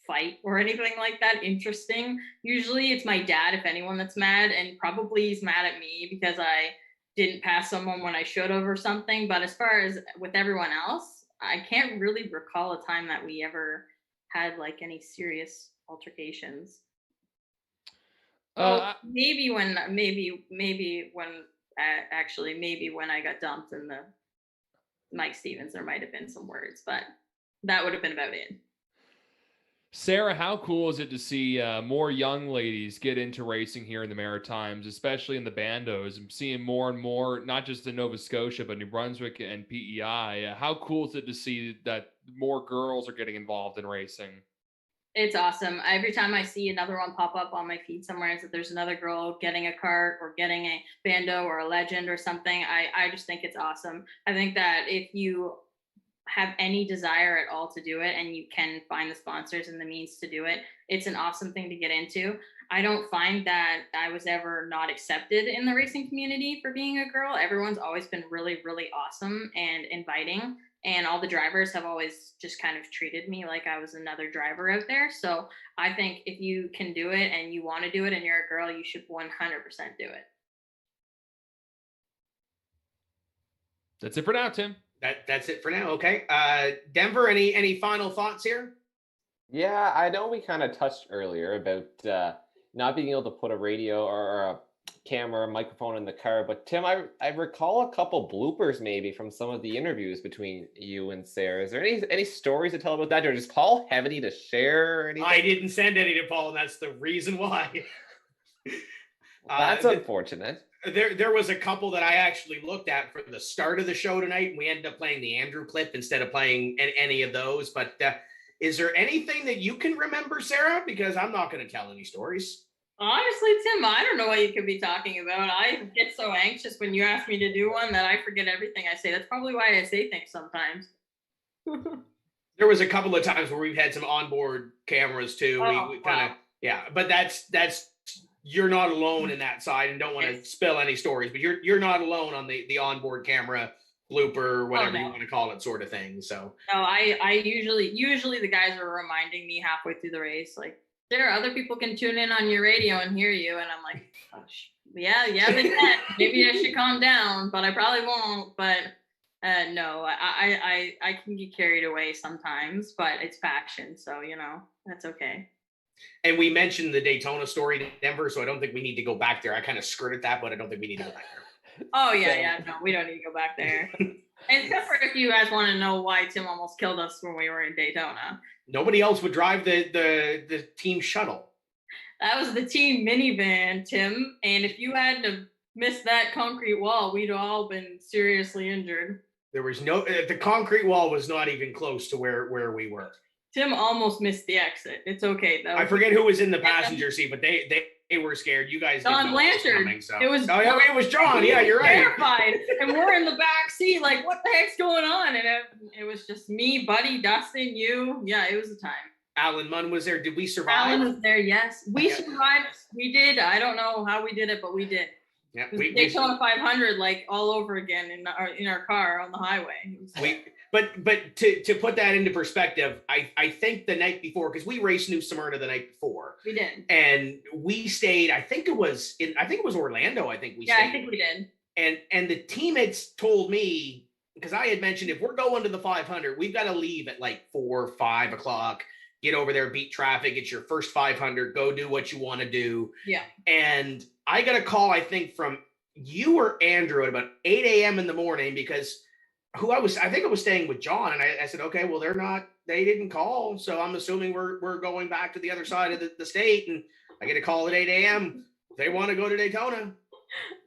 fight or anything like that interesting. Usually it's my dad, if anyone, that's mad, and probably he's mad at me because I didn't pass someone when I should have or something. But as far as with everyone else, I can't really recall a time that we ever had like any serious altercations. Maybe when I got dumped in the Mike Stevens, there might have been some words, but that would have been about it. Sarah, how cool is it to see more young ladies get into racing here in the Maritimes, especially in the bandos? I'm seeing more and more, not just in Nova Scotia, but New Brunswick and PEI. How cool is it to see that more girls are getting involved in racing? It's awesome. Every time I see another one pop up on my feed somewhere, is that there's another girl getting a cart or getting a bando or a legend or something. I just think it's awesome. I think that if you have any desire at all to do it and you can find the sponsors and the means to do it, it's an awesome thing to get into. I don't find that I was ever not accepted in the racing community for being a girl. Everyone's always been really, really awesome and inviting. And all the drivers have always just kind of treated me like I was another driver out there. So I think if you can do it and you want to do it and you're a girl, you should 100% do it. That's it for now, Tim. That's it for now. Okay. Denver, any final thoughts here? Yeah, I know we kind of touched earlier about not being able to put a radio or a camera, microphone in the car, but Tim, I recall a couple bloopers maybe from some of the interviews between you and Sarah. Is there any stories to tell about that, or does Paul have any to share or anything? I didn't send any to Paul, and that's the reason why. That's unfortunate. There was a couple that I actually looked at for the start of the show tonight, and we ended up playing the Andrew clip instead of playing any of those. But Is there anything that you can remember, Sarah? Because I'm not going to tell any stories. Honestly, Tim, I don't know what you could be talking about. I get so anxious when you ask me to do one that I forget everything I say. That's probably why I say things sometimes. There was a couple of times where we've had some onboard cameras too. We kind of, yeah, but that's you're not alone in that side, and don't want to spill any stories, but you're not alone on the onboard camera blooper, whatever you want to call it, sort of thing. So no, I usually the guys are reminding me halfway through the race, like, there other people can tune in on your radio and hear you, and I'm like, oh, yeah, they can. Maybe I should calm down, but I probably won't. But no, I can get carried away sometimes, but it's passion, so that's okay. And we mentioned the Daytona story in Denver, so I don't think we need to go back there. I kind of skirted that, but I don't think we need to go back there. Oh yeah, no, we don't need to go back there. Except for if you guys want to know why Tim almost killed us when we were in Daytona. Nobody else would drive the team shuttle. That was the team minivan, Tim. And if you had to miss that concrete wall, we'd all been seriously injured. There was the concrete wall was not even close to where we were. Tim almost missed the exit. It's okay though. I forget who was in the passenger seat, but they were scared. You guys John Blanchard. Coming, so. It was it was John. Yeah, you're right. Terrified. And we're in the back seat, like, what the heck's going on? And it was just me, Buddy, Dustin, you. Yeah, it was a time. Alan Munn was there. Did we survive? Alan was there. Yes, we survived. We did. I don't know how we did it, but we did. Yeah, we Daytona 500 like all over again in our car on the highway. But to put that into perspective, I think the night before, because we raced New Smyrna the night before. We did. And we stayed, I think it was Orlando, I think we stayed. Yeah, I think we did. And the teammates told me, because I had mentioned, if we're going to the 500, we've got to leave at like 4 or 5 o'clock, get over there, beat traffic. It's your first 500, go do what you want to do. Yeah. And I got a call, I think, from you or Andrew at about 8 a.m. in the morning, because I think I was staying with John, and I said, okay, well, they didn't call, so I'm assuming we're going back to the other side of the state, and I get a call at 8 a.m. They want to go to Daytona.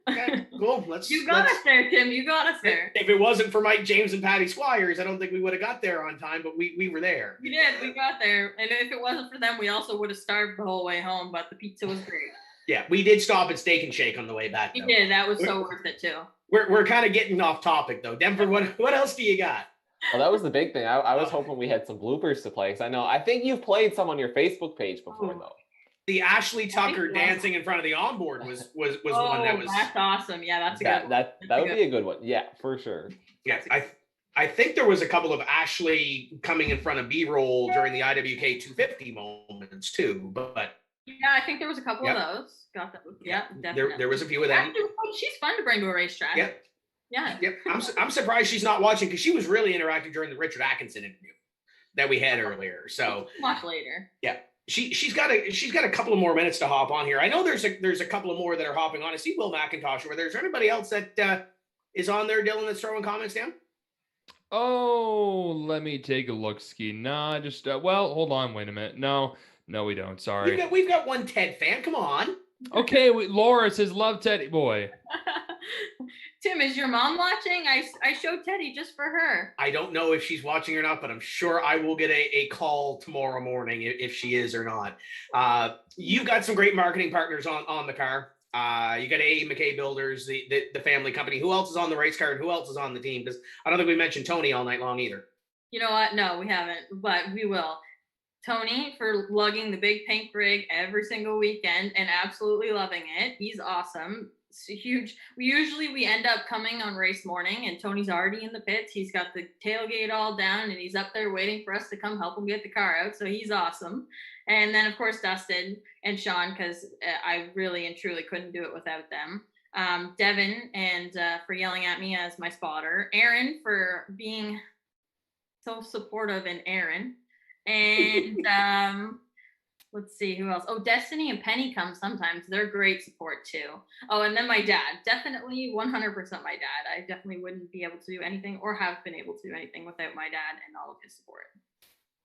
Okay, cool. You got us there, Tim. You got us there. If it wasn't for Mike James and Patty Squires, I don't think we would have got there on time, but we were there. We did. We got there. And if it wasn't for them, we also would have starved the whole way home, but the pizza was great. Yeah, we did stop at Steak and Shake on the way back, though. We did. That was so worth it, too. We're kind of getting off topic, though. Denver, what else do you got? Well, that was the big thing. I was hoping we had some bloopers to play, because I think you've played some on your Facebook page before, though. The Ashley Tucker dancing in front of the onboard was one that was. That's awesome. Yeah, that's a good one. That would be a good one. Yeah, for sure. Yeah, I think there was a couple of Ashley coming in front of B-roll during the IWK 250 moments too, but. Yeah, I think there was a couple of those. Got that. Yeah, definitely. There was a few of them. Actually, she's fun to bring to a racetrack. Yep. Yeah. Yep. I'm surprised she's not watching, because she was really interactive during the Richard Atkinson interview that we had earlier. So much later. Yeah. She's got a couple of more minutes to hop on here. I know there's a couple of more that are hopping on. I see Will McIntosh over there. Is there anybody else that is on there, Dylan, that's throwing comments down? Oh, let me take a look, Ski. Nah, just well, hold on, wait a minute. No, we don't. Sorry. We've got one Ted fan. Come on. Okay, Laura says love Teddy boy. Tim, is your mom watching? I showed Teddy just for her. I don't know if she's watching or not, but I'm sure I will get a call tomorrow morning if she is or not. You've got some great marketing partners on the car. You got McKay Builders, the family company. Who else is on the race car, and who else is on the team? Because I don't think we mentioned Tony all night long either. You know what? No, we haven't, but we will. Tony for lugging the big pink rig every single weekend and absolutely loving it. He's awesome. It's huge. We end up coming on race morning, and Tony's already in the pits. He's got the tailgate all down, and he's up there waiting for us to come help him get the car out. So he's awesome. And then of course Dustin and Sean, because I really and truly couldn't do it without them. Devin and for yelling at me as my spotter. Aaron for being so supportive, and Aaron. And let's see who else. Oh, Destiny and Penny come sometimes. They're great support too. Oh, and then my dad. Definitely 100% my dad. I definitely wouldn't be able to do anything, or have been able to do anything, without my dad and all of his support.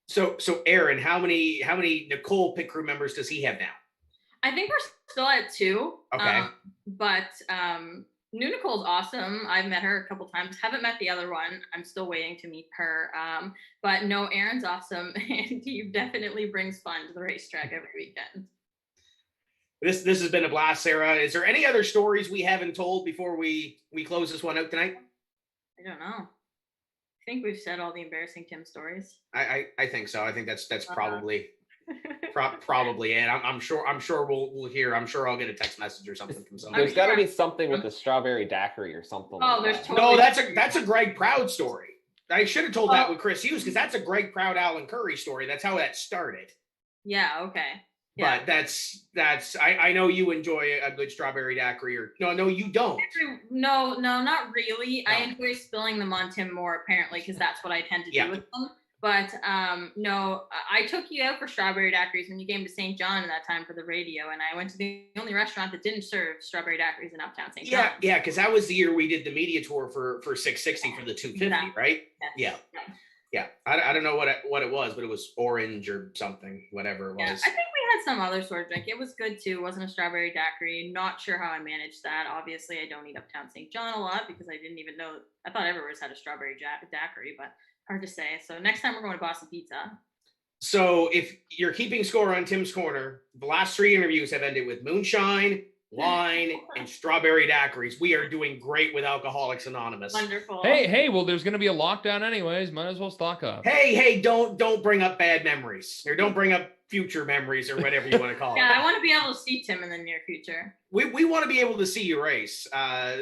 So Aaron, how many Nicole pit crew members does he have now? I think we're still at 2. Okay. But New Nicole's awesome. I've met her a couple times. Haven't met the other one. I'm still waiting to meet her. But no, Aaron's awesome, and he definitely brings fun to the racetrack every weekend. This has been a blast, Sarah. Is there any other stories we haven't told before we close this one out tonight? I don't know. I think we've said all the embarrassing Tim stories. I think so. I think that's probably probably it. I'm sure we'll hear. I'm sure I'll get a text message or something from somebody. There's got to be something with the strawberry daiquiri or something. Oh, like there's that. totally. No, that's a Greg Proud story. I should have told that with Chris Hughes because that's a Greg Proud Alan Curry story. That's how that started. Yeah. Okay. Yeah. But that's I know you enjoy a good strawberry daiquiri, or no, you don't. No, not really. No. I enjoy spilling them on Tim more apparently because that's what I tend to Yeah. do with them. But no, I took you out for strawberry daiquiris when you came to St. John at that time for the radio, and I went to the only restaurant that didn't serve strawberry daiquiris in Uptown St. John. Yeah, because that was the year we did the media tour for 660 for the 250, Exactly. right? Yes. Yeah. I don't know what it was, but it was orange or something, whatever it was. Yeah, I think we had some other sort of drink. It was good too. It wasn't a strawberry daiquiri. Not sure how I managed that. Obviously, I don't eat Uptown St. John a lot because I didn't even know. I thought everywhere's had a strawberry daiquiri, but hard to say. So next time we're going to Boston Pizza. So if you're keeping score on Tim's Corner, the last 3 interviews have ended with moonshine, wine, and strawberry daiquiris. We are doing great with Alcoholics Anonymous. Wonderful. Hey, well, there's going to be a lockdown anyways. Might as well stock up. Hey, don't bring up bad memories, or don't bring up future memories, or whatever you want to call it. Yeah, I want to be able to see Tim in the near future. We want to be able to see you race.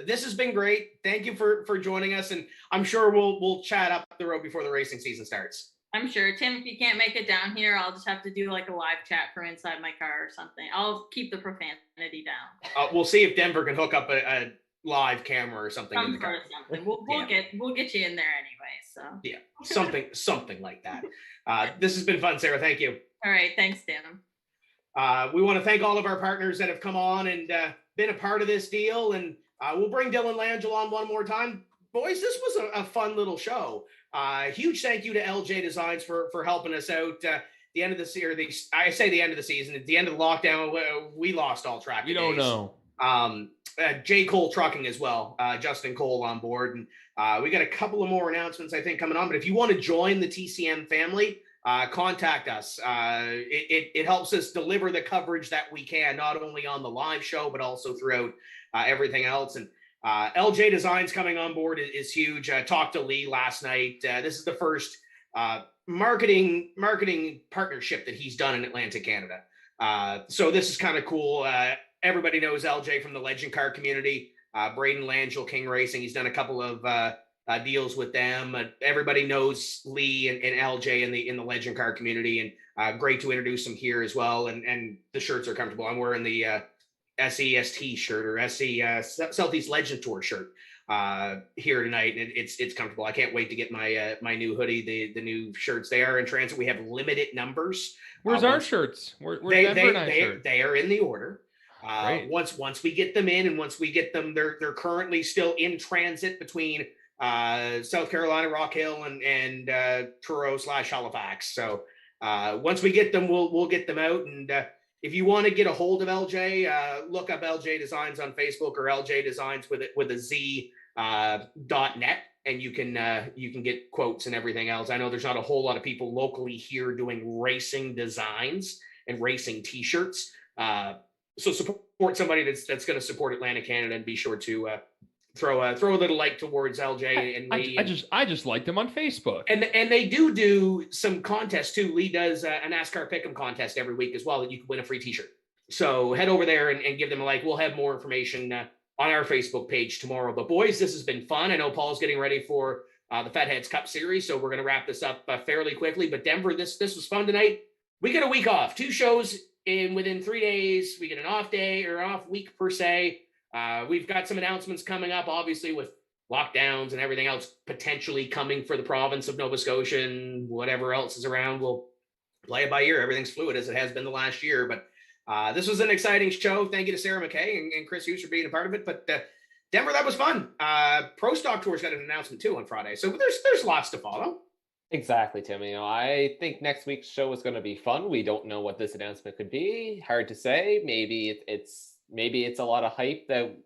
This has been great. Thank you for joining us, and I'm sure we'll chat up the road before the racing season starts. I'm sure. Tim, if you can't make it down here, I'll just have to do like a live chat from inside my car or something. I'll keep the profanity down. We'll see if Denver can hook up a live camera or something in the car. Something. We'll get you in there anyway. So yeah, something like that. This has been fun, Sarah. Thank you. All right, thanks, Tim. We want to thank all of our partners that have come on and been a part of this deal, and we'll bring Dylan Langell on one more time. Boys, this was a fun little show. Huge thank you to LJ Designs for helping us out. The end of the season, I say the end of the season. At the end of the lockdown, we lost all track. We don't know. J. Cole Trucking as well. Justin Cole on board, and we got a couple of more announcements I think coming on. But if you want to join the TCM family, contact us. It helps us deliver the coverage that we can, not only on the live show but also throughout everything else. And LJ Designs coming on board is huge. I talked to Lee last night. This is the first marketing partnership that he's done in Atlantic Canada. So this is kind of cool. Everybody knows LJ from the Legend Car community. Braden Langell, King Racing. He's done a couple of deals with them. Everybody knows Lee and LJ in the Legend Car community, and great to introduce them here as well. And the shirts are comfortable. I'm wearing the SEST shirt, or SE Southeast Legend Tour shirt here tonight, and it's comfortable. I can't wait to get my new hoodie, the new shirts. They are in transit. We have limited numbers. Where's our shirts? Where's Denver and I shirts? They are in the order. Once we get them in, and once we get them, they're currently still in transit between South Carolina, Rock Hill, and Truro/Halifax. So once we get them, we'll get them out. And if you want to get a hold of LJ, look up LJ Designs on Facebook, or LJ Designs with a Z .net, and you can get quotes and everything else. I know there's not a whole lot of people locally here doing racing designs and racing T-shirts. So support somebody that's going to support Atlantic Canada, and be sure to throw a little like towards LJ and Lee. I just liked them on Facebook. And they do some contests too. Lee does a NASCAR Pick'em contest every week as well, that you can win a free T-shirt. So head over there and give them a like. We'll have more information on our Facebook page tomorrow. But boys, this has been fun. I know Paul's getting ready for the Fatheads Cup Series, so we're going to wrap this up fairly quickly. But Denver, this was fun tonight. We get a week off, 2 shows within 3 days. We get an off day, or off week per se. We've got some announcements coming up, obviously, with lockdowns and everything else potentially coming for the province of Nova Scotia and whatever else is around. We'll play it by ear. Everything's fluid, as it has been the last year. But this was an exciting show. Thank you to Sarah McKay and Chris Hughes for being a part of it. But Denver, that was fun. Pro Stock Tour's got an announcement too on Friday. So there's lots to follow. Exactly, Tim. I think next week's show is going to be fun. We don't know what this announcement could be. Hard to say. Maybe it's a lot of hype that,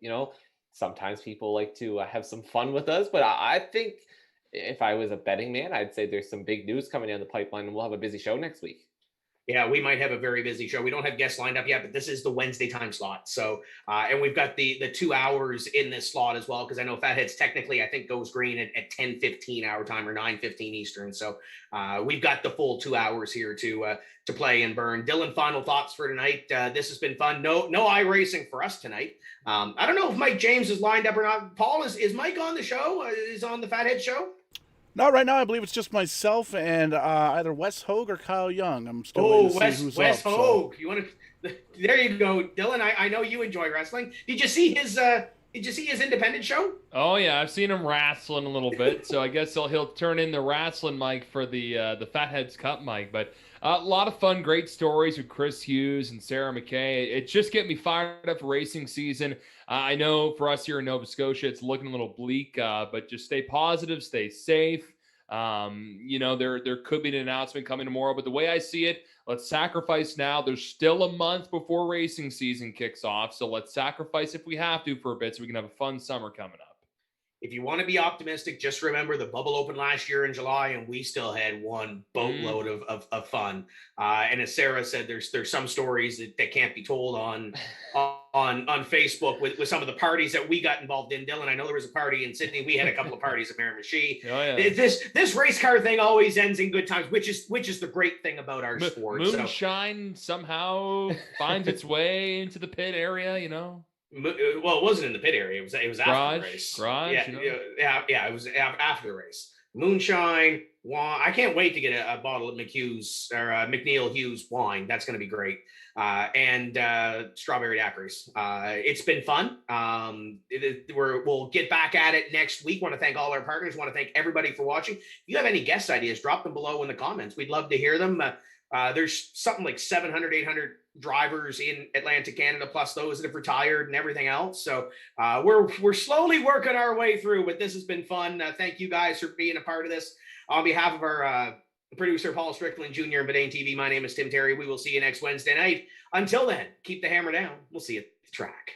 sometimes people like to have some fun with us. But I think if I was a betting man, I'd say there's some big news coming down the pipeline, and we'll have a busy show next week. Yeah, we might have a very busy show. We don't have guests lined up yet, but this is the Wednesday time slot. So, and we've got the 2 hours in this slot as well, because I know Fatheads technically, I think, goes green at 10:15 our time or 9:15 Eastern. So we've got the full 2 hours here to play and burn. Dylan, final thoughts for tonight. This has been fun. No iRacing for us tonight. I don't know if Mike James is lined up or not. Paul, is Mike on the show? Is on the Fathead show? Not right now. I believe it's just myself and either Wes Hogue or Kyle Young. I'm still waiting to see who's Wes up. Hogue. You want to? There you go, Dylan. I know you enjoy wrestling. Did you see his independent show? Oh yeah, I've seen him wrestling a little bit. So I guess he'll turn in the wrestling mic for the Fatheads Cup mic. But a lot of fun, great stories with Chris Hughes and Sarah McKay. It just get me fired up for racing season. I know for us here in Nova Scotia, it's looking a little bleak, but just stay positive, stay safe. There could be an announcement coming tomorrow, but the way I see it, let's sacrifice now. There's still a month before racing season kicks off, so let's sacrifice if we have to for a bit so we can have a fun summer coming up. If you want to be optimistic, just remember the bubble opened last year in July, and we still had one boatload of fun. And as Sarah said, there's some stories that can't be told on Facebook with some of the parties that we got involved in. Dylan, I know there was a party in Sydney. We had a couple of parties at Miramichi. Oh, yeah. This race car thing always ends in good times, which is the great thing about our sport. Moonshine somehow finds its way into the pit area, Well, it wasn't in the pit area. It was after the race. Garage. Yeah. It was after the race. Moonshine wine. I can't wait to get a bottle of McHughes or McNeil Hughes wine. That's going to be great. And strawberry daiquiris. It's been fun. We'll get back at it next week. Want to thank all our partners. Want to thank everybody for watching. If you have any guest ideas, drop them below in the comments. We'd love to hear them. There's something like 700, 800 drivers in Atlantic Canada, plus those that have retired and everything else. So we're slowly working our way through, but this has been fun. Thank you guys for being a part of this. On behalf of our producer, Paul Strickland Jr. and Bedane TV, my name is Tim Terry. We will see you next Wednesday night. Until then, keep the hammer down. We'll see you at the track.